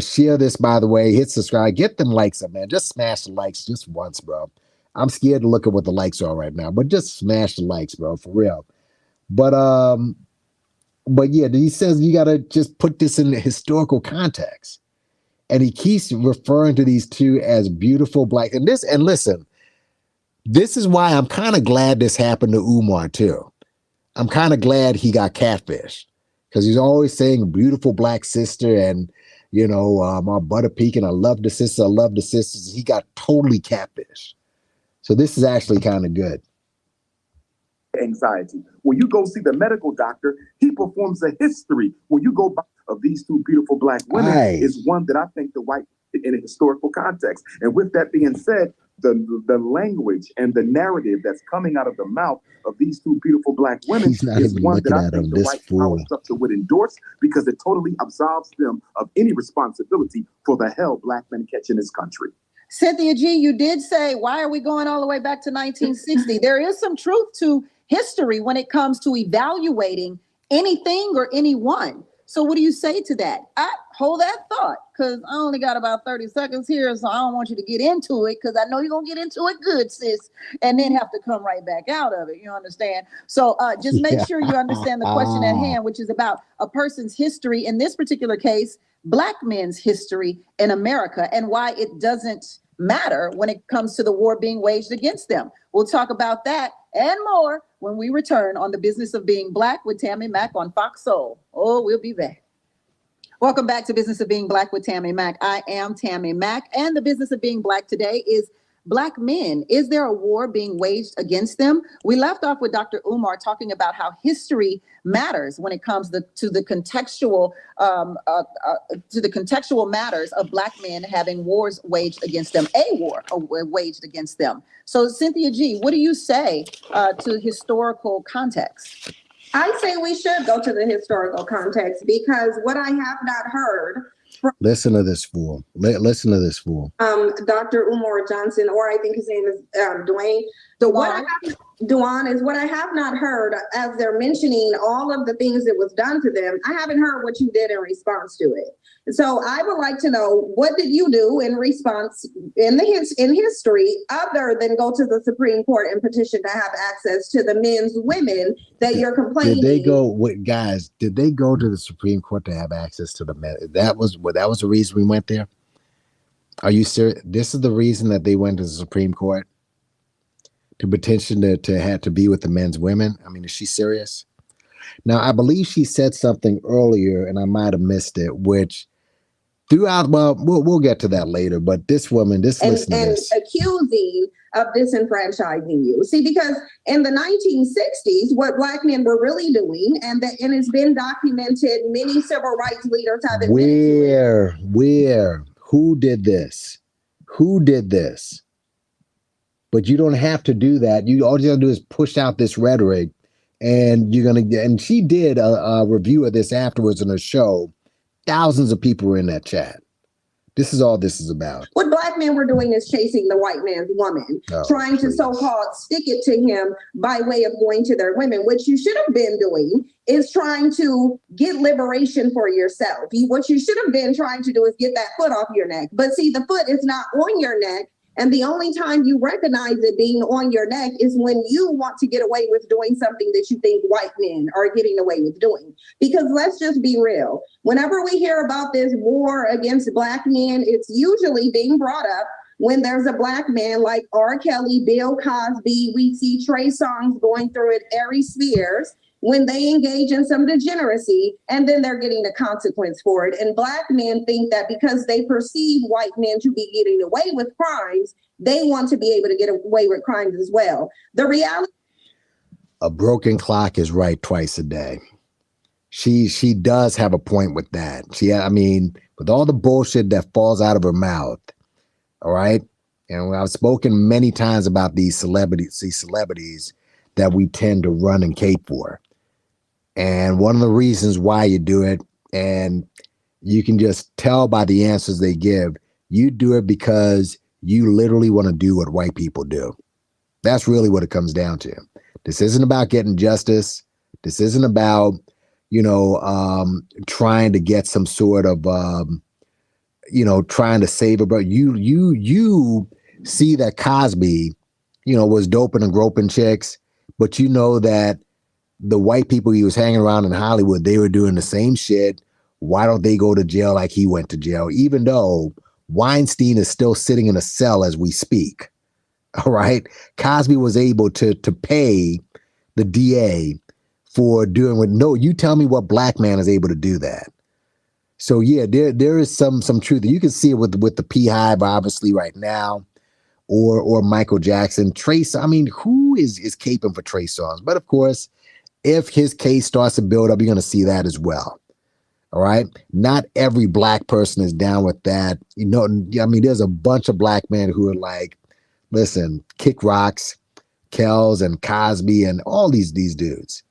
Share this, by the way. Hit subscribe. Get them likes up, man. Just smash the likes just once, bro. I'm scared to look at what the likes are right now, but just smash the likes, bro, for real. But yeah, he says you got to just put this in the historical context. And he keeps referring to these two as beautiful Black. And listen, this is why I'm kind of glad this happened to Umar too. I'm kind of glad he got catfished, because he's always saying beautiful Black sister and, my butter pecan. I love the sister. I love the sisters. He got totally catfished. So this is actually kind of good. Anxiety. When you go see the medical doctor, he performs a history. When you go by of these two beautiful Black women, is one that I think the white in a historical context. And with that being said, the language and the narrative that's coming out of the mouth of these two beautiful Black women He's not is even one that looking I at think him. the This white power fool. structure would endorse because it totally absolves them of any responsibility for the hell Black men catch in this country. Cynthia G, you did say, why are we going all the way back to 1960? There is some truth to history when it comes to evaluating anything or anyone. So what do you say to that? I hold that thought, because I only got about 30 seconds here, so I don't want you to get into it, because I know you're going to get into it good, sis, and then have to come right back out of it. You understand? So just make sure you understand the question at hand, which is about a person's history, in this particular case, Black men's history in America, and why it doesn't matter when it comes to the war being waged against them. We'll talk about that and more when we return on The Business of Being Black with Tammy Mack on Fox Soul. Oh, we'll be back. Welcome back to Business of Being Black with Tammy Mack. I am Tammy Mack, and the business of being Black today is Black men. Is there a war being waged against them? We left off with Dr. Umar talking about how history matters when it comes to the contextual matters of Black men having wars waged against them, a war waged against them. So, Cynthia G, what do you say to historical context? I say we should go to the historical context, because what I have not heard from Listen to this fool. Listen to this fool. Dr. Umar Johnson, or I think his name is Dwayne. So Duane is what I have not heard, as they're mentioning all of the things that was done to them. I haven't heard what you did in response to it. So I would like to know, what did you do in response in history, other than go to the Supreme Court and petition to have access to the men's women that you're complaining? Did they go, guys? Did they go to the Supreme Court to have access to the men? That was the reason we went there. Are you serious? This is the reason that they went to the Supreme Court, to petition to have to be with the men's women. I mean, is she serious? Now, I believe she said something earlier, and I might have missed it, which throughout, well, we'll get to that later, but this woman, listen to this. Accusing of disenfranchising you. See, because in the 1960s, what Black men were really doing, and it's been documented, many civil rights leaders have admitted. Who did this? Who did this? But you don't have to do that. All you gotta do is push out this rhetoric, and you're gonna get. And she did a review of this afterwards in her show. Thousands of people were in that chat. This is all this is about. What Black men were doing is chasing the white man's woman, trying to so-called stick it to him by way of going to their women. What you should have been doing is trying to get liberation for yourself. What you should have been trying to do is get that foot off your neck. But see, the foot is not on your neck. And the only time you recognize it being on your neck is when you want to get away with doing something that you think white men are getting away with doing. Because let's just be real. Whenever we hear about this war against Black men, it's usually being brought up when there's a Black man like R. Kelly, Bill Cosby. We see Trey Songz going through it, Ari Spears, when they engage in some degeneracy, and then they're getting the consequence for it. And Black men think that because they perceive white men to be getting away with crimes, they want to be able to get away with crimes as well. The reality, a broken clock is right twice a day. She does have a point with that. I mean, with all the bullshit that falls out of her mouth, all right? And I've spoken many times about these celebrities that we tend to run and cape for. And one of the reasons why you do it, and you can just tell by the answers they give, you do it because you literally want to do what white people do. That's really what it comes down to. This isn't about getting justice. This isn't about, trying to get some sort of, trying to save it. But you see that Cosby, was doping and groping chicks, but you know that the white people he was hanging around in Hollywood, they were doing the same shit. Why don't they go to jail like he went to jail? Even though Weinstein is still sitting in a cell as we speak. All right. Cosby was able to pay the DA for doing you tell me what Black man is able to do that. So yeah, there is some truth. You can see it with the P-Hive obviously right now, or Michael Jackson. Trace, I mean, who is caping for Trey Songz? But of course, if his case starts to build up, you're going to see that as well. All right. Not every Black person is down with that. I mean, there's a bunch of Black men who are like, Listen, Kick Rocks, Kells and Cosby and all these dudes.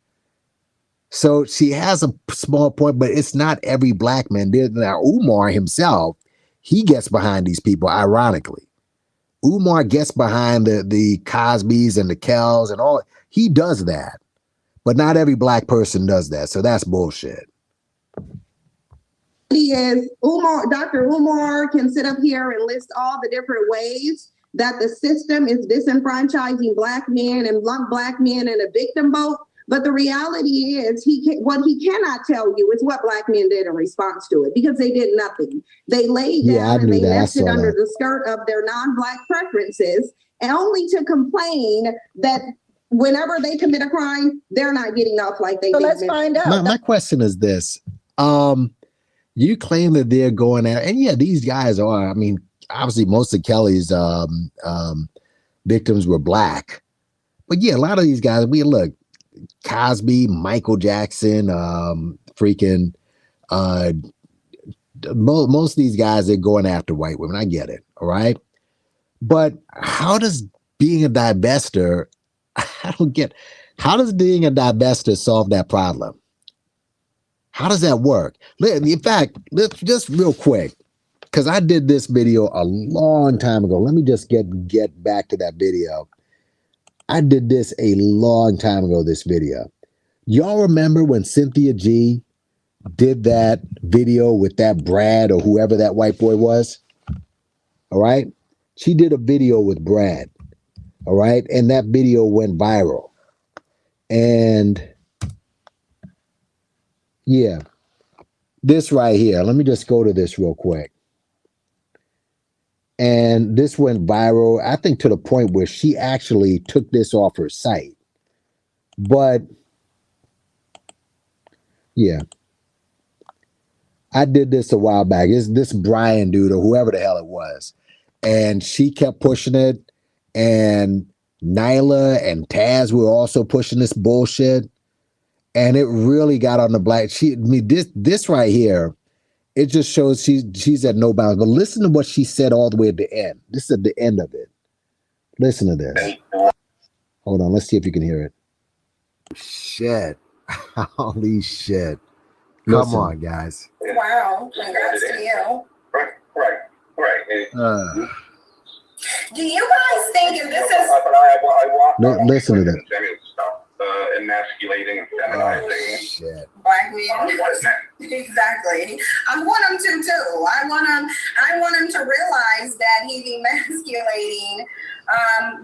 So she has a small point, but it's not every black man. Now, Umar himself, he gets behind these people, ironically. Umar gets behind the Cosbys and the Kells and all. He does that. But not every black person does that. So that's bullshit. He is Dr. Umar can sit up here and list all the different ways that the system is disenfranchising black men and lump black men in a victim boat. But the reality is what he cannot tell you is what black men did in response to it, because they did nothing. They laid down and they nested under the skirt of their non-black preferences, and only to complain that whenever they commit a crime, they're not getting off like they did. So let's find out. My question is this. You claim that they're going out, and yeah, these guys are, I mean, obviously most of Kelly's victims were black. But yeah, a lot of these guys, look, Cosby, Michael Jackson, most of these guys, they're going after white women. I get it, all right? But how does being a divester, how does being a divester solve that problem? How does that work? In fact, let's just real quick, because I did this video a long time ago. Let me just get back to that video. I did this a long time ago, this video. Y'all remember when Cynthia G did that video with that Brad or whoever that white boy was? All right? She did a video with Brad. All right? And that video went viral. And yeah, this right here. Let me just go to this real quick. And this went viral, I think, to the point where she actually took this off her site. But yeah, I did this a while back. It's this Brian dude or whoever the hell it was. And she kept pushing it. And Nyla and Taz were also pushing this bullshit. And it really got on the black. This right here, it just shows she's at no bounds. But listen to what she said all the way at the end. This is at the end of it. Listen to this. Hold on. Let's see if you can hear it. Shit. Holy shit. Come on, guys. Wow. Congrats to you. Right. Do you guys think if this is... Listen to that. Emasculating and feminizing black men. Exactly. I want him to too. I want him to realize that he's emasculating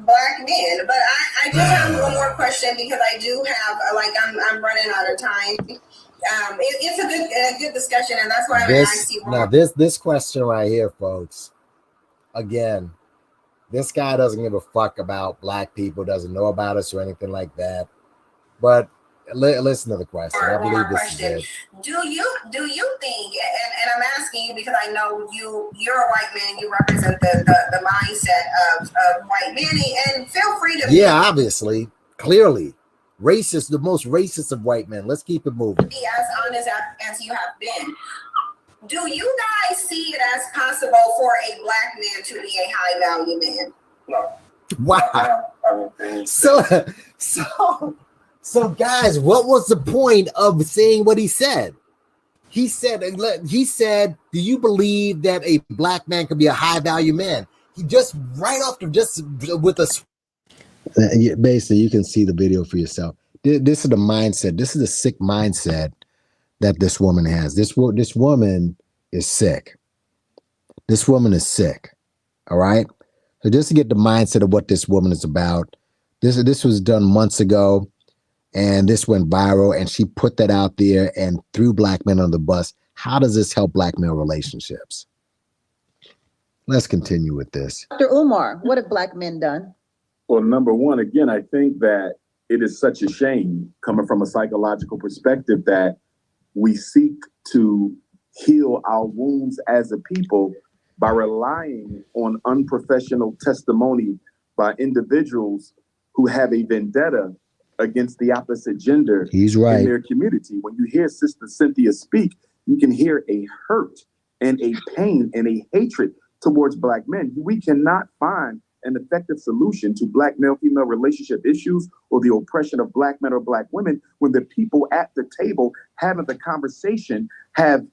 black men. But I do have one more question, because I do have I'm running out of time. It's a good discussion, and that's why I'm going to ask you. Now this question right here, folks. Again, this guy doesn't give a fuck about black people, doesn't know about us or anything like that. But listen to the question. I believe this is it. Do you think, and I'm asking you because I know you're a white man, you represent the mindset of white men, and feel free to obviously, clearly, racist, the most racist of white men. Let's keep it moving. Be as honest as you have been. Do you guys see it as possible for a black man to be a high value man? No. Wow. So guys, what was the point of saying what he said? He said, do you believe that a black man can be a high value man? He just right off just with a basically, you can see the video for yourself. This is the mindset. This is the sick mindset that this woman has. This woman is sick. This woman is sick. All right. So just to get the mindset of what this woman is about, this was done months ago. And this went viral, and she put that out there and threw black men on the bus. How does this help black male relationships? Let's continue with this. Dr. Umar, what have black men done? Well, number one, again, I think that it is such a shame coming from a psychological perspective that we seek to heal our wounds as a people by relying on unprofessional testimony by individuals who have a vendetta against the opposite gender. He's right. In their community. When you hear Sister Cynthia speak, you can hear a hurt and a pain and a hatred towards black men. We cannot find an effective solution to black male-female relationship issues or the oppression of black men or black women when the people at the table having the conversation have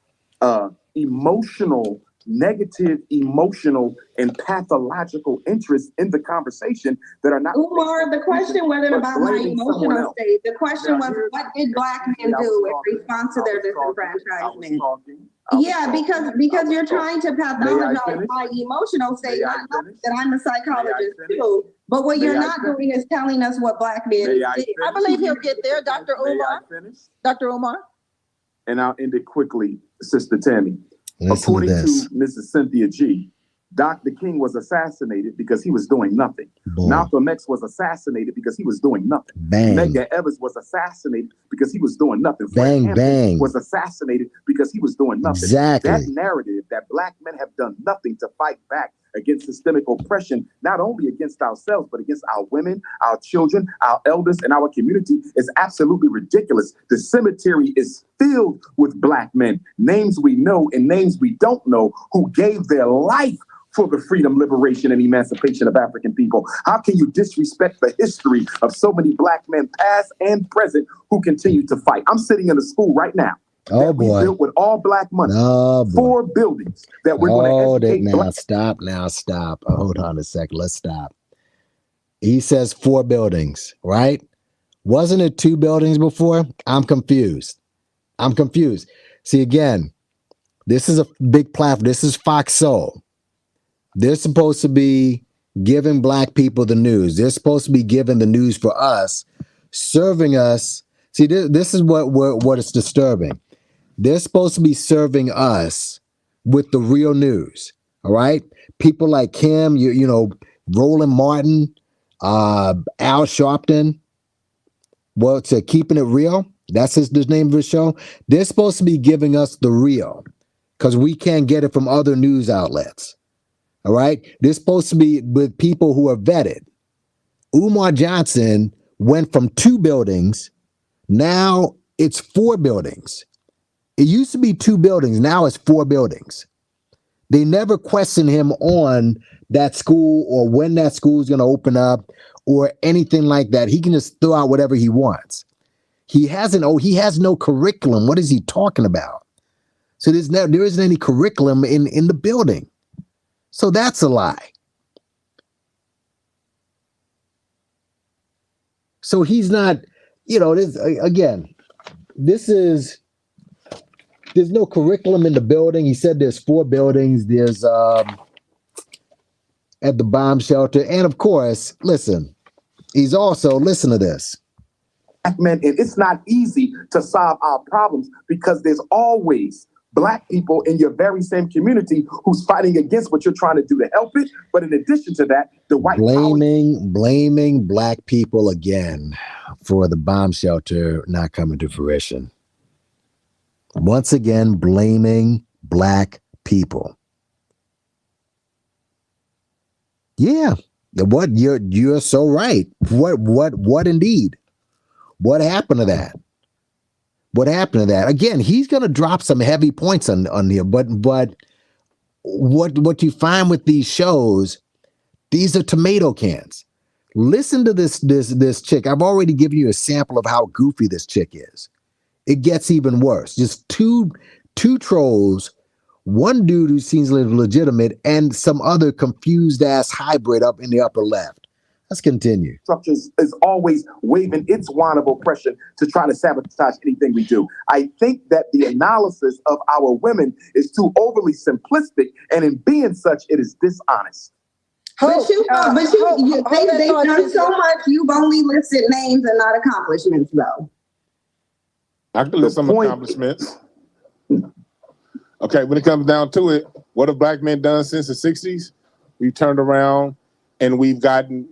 negative emotional and pathological interests in the conversation that are not. Umar, the question wasn't about my emotional state. The question was, what did black men do in response to their disenfranchisement? Yeah, because you're trying to pathologize my emotional state, not that I'm a psychologist too. But what you're not doing is telling us what black men did. I believe he'll get there, Dr. Umar. Dr. Umar. And I'll end it quickly, Sister Tammy. Listen According to this. Mrs. Cynthia G., Dr. King was assassinated because he was doing nothing. Boom. Malcolm X was assassinated because he was doing nothing. Bang. Medgar Evers was assassinated because he was doing nothing. Bang, Fred Hampton bang. was assassinated because he was doing nothing. Exactly. That narrative that black men have done nothing to fight back against systemic oppression, not only against ourselves, but against our women, our children, our elders, and our community is absolutely ridiculous. The cemetery is filled with black men, names we know and names we don't know, who gave their life for the freedom, liberation, and emancipation of African people. How can you disrespect the history of so many black men, past and present, who continue to fight? I'm sitting in a school right now Oh, that we boy. built with all black money. Oh, boy. 4 buildings that we're going Hold to it educate now. black. Stop. Hold on a second. Let's stop. He says 4 buildings, right? Wasn't it 2 buildings before? I'm confused. See, again, this is a big platform. This is Fox Soul. They're supposed to be giving black people the news. They're supposed to be giving the news for us, serving us. See, this is what is disturbing. They're supposed to be serving us with the real news. All right. People like Kim, you know, Roland Martin, Al Sharpton. Well, to Keeping It Real. That's the name of the show. They're supposed to be giving us the real because we can't get it from other news outlets. All right. They're supposed to be with people who are vetted. Umar Johnson went from 2 buildings. Now it's 4 buildings. It used to be 2 buildings. Now it's 4 buildings. They never question him on that school or when that school is going to open up or anything like that. He can just throw out whatever he wants. He has no curriculum. What is he talking about? So there isn't any curriculum in the building. So that's a lie. So he's not, you know, there's no curriculum in the building. He said there's 4 buildings. There's at the bomb shelter. And of course, listen to this. Men, and it's not easy to solve our problems because there's always black people in your very same community who's fighting against what you're trying to do to help it. But in addition to that, the white blaming black people again for the bomb shelter not coming to fruition. Once again, blaming black people. Yeah, what you're so right. What indeed? What happened to that? Again, he's going to drop some heavy points on here, but what you find with these shows, these are tomato cans. Listen to this chick. I've already given you a sample of how goofy this chick is. It gets even worse. Just two trolls, one dude who seems legitimate, and some other confused ass hybrid up in the upper left. Let's continue. Structures is always waving its wand of oppression to try to sabotage anything we do. I think that the analysis of our women is too overly simplistic, and in being such, it is dishonest. They've done so much. You've only listed names and not accomplishments, though. I can list some accomplishments. Okay, when it comes down to it, what have black men done since the 60s? We've turned around and we've gotten,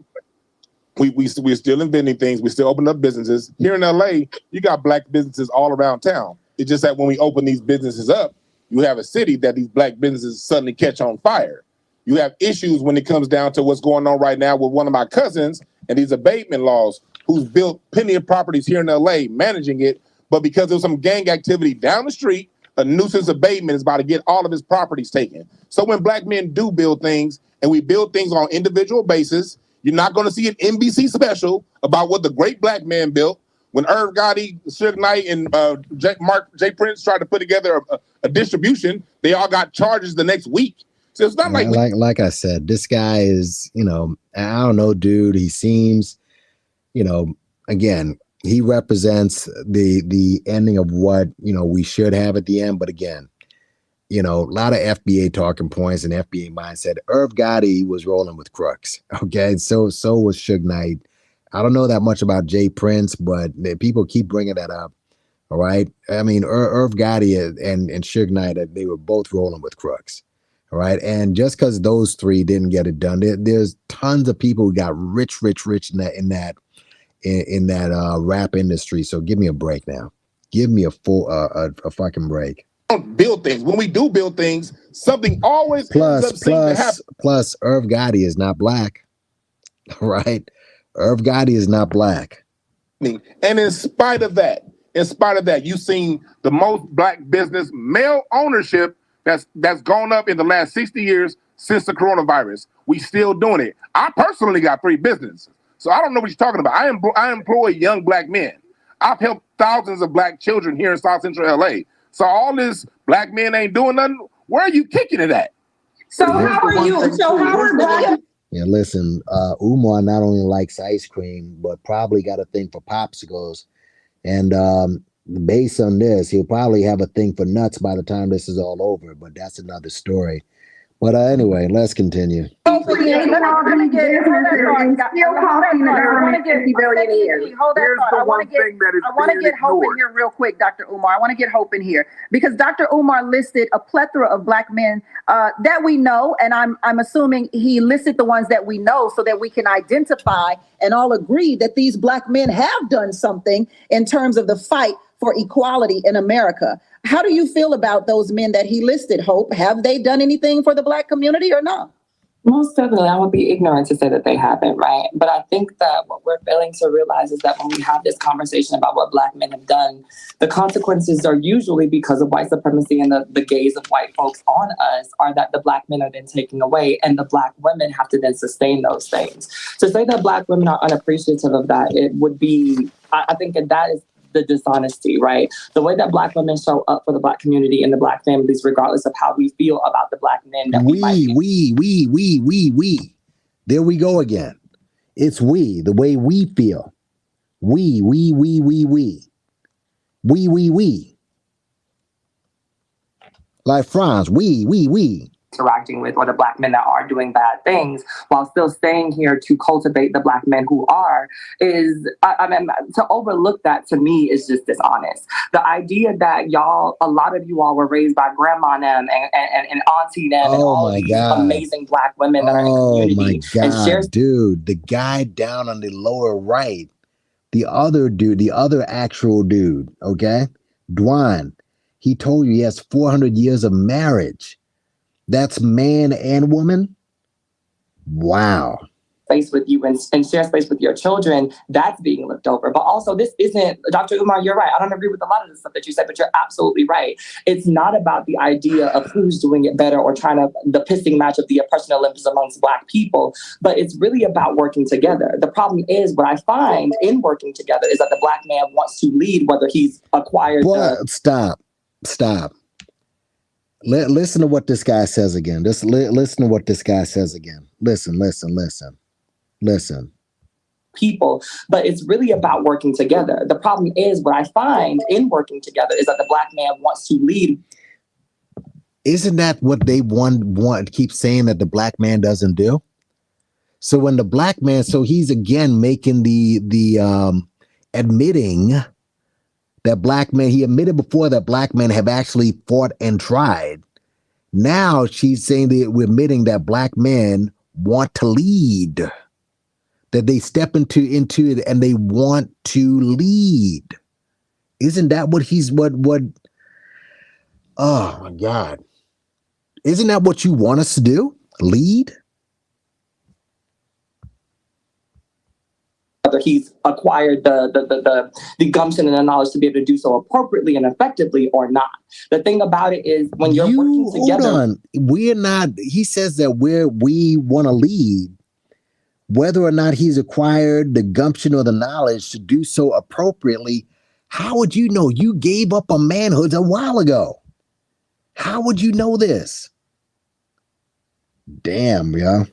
we're still inventing things. We still open up businesses. Here in LA, you got black businesses all around town. It's just that when we open these businesses up, you have a city that these black businesses suddenly catch on fire. You have issues when it comes down to what's going on right now with one of my cousins and these abatement laws, who's built plenty of properties here in LA, managing it. But because there's some gang activity down the street, a nuisance abatement is about to get all of his properties taken. So when black men do build things and we build things on individual basis. You're not going to see an NBC special about what the great black man built. When Irv Gotti, Suge Knight, and J. Prince tried to put together a distribution, they all got charges the next week. So it's not like I said, this guy is, I don't know, dude. He seems, again, he represents the ending of what, we should have at the end. But again, a lot of FBA talking points and FBA mindset. Irv Gotti was rolling with crooks. Okay. So was Suge Knight. I don't know that much about Jay Prince, but people keep bringing that up. All right. I mean, Irv Gotti and Suge Knight, they were both rolling with crooks. All right. And just because those three didn't get it done, there's tons of people who got rich in that rap industry. So give me a break now. Give me a fucking break. Don't build things. When we do build things, something always ends up seeming to happen. Plus, Irv Gotti is not black. All right. Irv Gotti is not black. And in spite of that, you've seen the most black business male ownership that's gone up in the last 60 years since the coronavirus. We still doing it. I personally got 3 businesses, so I don't know what you're talking about. I employ young black men. I've helped thousands of black children here in South Central LA. So all this black men ain't doing nothing. Where are you kicking it at? So how are black? Yeah, listen, Umar not only likes ice cream, but probably got a thing for popsicles. And based on this, he'll probably have a thing for nuts by the time this is all over. But that's another story. But anyway, let's continue. Hold that thought. I want to get Hope in here real quick, Dr. Umar. I want to get Hope in here because Dr. Umar listed a plethora of black men that we know, and I'm assuming he listed the ones that we know so that we can identify and all agree that these black men have done something in terms of the fight for equality in America. How do you feel about those men that he listed, Hope? Have they done anything for the black community or not? Most definitely. I would be ignorant to say that they haven't, right? But I think that what we're failing to realize is that when we have this conversation about what black men have done, the consequences are usually because of white supremacy and the gaze of white folks on us are that the black men are then taken away and the black women have to then sustain those things. To say that black women are unappreciative of that, it would be, I think that is the dishonesty, right? The way that black women show up for the black community and the black families, regardless of how we feel about the black men that we. There we go again. It's we, the way we feel. We. Like Franz, we. Interacting with or the black men that are doing bad things while still staying here to cultivate the black men who are is, I mean, to overlook that to me is just dishonest. The idea that a lot of you all were raised by grandma and auntie and all these amazing black women that are in the community. Oh my God, dude, the guy down on the lower right, the other dude, the other actual dude, okay? Dwan, he told you he has 400 years of marriage. That's man and woman. Wow. Space with you and share space with your children, that's being looked over. But also, this isn't, Dr. Umar, you're right. I don't agree with a lot of the stuff that you said, but you're absolutely right. It's not about the idea of who's doing it better or trying to, the pissing match of the oppression Olympics amongst black people, but it's really about working together. The problem is, what I find in working together is that the black man wants to lead, whether he's acquired. Stop. Listen to what this guy says again. Listen to what this guy says again. Listen. People, but it's really about working together. The problem is, what I find in working together is that the black man wants to lead. Isn't that what they want keep saying that the black man doesn't do? So when the black man, so he's again making the admitting that black men, he admitted before that black men have actually fought and tried. Now she's saying that we're admitting that black men want to lead, that they step into it and they want to lead. Isn't that what oh my God. Isn't that what you want us to do? Lead? whether he's acquired the gumption and the knowledge to be able to do so appropriately and effectively or not. The thing about it is when you're working together. Hold on. We're not, he says that we want to lead, whether or not he's acquired the gumption or the knowledge to do so appropriately. How would you know? You gave up on manhood a while ago. How would you know this? Damn, yeah.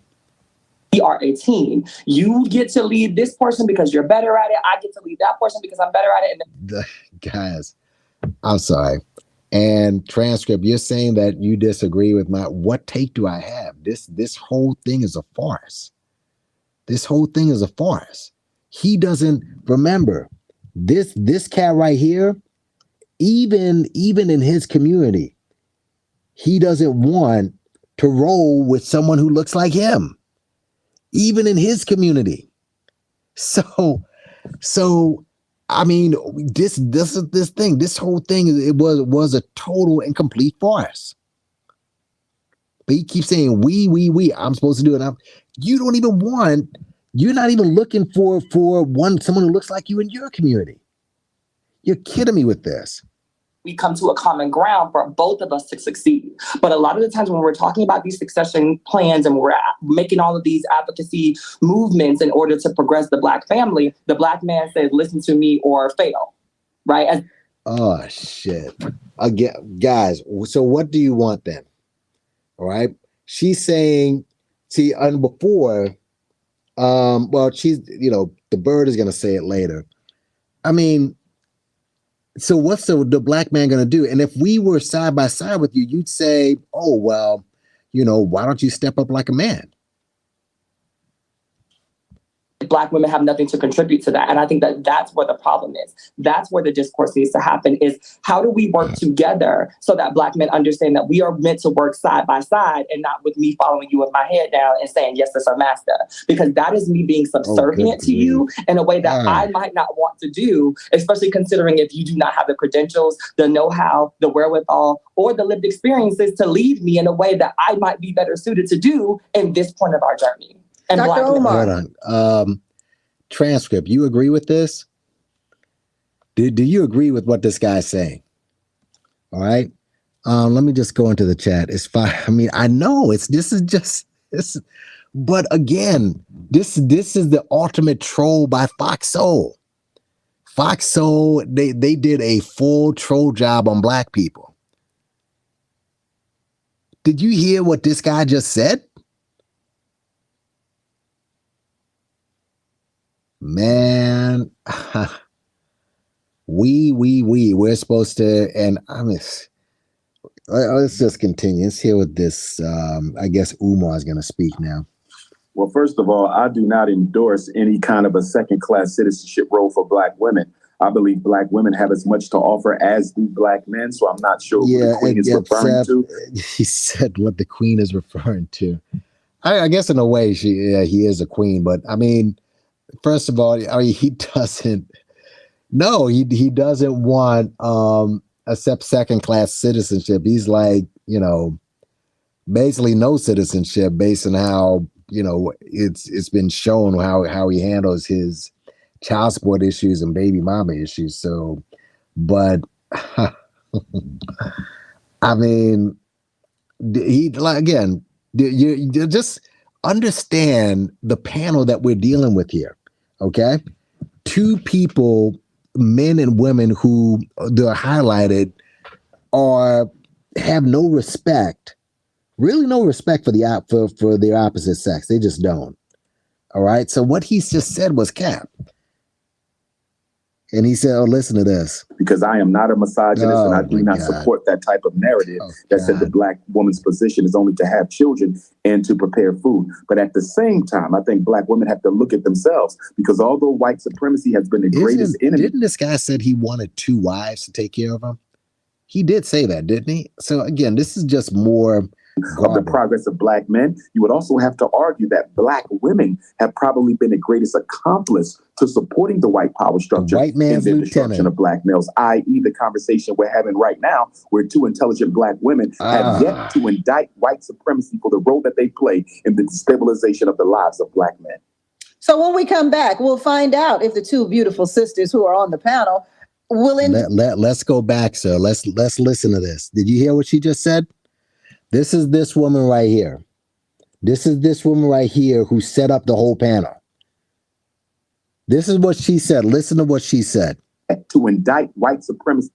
We are a team. You get to lead this person because you're better at it. I get to lead that person because I'm better at it. Guys, I'm sorry. And transcript, you're saying that you disagree with what take do I have? This whole thing is a farce. This whole thing is a farce. He doesn't remember this cat right here, even in his community, he doesn't want to roll with someone who looks like him, even in his community. So I mean, this whole thing, it was a total and complete farce. But he keeps saying we. I'm supposed to do it. You're not even looking for someone who looks like you in your community. You're kidding me with this. We come to a common ground for both of us to succeed. But a lot of the times when we're talking about these succession plans and we're making all of these advocacy movements in order to progress the Black family, the Black man says, listen to me or fail, right? Oh, shit. Again, guys, so what do you want then? All right. She's saying, see, and before, well, she's, the bird is going to say it later. I mean, so what's the Black man going to do? And if we were side by side with you, you'd say, oh, well, why don't you step up like a man? Black women have nothing to contribute to that. And I think that that's where the problem is. That's where the discourse needs to happen, is how do we work together so that Black men understand that we are meant to work side by side and not with me following you with my head down and saying, yes, that's our master. Because that is me being subservient to you in a way that I might not want to do, especially considering if you do not have the credentials, the know-how, the wherewithal, or the lived experiences to lead me in a way that I might be better suited to do in this point of our journey. And Dr. Omar. Hold on. Transcript, you agree with this? Do you agree with what this guy's saying? All right. Let me just go into the chat. It's fine. I mean, I know but again, this is the ultimate troll by Fox Soul. Fox Soul, they did a full troll job on Black people. Did you hear what this guy just said? Man, we're supposed to, and let's just continue. Let's hear what this, I guess Umar is going to speak now. Well, first of all, I do not endorse any kind of a second-class citizenship role for Black women. I believe Black women have as much to offer as do Black men, so I'm not sure what the Queen is referring to. He said what the Queen is referring to. I guess in a way, he is a queen, but I mean, first of all, he doesn't want accept second-class citizenship. He's like, basically no citizenship based on how, it's been shown how he handles his child support issues and baby mama issues. So, but I mean, you just understand the panel that we're dealing with here. Okay. Two people, men and women, who they're highlighted have no respect, really no respect for their opposite sex. They just don't. All right. So what he's just said was cap. And he said, oh, listen to this. Because I am not a misogynist and I do not support that type of narrative that said the Black woman's position is only to have children and to prepare food. But at the same time, I think Black women have to look at themselves, because although white supremacy has been the greatest enemy. Didn't this guy said he wanted 2 wives to take care of him? He did say that, didn't he? So again, this is just more of the progress of Black men. You would also have to argue that Black women have probably been the greatest accomplice to supporting the white power structure in the destruction of Black males, i.e. the conversation we're having right now, where 2 intelligent Black women have yet to indict white supremacy for the role that they play in the destabilization of the lives of Black men. So when we come back, we'll find out if the two beautiful sisters who are on the panel will Let's go back, sir. Let's listen to this. Did you hear what she just said? This is this woman right here. This is this woman right here who set up the whole panel. This is what she said. Listen to what she said. To indict white supremacy.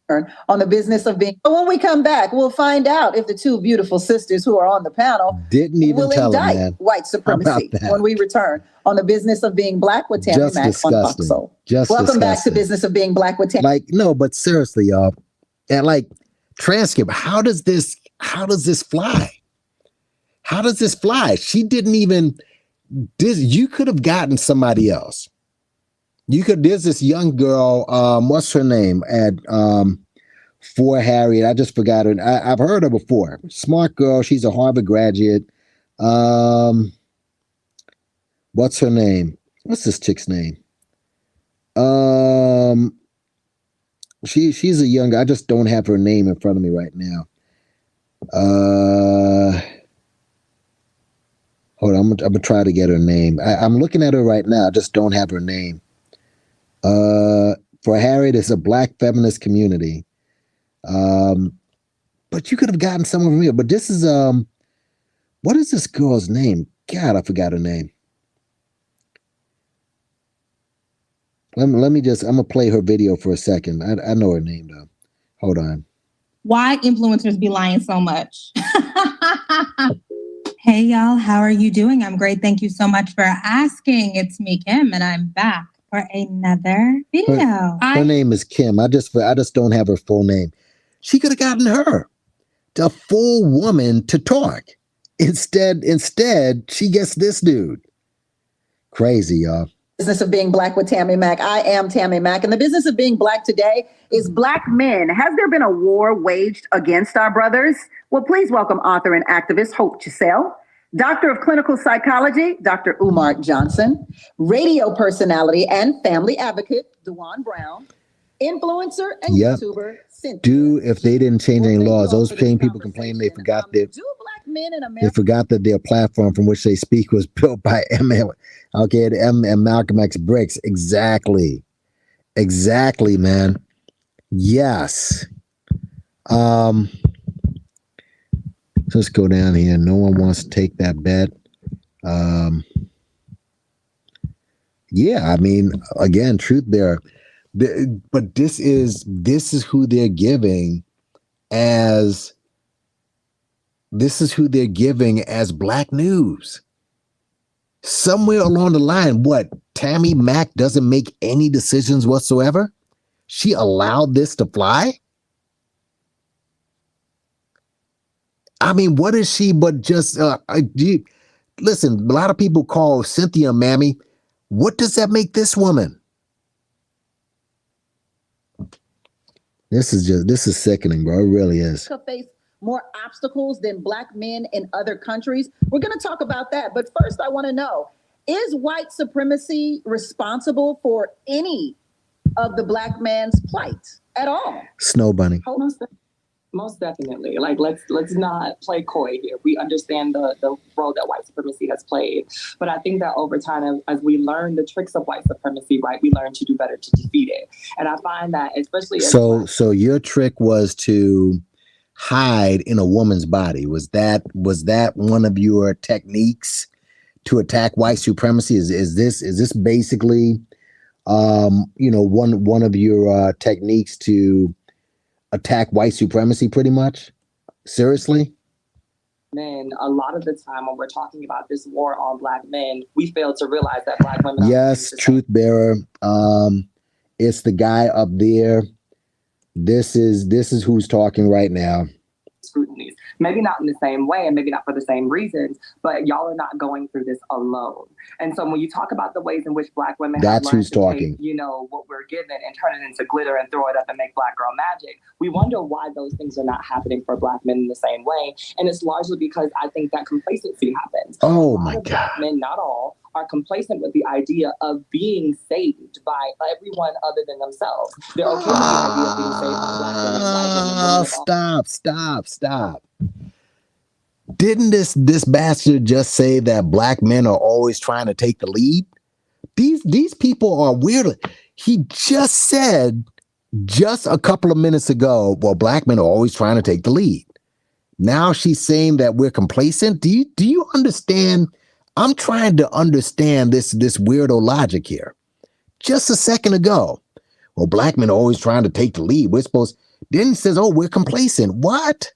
On the business of being. When we come back, we'll find out if the two beautiful sisters who are on the panel didn't even will tell indict him, man. white supremacy when we return on the business of being black with Tammy Just Mack on Fox disgusting. Soul. Just Welcome back to disgusting. Business of Being Black with Tammy. Like, no, but seriously, y'all. And like, transcript, how does this fly? How does this fly? She didn't even, you could have gotten somebody else. There's this young girl, what's her name at for Harriet? I just forgot her. I've heard her before. Smart girl. She's a Harvard graduate. What's her name? What's this chick's name? She's a young. I just don't have her name in front of me right now. Hold on, I'm gonna try to get her name. I'm looking at her right now. I just don't have her name. For Harriet, it's a black feminist community. But you could have gotten someone from here. But this is what is this girl's name? God, I forgot her name. Let me just, I'm gonna play her video for a second. I know her name though. Hold on. Why influencers be lying so much? Hey y'all, how are you doing? I'm great. Thank you so much for asking. It's me, Kim, and I'm back for another video. Her name is Kim. I just don't have her full name. She could have gotten her, the full woman, to talk. Instead, she gets this dude. Crazy, y'all. Business of Being Black with Tammy Mack. I am Tammy Mack, and the business of being black today is black men. Has there been a war waged against our brothers? Well, please welcome author and activist Hope Chisel, Doctor of Clinical Psychology, Dr. Umar Johnson, radio personality and family advocate, Dewan Brown, influencer and YouTuber, Cynthia. Do if they didn't change any laws, those same people complain they forgot that their platform from which they speak was built by Malcolm X bricks. Exactly, man. Yes. Let's go down here. No one wants to take that bet. Yeah, I mean, again, truth there. But this is who they're giving as black news. Somewhere along the line, what, Tammy Mack doesn't make any decisions whatsoever? She allowed this to fly? I mean, what is she but just listen, a lot of people call Cynthia Mammy. What does that make this woman? This is sickening, bro. It really is. Face more obstacles than black men in other countries. We're going to talk about that. But first, I want to know, is white supremacy responsible for any of the black man's plight at all? Snow Bunny. Most definitely. Like, let's not play coy here. We understand the role that white supremacy has played. But I think that over time, as we learn the tricks of white supremacy, right, we learn to do better to defeat it. And I find that especially so your trick was to hide in a woman's body. Was that one of your techniques to attack white supremacy? Is this basically one of your techniques to attack white supremacy, pretty much? Seriously? Men, a lot of the time when we're talking about this war on black men, we fail to realize that black women yes, truth bearer. It's the guy up there. This is who's talking right now. Scrutinies. Maybe not in the same way and maybe not for the same reasons, but y'all are not going through this alone. And so when you talk about the ways in which black women that's have learned who's to talking. take, what we're given and turn it into glitter and throw it up and make black girl magic, we wonder why those things are not happening for black men in the same way. And it's largely because I think that complacency happens. Oh my God. Black men, not all, are complacent with the idea of being saved by everyone other than themselves. They're okay with the idea of being saved by black women. Stop. Didn't this bastard just say that black men are always trying to take the lead? These people are weird. He just said just a couple of minutes ago, well, black men are always trying to take the lead. Now she's saying that we're complacent. Do you understand? I'm trying to understand this weirdo logic here. Just a second ago, well, black men are always trying to take the lead. We're supposed. Then he says, "Oh, we're complacent." What?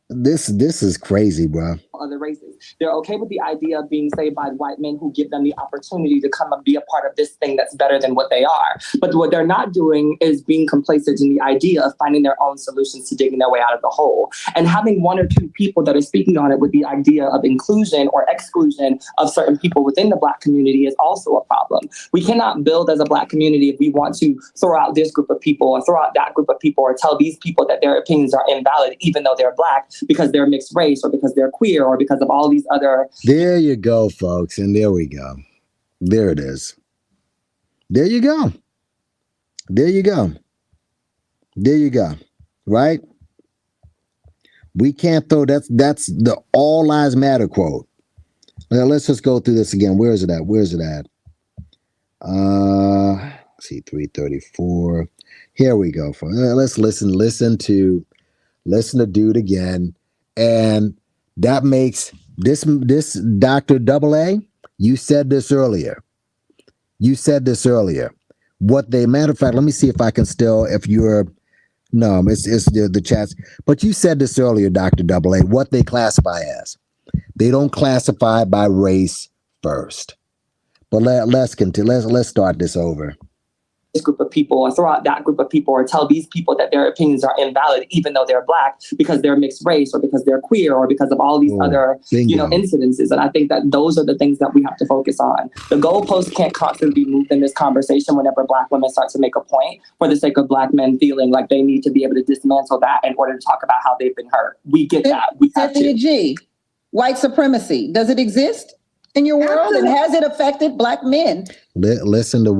This is crazy, bro. Other races. They're okay with the idea of being saved by white men who give them the opportunity to come and be a part of this thing that's better than what they are. But what they're not doing is being complacent in the idea of finding their own solutions to digging their way out of the hole. And having one or two people that are speaking on it with the idea of inclusion or exclusion of certain people within the Black community is also a problem. We cannot build as a Black community if we want to throw out this group of people or throw out that group of people or tell these people that their opinions are invalid, even though they're Black, because they're mixed race or because they're queer or because of all these other. There you go, folks. And there we go. There it is. There you go. There you go. There you go. Right? We can't throw that's the all lives matter quote. Now let's just go through this again. Where is it at? Let's see, 334. Here we go. Let's listen to dude again. And that makes this Dr. AA, you said this earlier. What they, matter of fact, let me see if I can still, it's the chats. But you said this earlier, Dr. AA, what they classify as. They don't classify by race first. But let's continue. Let's start this over. This group of people or throw out that group of people or tell these people that their opinions are invalid, even though they're Black, because they're mixed race or because they're queer or because of all these other, incidences. And I think that those are the things that we have to focus on. The goalposts can't constantly be moved in this conversation whenever Black women start to make a point for the sake of Black men feeling like they need to be able to dismantle that in order to talk about how they've been hurt. We get that. We have to. G, white supremacy, does it exist in your world? And has it affected Black men? Listen to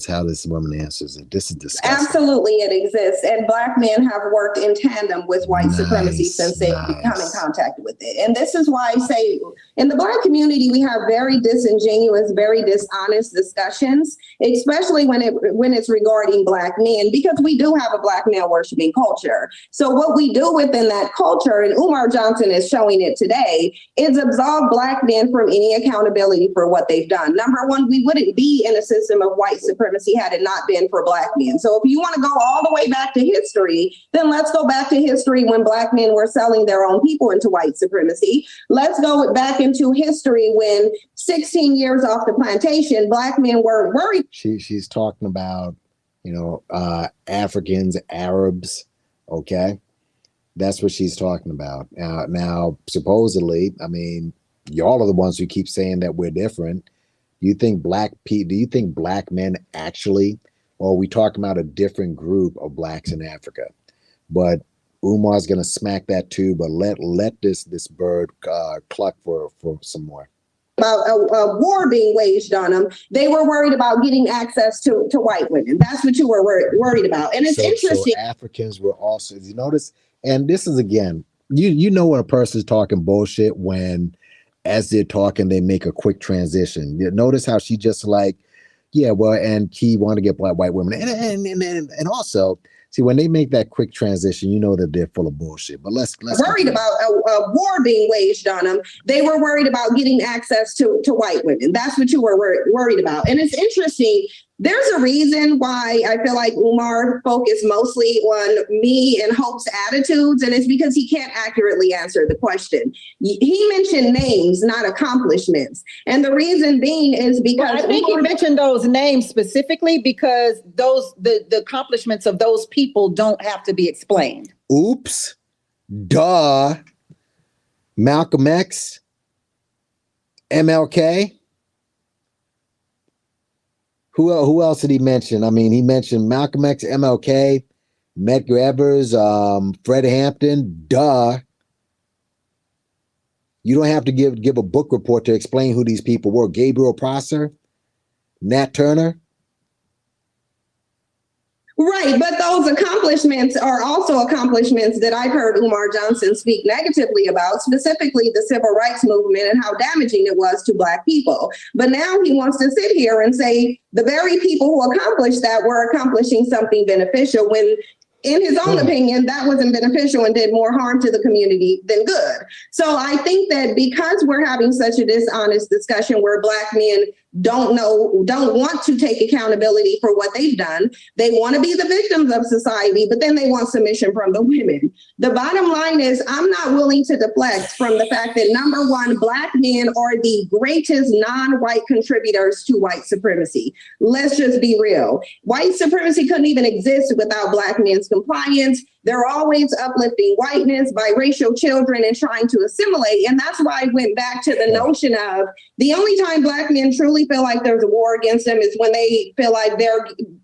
how this woman answers it. This is disgusting. Absolutely, it exists. And Black men have worked in tandem with white supremacy since they've become in contact with it. And this is why I say in the Black community, we have very disingenuous, very dishonest discussions, especially when it's regarding Black men, because we do have a Black male worshiping culture. So what we do within that culture, and Umar Johnson is showing it today, is absolve Black men from any accountability for what they've done. Number one, we wouldn't be in a system of white supremacy had it not been for Black men. So if you want to go all the way back to history, then let's go back to history when Black men were selling their own people into white supremacy. Let's go back into history when 16 years off the plantation, Black men weren't worried. She's talking about, Africans, Arabs, okay? That's what she's talking about. Now, supposedly, y'all are the ones who keep saying that we're different. Do you think Black men actually, or are we talking about a different group of Blacks in Africa? But Umar's gonna smack that too. But let this bird cluck for some more. About a war being waged on them, they were worried about getting access to white women. That's what you were worried about, and it's interesting. So Africans were also. You notice, and this is again, you know when a person's talking bullshit when, as they're talking, they make a quick transition. You notice how she just like, and he want to get white women, and also see when they make that quick transition, you know that they're full of bullshit. But let's worried about a war being waged on them. They were worried about getting access to white women. That's what you were worried about, and it's interesting. There's a reason why I feel like Umar focused mostly on me and Hope's attitudes, and it's because he can't accurately answer the question. He mentioned names, not accomplishments. And the reason being is because I think he mentioned those names specifically because the accomplishments of those people don't have to be explained. Oops. Duh. Malcolm X. MLK. Who else did he mention? He mentioned Malcolm X, MLK, Medgar Evers, Fred Hampton. Duh. You don't have to give a book report to explain who these people were. Gabriel Prosser, Nat Turner. Right, but those accomplishments are also accomplishments that I've heard Umar Johnson speak negatively about, specifically the civil rights movement and how damaging it was to Black people. But now he wants to sit here and say the very people who accomplished that were accomplishing something beneficial when, in his own opinion, that wasn't beneficial and did more harm to the community than good. So I think that because we're having such a dishonest discussion where Black men don't want to take accountability for what they've done. They want to be the victims of society, but then they want submission from the women. The bottom line is I'm not willing to deflect from the fact that, number one, Black men are the greatest non-white contributors to white supremacy. Let's just be real. White supremacy couldn't even exist without Black men's compliance. They're always uplifting whiteness, biracial children, and trying to assimilate. And that's why I went back to the notion of the only time Black men truly feel like there's a war against them is when they feel like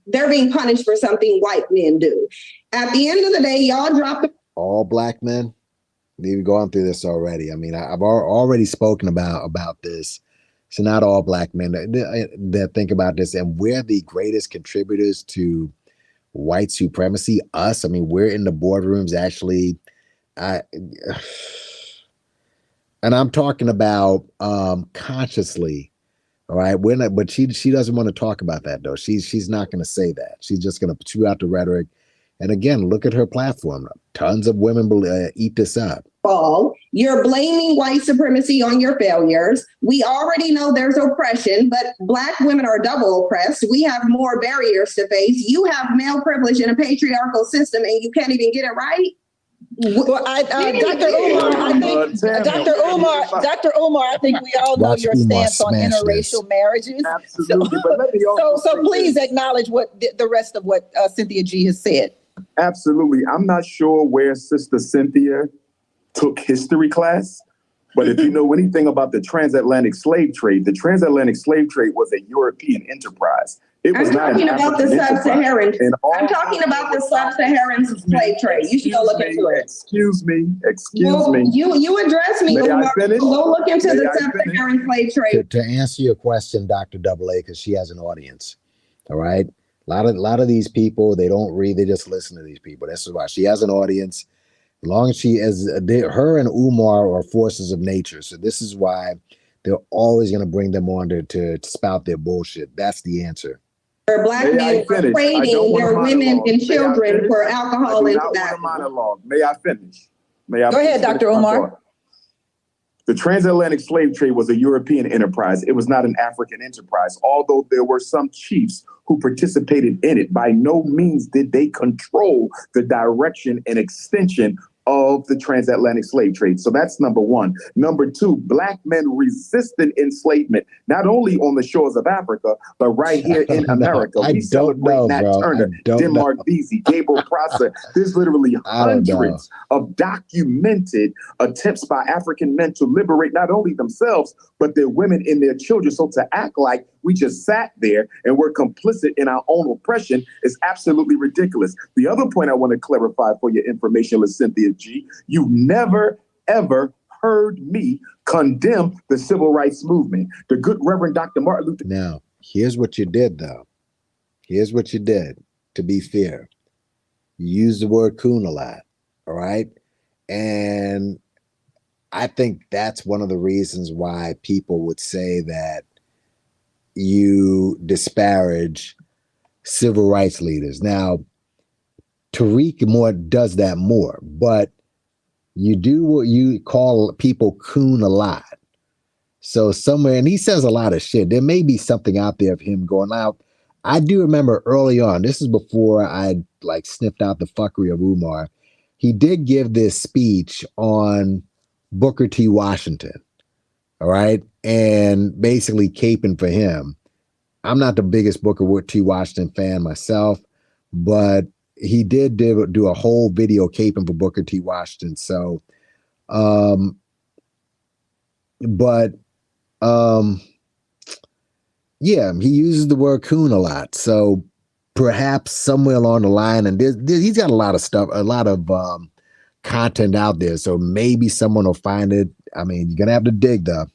they're being punished for something white men do. At the end of the day, y'all drop the all Black men. We've gone through this already. I mean, I've already spoken about this. So not all Black men that think about this, and we're the greatest contributors to white supremacy. Us, I mean, we're in the boardrooms actually. And I'm talking about consciously. All right, we're not, but she doesn't want to talk about that though. She's not going to say that. She's just going to chew out the rhetoric. And again, look at her platform. Tons of women eat this up. You're blaming white supremacy on your failures. We already know there's oppression, but Black women are double oppressed. We have more barriers to face. You have male privilege in a patriarchal system, and you can't even get it right. Well, Dr. Umar, I think we all know your stance on interracial marriages. Absolutely. But let me also so please acknowledge what the rest of what Cynthia G has said. Absolutely. I'm not sure where Sister Cynthia took history class, but if you know anything about the transatlantic slave trade, the transatlantic slave trade was a European enterprise. It was not an African Sub-Saharan. enterprise. I'm talking about the sub-Saharan slave trade. You should go look into it. Excuse me. You address me. May I finish? Go look into the sub-Saharan slave trade. To answer your question, Dr. AA, because she has an audience. All right. A lot of these people, they don't read, they just listen to these people. That's why she has an audience. As long as she is, her and Umar are forces of nature. So this is why they're always going to bring them on to spout their bullshit. That's the answer. Black men are trading their women and children for alcohol and tobacco. May I finish? Go ahead, Dr. Umar. The transatlantic slave trade was a European enterprise. It was not an African enterprise. Although there were some chiefs who participated in it, by no means did they control the direction and extension of the transatlantic slave trade. So that's number one. Number two, Black men resisted enslavement, not only on the shores of Africa, but right here in America. We celebrate Nat Turner, Denmark Vesey, Gabriel Prosser. There's literally hundreds of documented attempts by African men to liberate not only themselves, but their women and their children. So to act like we just sat there and we're complicit in our own oppression is absolutely ridiculous. The other point I want to clarify for your information, Cynthia G, you never, ever heard me condemn the civil rights movement. The good Reverend Dr. Martin Luther. Now, here's what you did, though. Here's what you did, to be fair. You used the word coon a lot, all right? And I think that's one of the reasons why people would say that you disparage civil rights leaders. Now, Tariq Moore does that more, but you do what you call people coon a lot. So somewhere, and he says a lot of shit. There may be something out there of him going out. I do remember early on, this is before I sniffed out the fuckery of Umar. He did give this speech on Booker T. Washington. All right. And basically caping for him. I'm not the biggest Booker T. Washington fan myself, but he did do a whole video caping for Booker T. Washington. So, yeah, he uses the word coon a lot. So perhaps somewhere along the line, and he's got a lot of stuff, a lot of content out there. So maybe someone will find it. I mean, you're going to have to dig though.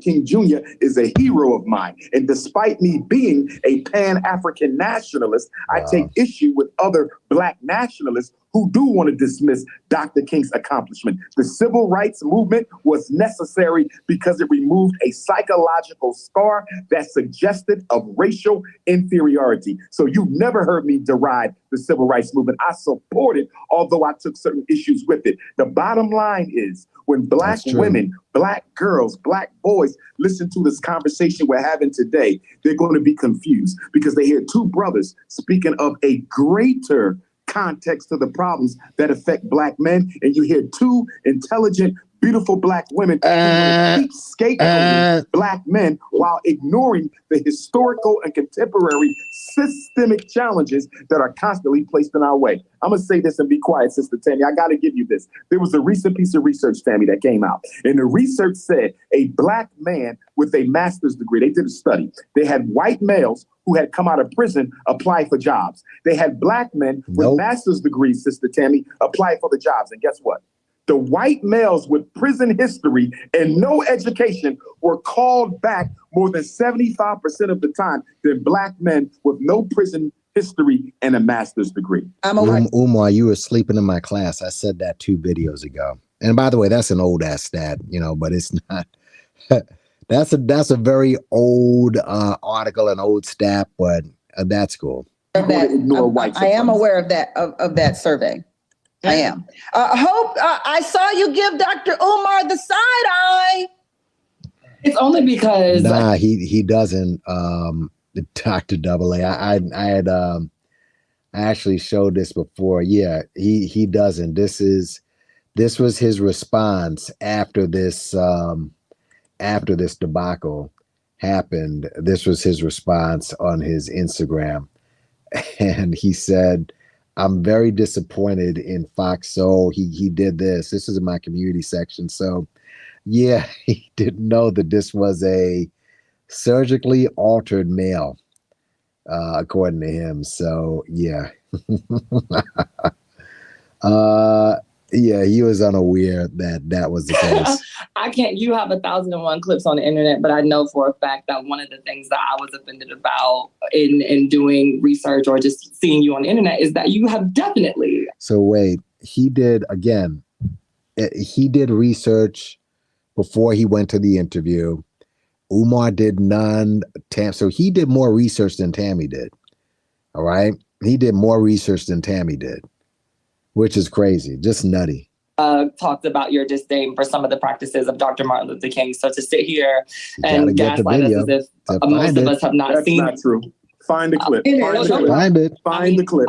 King Jr. is a hero of mine. And despite me being a Pan-African nationalist, I take issue with other Black nationalists who do want to dismiss Dr. King's accomplishment. The civil rights movement was necessary because it removed a psychological scar that suggested of racial inferiority. So you've never heard me deride the civil rights movement. I support it, although I took certain issues with it. The bottom line is, when Black women, Black girls, Black boys listen to this conversation we're having today, they're going to be confused because they hear two brothers speaking of a greater context to the problems that affect Black men, and you hear two intelligent, beautiful Black women keep scapegoating Black men while ignoring the historical and contemporary systemic challenges that are constantly placed in our way. I'm going to say this and be quiet, Sister Tammy. I got to give you this. There was a recent piece of research, Tammy, that came out. And the research said a Black man with a master's degree, they did a study. They had white males who had come out of prison apply for jobs. They had Black men with master's degrees, Sister Tammy, apply for the jobs. And guess what? The white males with prison history and no education were called back more than 75% of the time than Black men with no prison history and a master's degree. Umar, you were sleeping in my class. I said that 2 videos ago. And by the way, that's an old ass stat, but it's not. That's a very old article, an old stat, but that's cool. I am aware of that survey. I am. Hope, I saw you give Dr. Umar the side eye. It's only because he doesn't. Dr. Double A. I actually showed this before. Yeah, he doesn't. This was his response after this debacle happened. This was his response on his Instagram, and he said, I'm very disappointed in Fox Soul. He did this. This is in my community section. So yeah, he didn't know that this was a surgically altered male, according to him. So yeah. Yeah, he was unaware that was the case. You have 1,001 clips on the internet, but I know for a fact that one of the things that I was offended about in doing research or just seeing you on the internet is that you have definitely. So wait, he did research before he went to the interview. Umar did none. So he did more research than Tammy did. All right. He did more research than Tammy did, which is crazy, just nutty. Talked about your disdain for some of the practices of Dr. Martin Luther King. So to sit here and gaslight us as if most of us have not seen it. That's not true. Find the clip. Find the clip.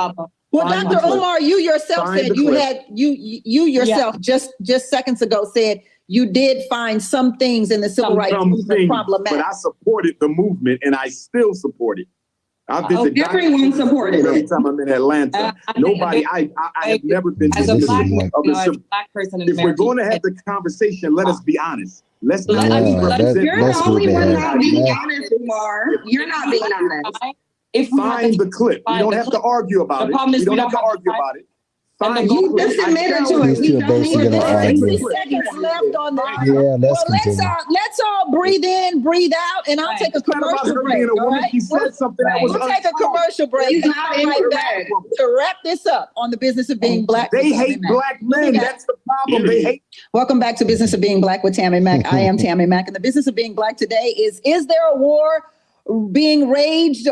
Well, Dr. Umar, you yourself said you yourself just seconds ago said you did find some things in the civil rights movement problematic. But I supported the movement and I still support it. Everyone supported every it. time I'm in Atlanta. I have never been as a Black person in If we're going to have the conversation, let us be honest. Let's not You're the only one not being honest, Umar. You're not being honest. Find the clip. You don't have to argue about it. You don't have to argue about it. You just admitted to it. These two are basically going to argue. 60 seconds left on the. Yeah, let's all breathe in, breathe out, and I'll take a commercial break. All right? We'll take a commercial break. He's not in right back to wrap this up on the Business of Being Black. They hate Black men. That's the problem. They hate. Welcome back to Business of Being Black with Tammy Mack. I am Tammy Mack, and the Business of Being Black today is there a war being waged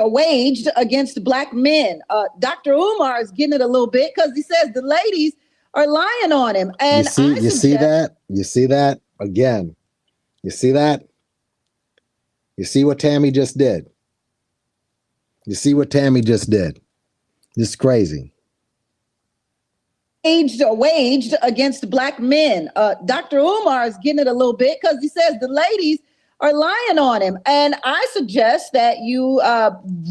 against Black men? Dr. Umar is getting it a little bit because he says the ladies are lying on him. And you see that again. You see that? You see what Tammy just did? This is crazy. Waged against Black men. Dr. Umar is getting it a little bit because he says the ladies are lying on him. And I suggest that you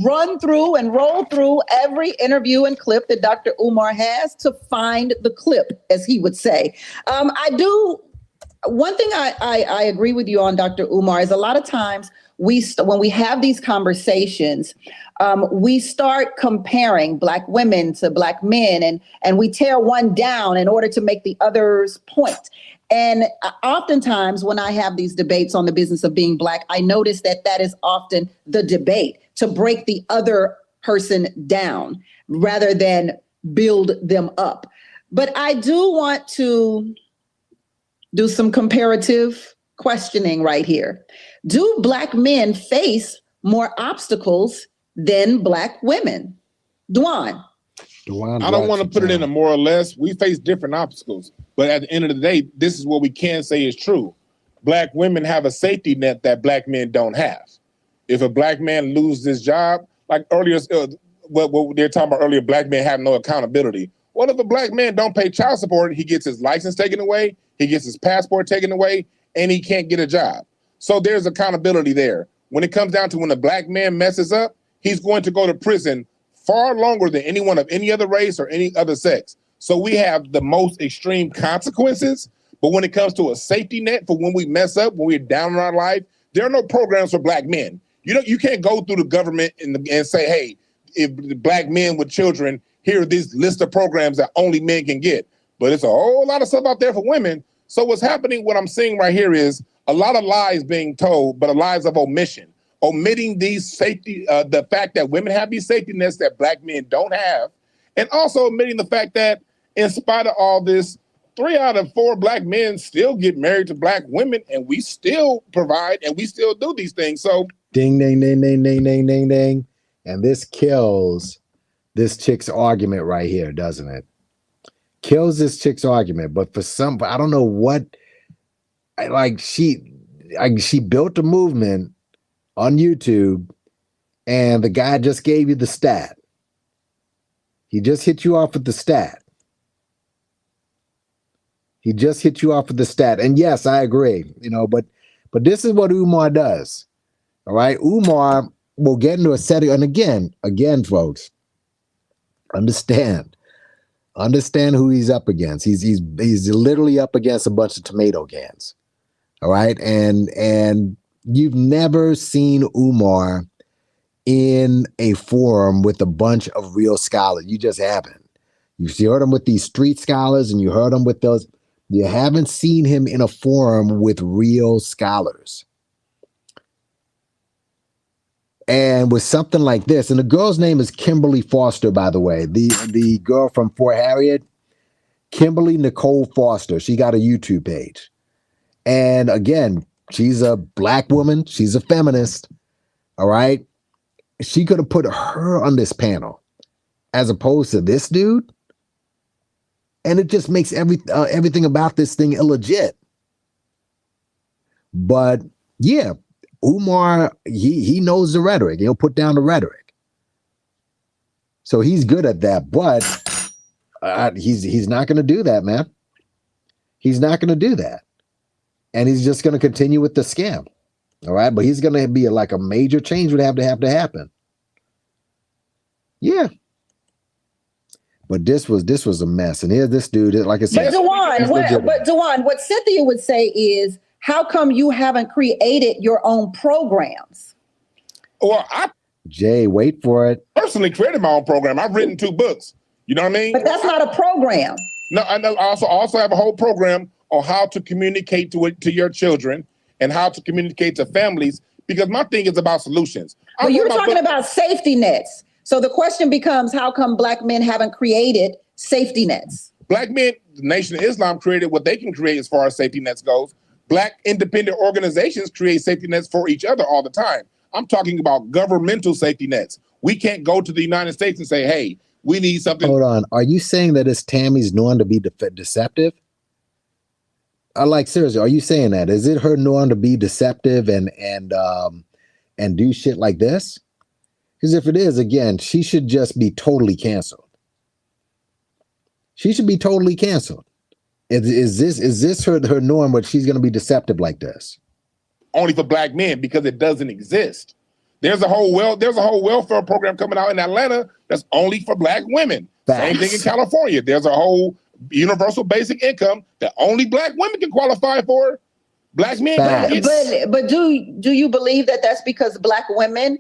run through and roll through every interview and clip that Dr. Umar has to find the clip, as he would say. One thing I agree with you on, Dr. Umar, is a lot of times when we have these conversations, we start comparing Black women to Black men, and we tear one down in order to make the other's point. And oftentimes when I have these debates on the business of being Black, I notice that that is often the debate, to break the other person down rather than build them up. But I do want to do some comparative questioning right here. Do Black men face more obstacles than Black women? Dwan. I don't want to put it in a more or less. We face different obstacles, but at the end of the day, this is what we can say is true. Black women have a safety net that Black men don't have. If a Black man loses his job, like earlier, what they're talking about earlier, Black men have no accountability. What if a Black man don't pay child support? He gets his license taken away, he gets his passport taken away, and he can't get a job. So there's accountability there. When it comes down to when a Black man messes up, he's going to go to prison far longer than anyone of any other race or any other sex. So we have the most extreme consequences. But when it comes to a safety net for when we mess up, when we're down in our life, there are no programs for Black men. You can't go through the government and say, hey, if Black men with children, here are these list of programs that only men can get. But it's a whole lot of stuff out there for women. So what's happening, what I'm seeing right here is a lot of lies being told, but lies of omission. Omitting these safety, the fact that women have these safety nets that Black men don't have, and also omitting the fact that in spite of all this, 3 out of 4 Black men still get married to Black women, and we still provide and we still do these things. So ding, ding, ding, ding, ding, ding, ding, ding. And this kills this chick's argument right here, doesn't it? Kills this chick's argument. But for some, I don't know what, she built a movement on YouTube, and the guy just gave you the stat. He just hit you off with the stat. He just hit you off with the stat. And yes, I agree, but this is what Umar does. All right. Umar will get into a setting. And again, folks, understand who he's up against. He's literally up against a bunch of tomato cans. All right. And you've never seen Umar in a forum with a bunch of real scholars. You just haven't. You heard him with these street scholars, and you heard him with those. You haven't seen him in a forum with real scholars. And with something like this, and the girl's name is Kimberly Foster, by the way, the girl from Fort Harriet, Kimberly Nicole Foster. She got a YouTube page. And again, she's a Black woman. She's a feminist. All right. She could have put her on this panel as opposed to this dude. And it just makes everything about this thing illegit. But yeah, Umar, he knows the rhetoric. He'll put down the rhetoric. So he's good at that. But he's not going to do that, man. He's not going to do that. And he's just going to continue with the scam. All right. But he's going to be like a major change would have to happen. Yeah. But this was a mess. And here's this dude, like I said. But Dewan, what Cynthia would say is, how come you haven't created your own programs? Well, Jay, wait for it. Personally created my own program. I've written 2 books. You know what I mean? But that's not a program. No, I know. I also have a whole program on how to communicate to your children and how to communicate to families, because my thing is about solutions. But you're talking about safety nets. So the question becomes, how come Black men haven't created safety nets? Black men, the Nation of Islam created what they can create as far as safety nets goes. Black independent organizations create safety nets for each other all the time. I'm talking about governmental safety nets. We can't go to the United States and say, hey, we need something. Hold on. Are you saying that it's Tammy's known to be deceptive? Seriously, are you saying that? Is it her known to be deceptive and do shit like this? Because if it is, again, she should just be totally canceled. She should be totally canceled. Is this her norm, but she's going to be deceptive like this? Only for Black men, because it doesn't exist. There's a whole welfare program coming out in Atlanta that's only for Black women. Facts. Same thing in California. There's a whole universal basic income that only Black women can qualify for. Black men. But do you believe that that's because Black women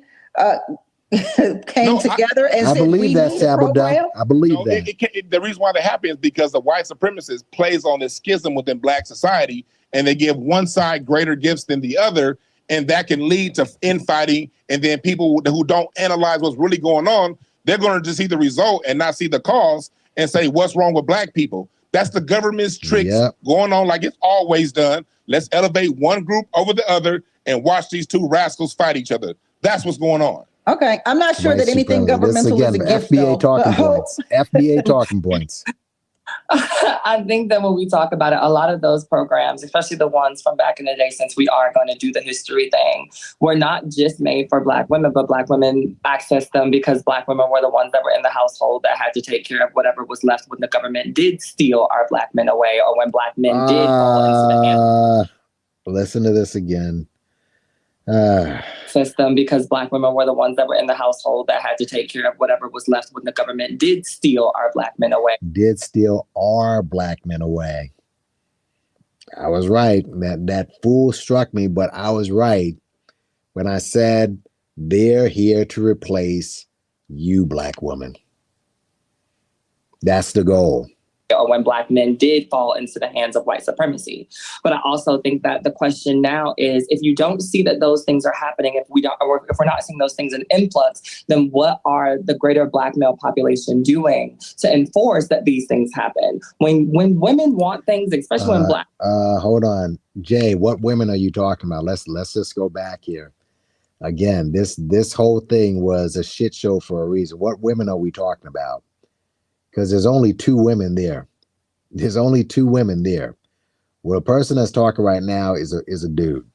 came together and I said, believe we that, need a Sabada. program? I believe that. The reason why that happens is because the white supremacist plays on this schism within black society, and they give one side greater gifts than the other, and that can lead to infighting. And then people who don't analyze what's really going on, they're going to just see the result and not see the cause and say, what's wrong with black people? That's the government's tricks going on like it's always done. Let's elevate one group over the other and watch these two rascals fight each other. That's what's going on. Okay, I'm not sure that anything governmental is a gift, FBA though. talking points. FBA talking points. I think that when we talk about it, a lot of those programs, especially the ones from back in the day, since we are going to do the history thing, were not just made for black women, but black women accessed them because black women were the ones that were in the household that had to take care of whatever was left when the government did steal our black men away, or when black men did fall into the hands. Listen to this again. System, because black women were the ones that were in the household that had to take care of whatever was left when the government did steal our black men away. Did steal our black men away. I was right. That fool struck me, but I was right when I said they're here to replace you, black woman. That's the goal. Or when black men did fall into the hands of white supremacy. But I also think that the question now is, if you don't see that those things are happening, if we're not seeing those things in influx, then what are the greater black male population doing to enforce that these things happen? When women want things, especially when black. Hold on, Jay. What women are you talking about? Let's just go back here. Again, this whole thing was a shit show for a reason. What women are we talking about? Because there's only two women there. There's only two women there. Well, the person that's talking right now is a dude.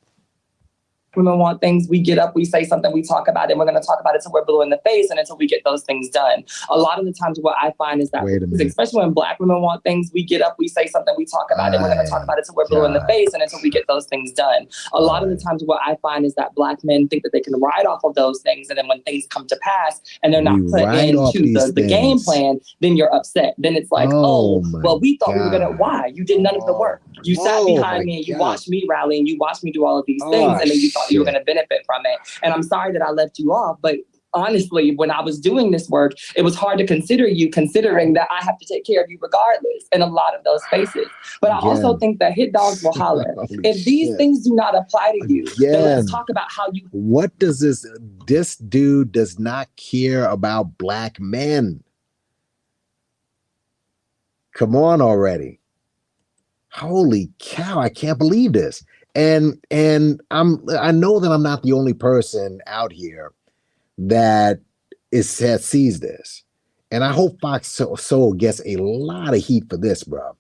Women want things, we get up, we say something, we talk about it, and we're going to talk about it until we're blue in the face and until we get those things done. A lot of the times what I find is that, especially when black women want things, we get up, we say something, we talk about it, and we're going to talk about it until we're blue in the face and until we get those things done. A lot of the times what I find is that black men think that they can ride off of those things, and then when things come to pass and they're not put into the game plan, then you're upset. Then it's like, well, we thought we were going to, why? You did none of the work. You sat behind me and you watched me rally and you watched me do all of these things, and then you thought you were going to benefit from it. And I'm sorry that I left you off, but honestly, when I was doing this work, it was hard to consider you, considering that I have to take care of you regardless in a lot of those spaces. But I also think that hit dogs will holler. If these things do not apply to you, then let's talk about how you. What does this dude does not care about black men? Come on already. Holy cow, I can't believe this. And I know that I'm not the only person out here that sees this. And I hope Fox Soul gets a lot of heat for this, bro.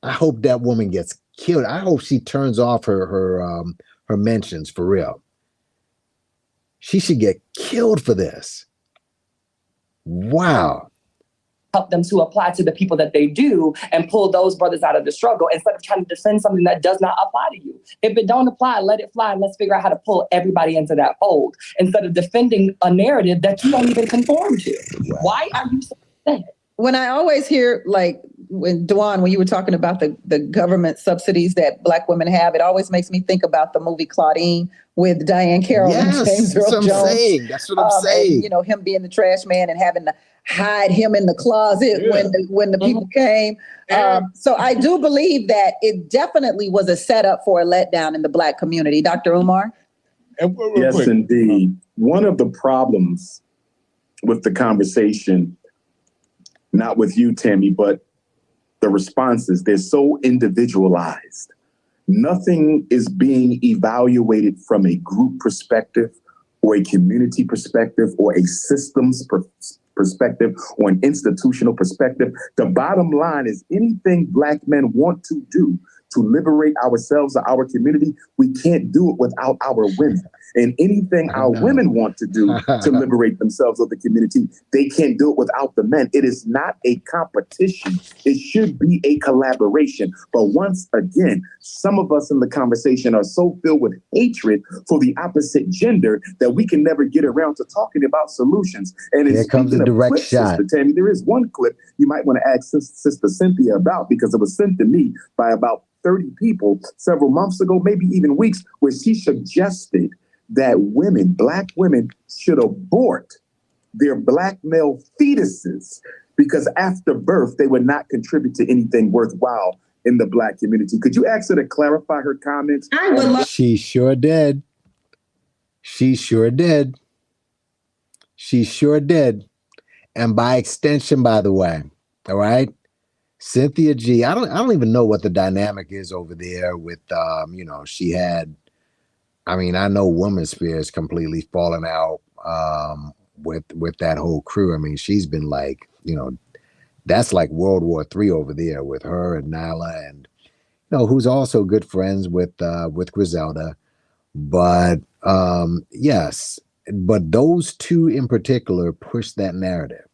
I hope that woman gets killed. I hope she turns off her mentions for real. She should get killed for this. Wow. Help them to apply to the people that they do and pull those brothers out of the struggle instead of trying to defend something that does not apply to you. If it don't apply, let it fly, and let's figure out how to pull everybody into that fold instead of defending a narrative that you don't even conform to. Why are you so upset? When I always hear, like, when you were talking about the government subsidies that black women have, it always makes me think about the movie Claudine with Diane Carroll and James Earl Jones. That's what I'm saying. And, him being the trash man and having to hide him in the closet when the people came. So I do believe that it definitely was a setup for a letdown in the black community. Dr. Umar? Yes, indeed. One of the problems with the conversation, not with you, Tammy, but the responses, they're so individualized. Nothing is being evaluated from a group perspective or a community perspective or a systems perspective or an institutional perspective. The bottom line is anything black men want to do to liberate ourselves or our community, we can't do it without our women. And anything our women want to do to liberate themselves or the community, they can't do it without the men. It is not a competition. It should be a collaboration. But once again, some of us in the conversation are so filled with hatred for the opposite gender that we can never get around to talking about solutions. And here comes a direct shot. Sister Tammy, there is one clip you might want to ask Sister Cynthia about, because it was sent to me by about 30 people several months ago, maybe even weeks, where she suggested that black women, should abort their black male fetuses because after birth, they would not contribute to anything worthwhile in the black community. Could you ask her to clarify her comments? She sure did. She sure did. She sure did. And by extension, by the way, all right, Cynthia G, I don't even know what the dynamic is over there with, she had, I know Womansphere is completely fallen out with that whole crew. She's been like, that's like World War III over there with her and Nyla and, who's also good friends with Griselda. But yes, but those two in particular pushed that narrative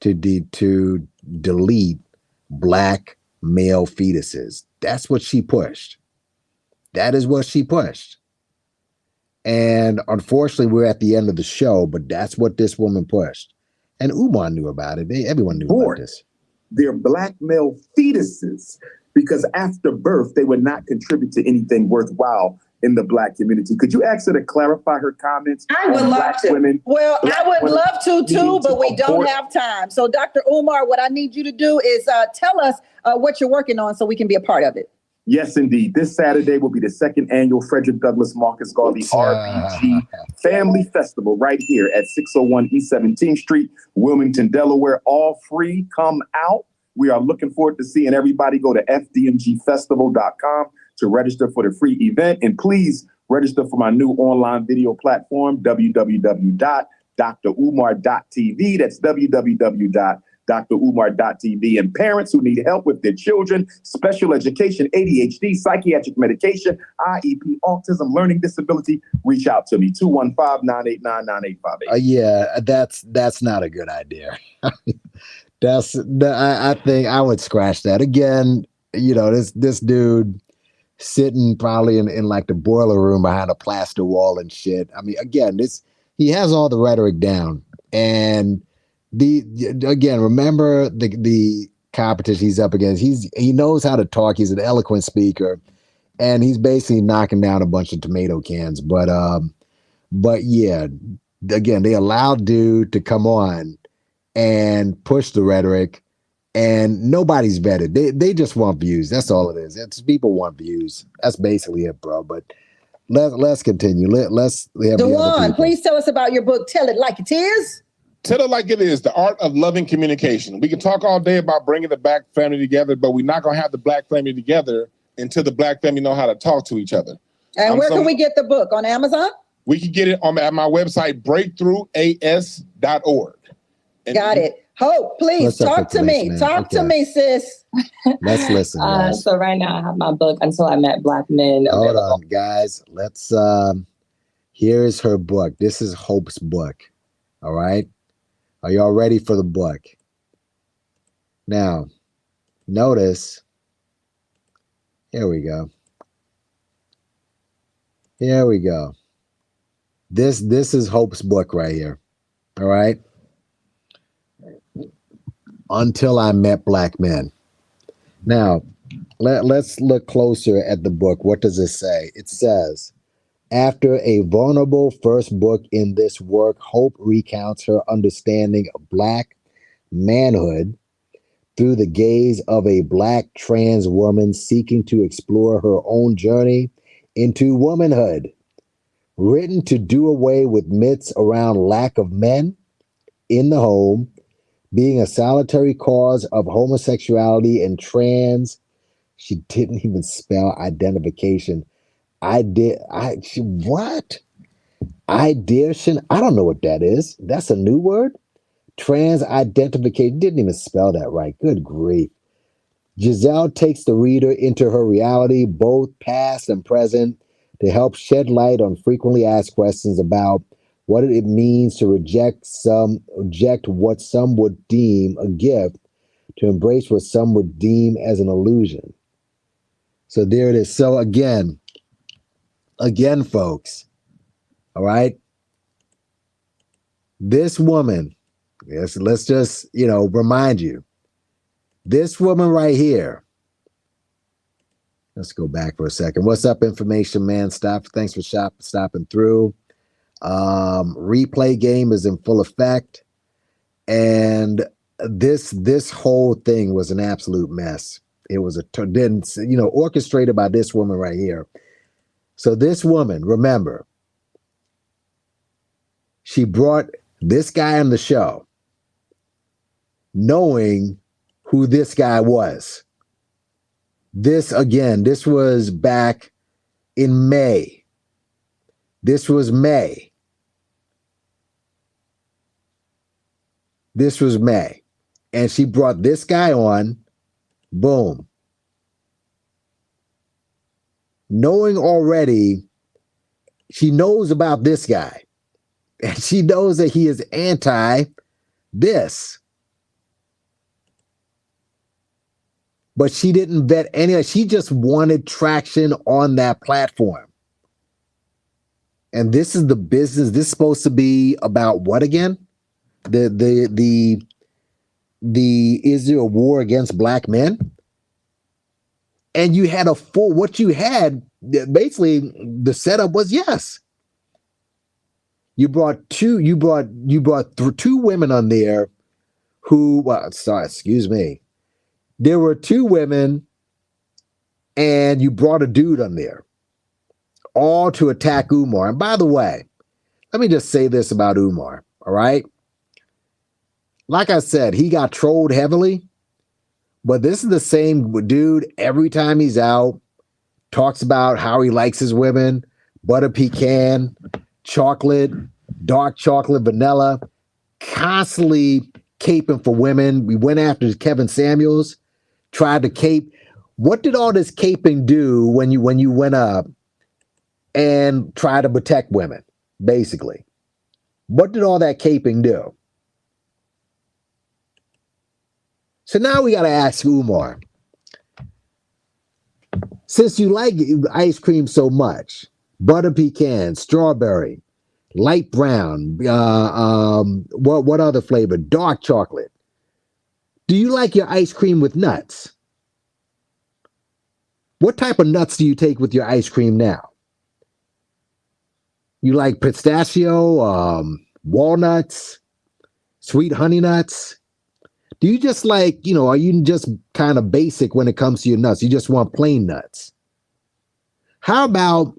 to delete black male fetuses. That's what she pushed. That is what she pushed. And unfortunately, we're at the end of the show, but that's what this woman pushed. And Umar knew about it. Everyone knew about this. Their black male fetuses, because after birth, they would not contribute to anything worthwhile in the black community. Could you ask her to clarify her comments? I would love to. I would love to too, but we don't have time. So Dr. Umar, what I need you to do is tell us what you're working on so we can be a part of it. Yes, indeed. This Saturday will be the second annual Frederick Douglass Marcus Garvey RPG Family Festival right here at 601 East 17th Street, Wilmington, Delaware. All free. Come out. We are looking forward to seeing everybody. Go to fdmgfestival.com to register for the free event. And please register for my new online video platform, www.drumar.tv. That's www.drumar.tv. And parents who need help with their children, special education, ADHD, psychiatric medication, IEP, autism, learning disability, reach out to me, 215-989-9858. Yeah, that's not a good idea. I think I would scratch that. Again, this dude sitting probably in like the boiler room behind a plaster wall and shit. Again, he has all the rhetoric down. And remember the competition he's up against. He knows how to talk. He's an eloquent speaker, and he's basically knocking down a bunch of tomato cans. But yeah, again, they allowed dude to come on and push the rhetoric, and nobody's vetted. They just want views. That's all it is. It's people want views. That's basically it, bro. But let's continue. Let's have DeJuan, please tell us about your book. Tell it like it is. Tell it like it is, The Art of Loving Communication. We can talk all day about bringing the black family together, but we're not going to have the black family together until the black family know how to talk to each other. And where can we get the book? On Amazon? We can get it at my website, breakthroughas.org. Got it. Hope, please talk to me. Man. Talk to me, sis. Let's listen. So right now I have my book, Until I Met Black Men. Hold on, guys. Let's, here's her book. This is Hope's book. All right. Are y'all ready for the book? Now, notice, here we go. Here we go. This is Hope's book right here. All right. Until I Met Black Men. Now, let's look closer at the book. What does it say? It says, after a vulnerable first book in this work, Hope recounts her understanding of Black manhood through the gaze of a Black trans woman seeking to explore her own journey into womanhood. Written to do away with myths around lack of men in the home, being a solitary cause of homosexuality and trans. She didn't even spell identification. What? Ideation? I don't know what that is. That's a new word? Trans identification. Didn't even spell that right. Good grief. Giselle takes the reader into her reality, both past and present, to help shed light on frequently asked questions about what it means to reject what some would deem a gift, to embrace what some would deem as an illusion. So there it is. So again, folks, all right, this woman, let's just, remind you, this woman right here Let's go back for a second. What's up, information man? Thanks for stopping through. Replay game is in full effect, and this whole thing was an absolute mess. It was orchestrated by this woman right here. So this woman, remember, she brought this guy on the show, knowing who this guy was. This was back in May. This was May. And she brought this guy on, boom. Knowing already, she knows about this guy. And she knows that he is anti this. But she didn't vet any. She just wanted traction on that platform. And this is the business. This is supposed to be about what again? The is there a war against black men? And you had basically the setup was yes. You brought two women on there there were two women, and you brought a dude on there, all to attack Umar. And by the way, let me just say this about Umar, all right? Like I said, he got trolled heavily, but this is the same dude every time he's out, talks about how he likes his women, butter pecan, chocolate, dark chocolate, vanilla, constantly caping for women. We went after Kevin Samuels, tried to cape. What did all this caping do when you went up and tried to protect women, basically? What did all that caping do? So now we got to ask Umar, since you like ice cream so much, butter pecan, strawberry, light brown, what other flavor? Dark chocolate. Do you like your ice cream with nuts? What type of nuts do you take with your ice cream now? You like pistachio, walnuts, sweet honey nuts? Do you just like, are you just kind of basic when it comes to your nuts? You just want plain nuts? How about,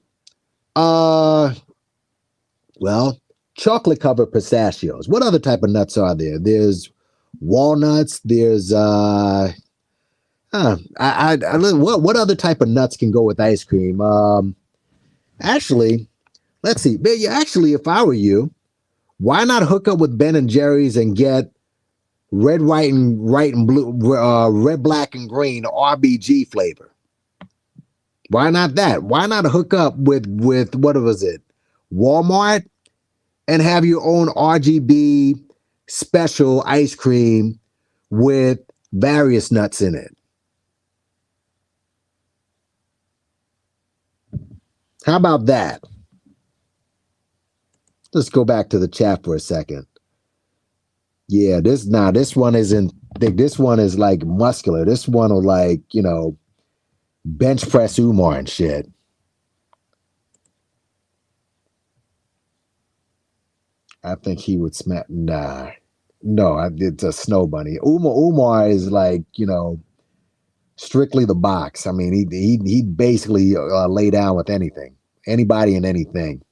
chocolate covered pistachios? What other type of nuts are there? There's walnuts. There's, what other type of nuts can go with ice cream? Actually, let's see. Actually, if I were you, why not hook up with Ben and Jerry's and get red, white, and blue, red, black, and green RBG flavor? Why not that? Why not hook up with what was it, Walmart, and have your own RGB special ice cream with various nuts in it? How about that? Let's go back to the chat for a second. Yeah, this one isn't thick. This one is like muscular. This one will bench press Umar and shit. I think he would smack. Nah, no, it's a snow bunny. Umar is strictly the box. I mean, he basically lay down with anything, anybody and anything.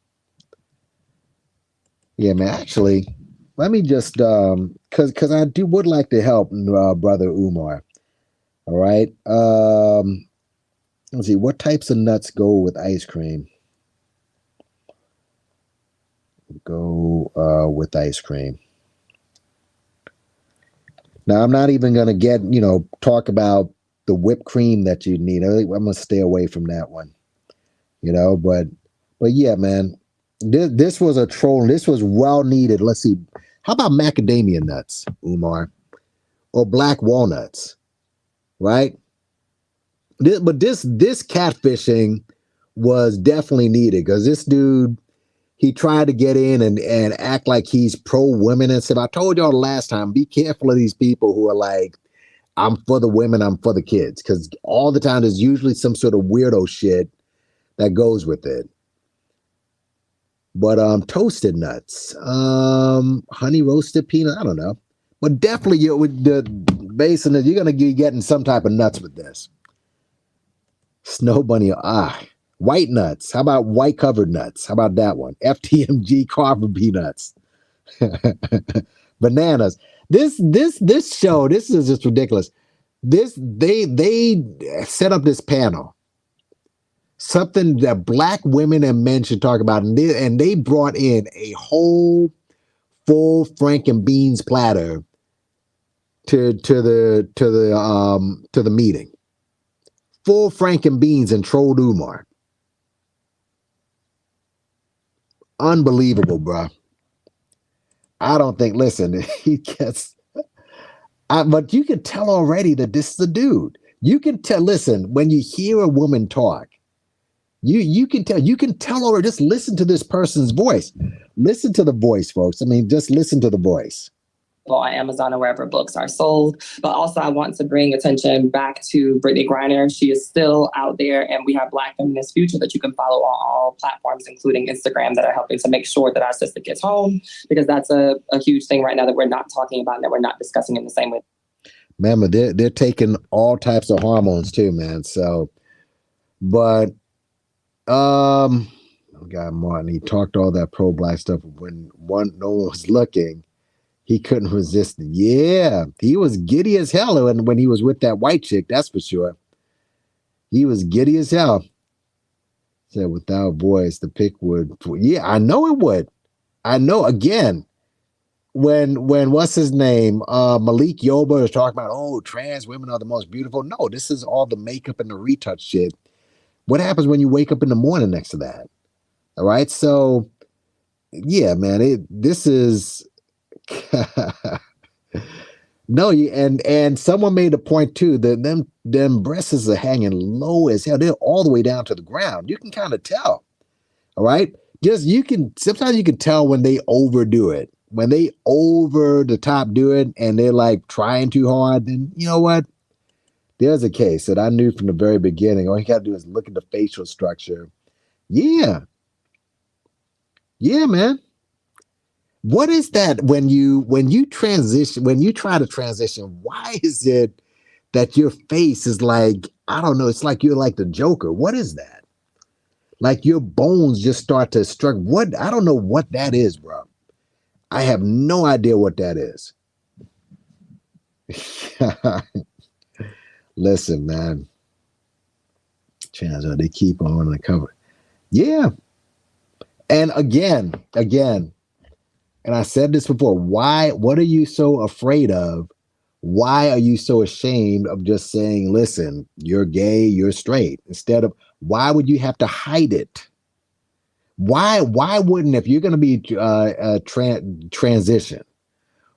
Yeah, man. Actually, let me just because I would like to help brother Umar. All right. Let's see, what types of nuts go with ice cream? Go with ice cream. Now, I'm not even going to talk about the whipped cream that you need. I'm going to stay away from that one, but yeah, man, this was a troll. This was well needed. Let's see. How about macadamia nuts, Umar, or black walnuts, right? But this catfishing was definitely needed because this dude, he tried to get in and act like he's pro women and stuff. I told y'all the last time, be careful of these people who are like, I'm for the women, I'm for the kids. Because all the time there's usually some sort of weirdo shit that goes with it. But toasted nuts, honey roasted peanut, I don't know. But definitely you're gonna be getting some type of nuts with this. Snow bunny, white nuts. How about white covered nuts? How about that one? FTMG carving peanuts. Bananas. This show, this is just ridiculous. They set up this panel. Something that Black women and men should talk about, and they brought in a whole full Franken beans platter to the meeting. Full Franken beans and trolled Umar. Unbelievable, bro. I don't think. Listen, he gets. But you can tell already that this is a dude. You can tell. Listen, when you hear a woman talk. You can tell already. Just listen to this person's voice. Listen to the voice, folks. I mean, just listen to the voice. On Amazon or wherever books are sold. But also I want to bring attention back to Brittany Griner. She is still out there, and we have Black Feminist Future that you can follow on all platforms, including Instagram, that are helping to make sure that our sister gets home, because that's a huge thing right now that we're not talking about and that we're not discussing in the same way. Man, but they're taking all types of hormones too, man. So, but guy Martin, he talked all that pro-Black stuff when no one was looking. He couldn't resist it. Yeah, he was giddy as hell when he was with that white chick, that's for sure. He was giddy as hell. Said without voice, the pick would. Yeah, I know it would. I know, again, when what's his name? Malik Yoba is talking about, oh, trans women are the most beautiful. No, this is all the makeup and the retouch shit. What happens when you wake up in the morning next to that? All right. So yeah, man, this is no, and someone made a point too that them breasts are hanging low as hell. They're all the way down to the ground. You can kind of tell. All right. Sometimes you can tell when they overdo it. When they over the top do it and they're like trying too hard, then you know what? There's a case that I knew from the very beginning. All you got to do is look at the facial structure. Yeah. Yeah, man. What is that when you transition, when you try to transition, why is it that your face is like, I don't know, it's like you're like the Joker. What is that? Like your bones just start to struck. What? I don't know what that is, bro. I have no idea what that is. Listen, man. Chances are they keep on the cover. Yeah. And again, and I said this before, what are you so afraid of? Why are you so ashamed of just saying, listen, you're gay, you're straight? Instead of, why would you have to hide it? Why wouldn't, if you're going to be transition,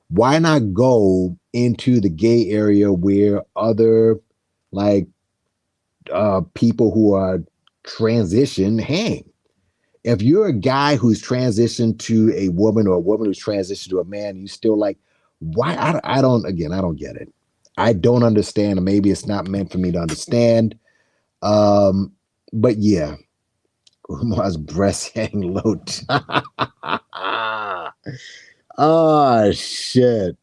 why not go into the gay area where other like people who are transition hang? If you're a guy who's transitioned to a woman or a woman who's transitioned to a man, you still like, why? I don't get it. I don't understand. And maybe it's not meant for me to understand. But yeah, Umar's breasts hang low. Oh, shit.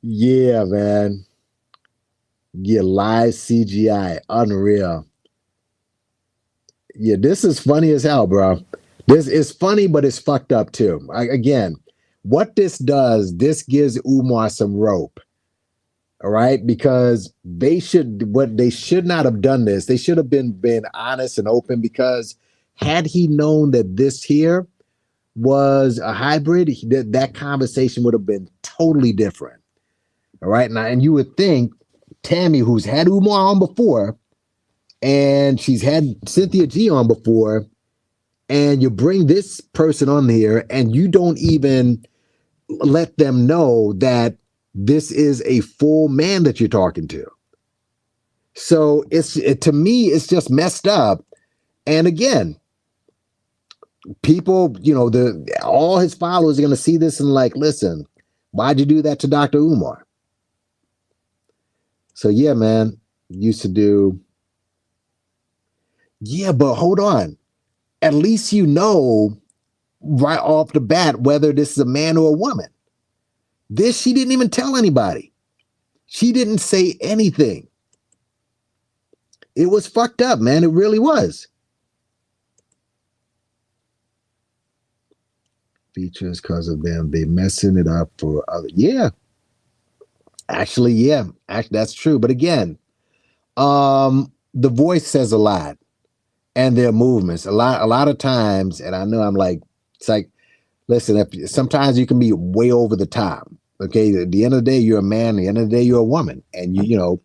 Yeah, man. Yeah, live CGI. Unreal. Yeah, this is funny as hell, bro. This is funny, but it's fucked up too. Again, what this does, this gives Umar some rope. All right, because they should not have done this. They should have been honest and open, because had he known that this here was a hybrid, that conversation would have been totally different. All right, and you would think Tammy, who's had Umar on before, and she's had Cynthia G on before, and you bring this person on here and you don't even let them know that this is a full man that you're talking to. So to me, it's just messed up. And again, people, all his followers are going to see this and like, listen, why'd you do that to Dr. Umar? So yeah, man, used to do. Yeah, but hold on. At least you know right off the bat whether this is a man or a woman. This, she didn't even tell anybody. She didn't say anything. It was fucked up, man. It really was. Features because of them. They messing it up for other. Yeah. Actually, yeah. Actually, that's true. But again, the voice says a lot. And their movements. A lot of times, and I know I'm like, it's like, listen, if sometimes you can be way over the top. Okay. At the end of the day, you're a man, at the end of the day, you're a woman. And you know,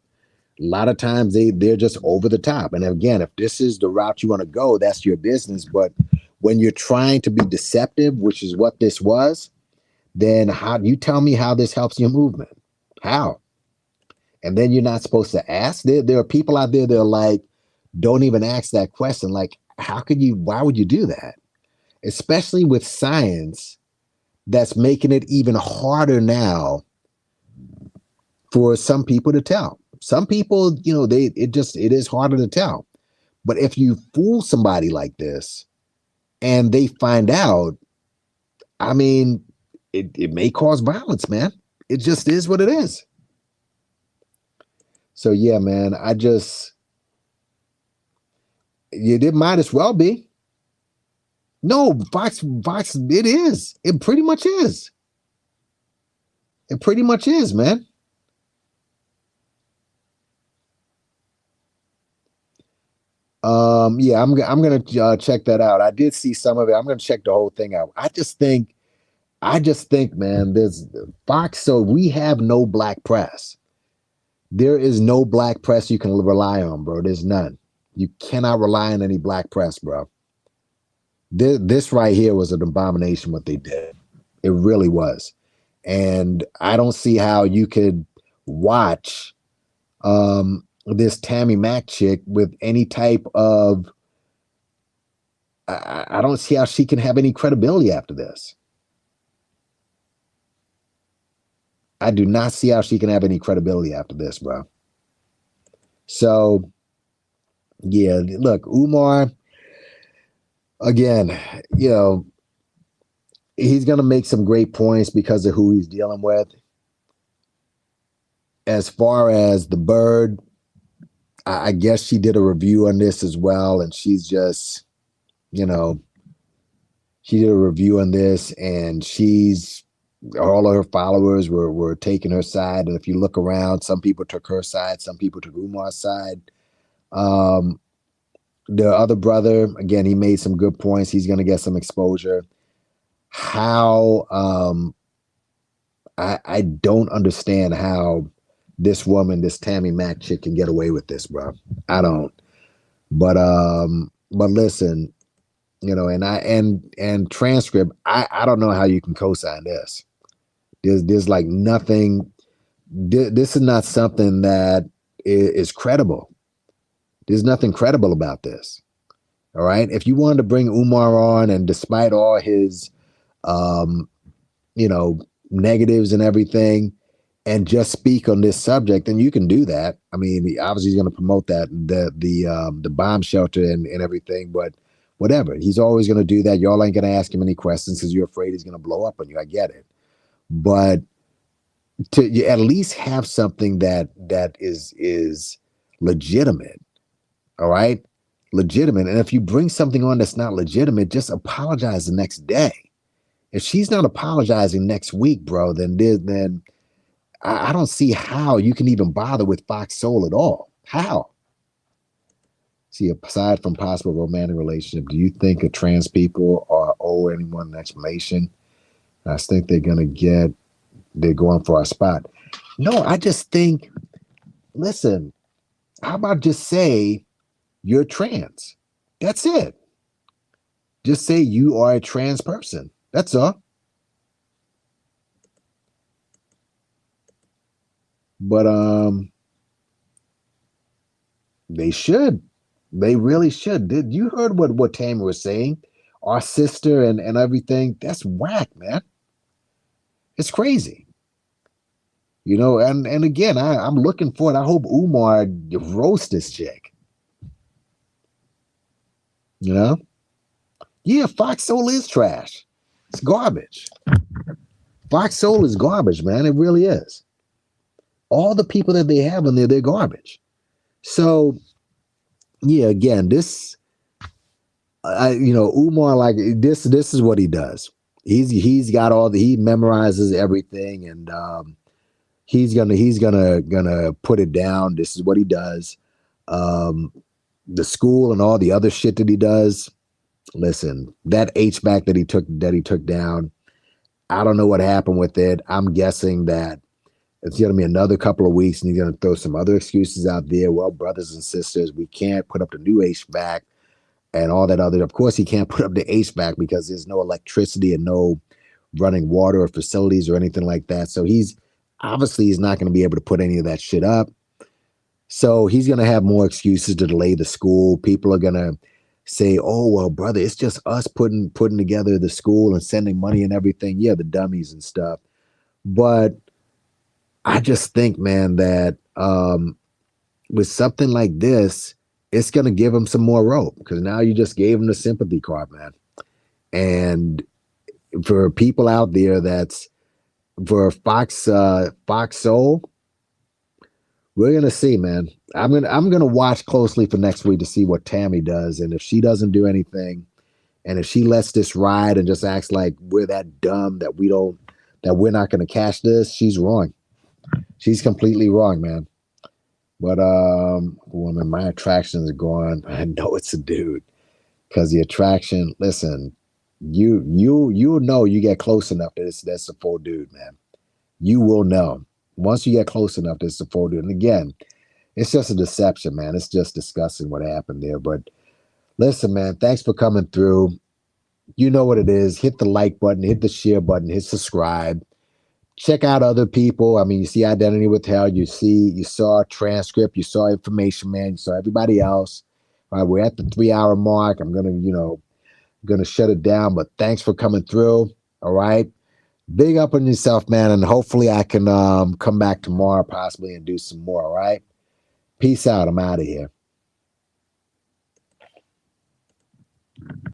a lot of times they're just over the top. And again, if this is the route you want to go, that's your business. But when you're trying to be deceptive, which is what this was, then how you tell me how this helps your movement? How? And then you're not supposed to ask. There are people out there that are like, don't even ask that question. Like, why would you do that? Especially with science that's making it even harder now for some people to tell. Some people, you know, it is harder to tell. But if you fool somebody like this and they find out, I mean, it may cause violence, man. It just is what it is. So yeah, man, it might as well be. No, Fox, it is. It pretty much is. It pretty much is, man. Yeah, I'm gonna check that out. I did see some of it. I'm gonna check the whole thing out. I just think, man, there's Fox. So we have no black press. There is no black press you can rely on, bro. There's none. You cannot rely on any black press, bro. This right here was an abomination what they did. It really was. And I don't see how you could watch this Tammy Mack chick with any type of I don't see how she can have any credibility after this. I do not see how she can have any credibility after this, bro. So yeah, look, Umar, again, you know, he's going to make some great points because of who he's dealing with. As far as the bird, I guess she did a review on this as well. And she's just, you know, she did a review on this and all of her followers were taking her side. And if you look around, some people took her side, some people took Umar's side. The other brother, again, he made some good points. He's going to get some exposure. How I don't understand how this woman, this Tammy Mack chick, can get away with this, bro. I don't. But listen, you know, and transcript, I don't know how you can co-sign this. There's like nothing. This is not something that is credible. There's nothing credible about this. All right. If you wanted to bring Umar on, and despite all his, you know, negatives and everything, and just speak on this subject, then you can do that. I mean, obviously he's going to promote that, the bomb shelter and everything, but whatever. He's always going to do that. Y'all ain't going to ask him any questions because you're afraid he's going to blow up on you. I get it. But to at least have something that is legitimate. All right. Legitimate. And if you bring something on that's not legitimate, just apologize the next day. If she's not apologizing next week, bro, then I don't see how you can even bother with Fox Soul at all. How? See, aside from possible romantic relationship, do you think trans people owe anyone an explanation? I think they're going for a spot. No, I just think, listen, how about just say you're trans? That's it. Just say you are a trans person. That's all. But they should. They really should. Did you heard what Tammy was saying? Our sister and everything. That's whack, man. It's crazy. You know, and again, I'm looking for it. I hope Umar roasts this chick. You know? Yeah, Fox Soul is trash. It's garbage. Fox Soul is garbage, man. It really is. All the people that they have in there, they're garbage. So, yeah, again, this, Umar, like this is what he does. He's got he memorizes everything, and he's gonna put it down. This is what he does. The school and all the other shit that he does. Listen, that HVAC that he took down, I don't know what happened with it. I'm guessing that it's going to be another couple of weeks, and he's going to throw some other excuses out there. Well, brothers and sisters, we can't put up the new HVAC and all that other. Of course, he can't put up the HVAC because there's no electricity and no running water or facilities or anything like that. So he's not going to be able to put any of that shit up. So he's going to have more excuses to delay the school. People are going to say, oh, well, brother, it's just us putting together the school and sending money and everything. Yeah, the dummies and stuff. But I just think, man, that with something like this, it's going to give him some more rope, because now you just gave him the sympathy card, man. And for people out there, that's for Fox Soul, we're going to see, man. I'm going to watch closely for next week to see what Tammy does. And if she doesn't do anything, and if she lets this ride and just acts like we're that dumb that we're not going to cash this, she's wrong. She's completely wrong, man. But woman, my attraction is gone. I know it's a dude, because the attraction. Listen, you know, you get close enough that that's a full dude, man. You will know once you get close enough that it's a full dude. And again, it's just a deception, man. It's just disgusting what happened there. But listen, man, thanks for coming through. You know what it is. Hit the like button, hit the share button, hit subscribe. Check out other people. I mean, you see Identity Withheld, you saw Transcript, you saw Information Man, you saw everybody else. All right, we're at the 3-hour mark. I'm gonna shut it down, but thanks for coming through. All right. Big up on yourself, man, and hopefully I can come back tomorrow possibly and do some more. All right. Peace out. I'm out of here.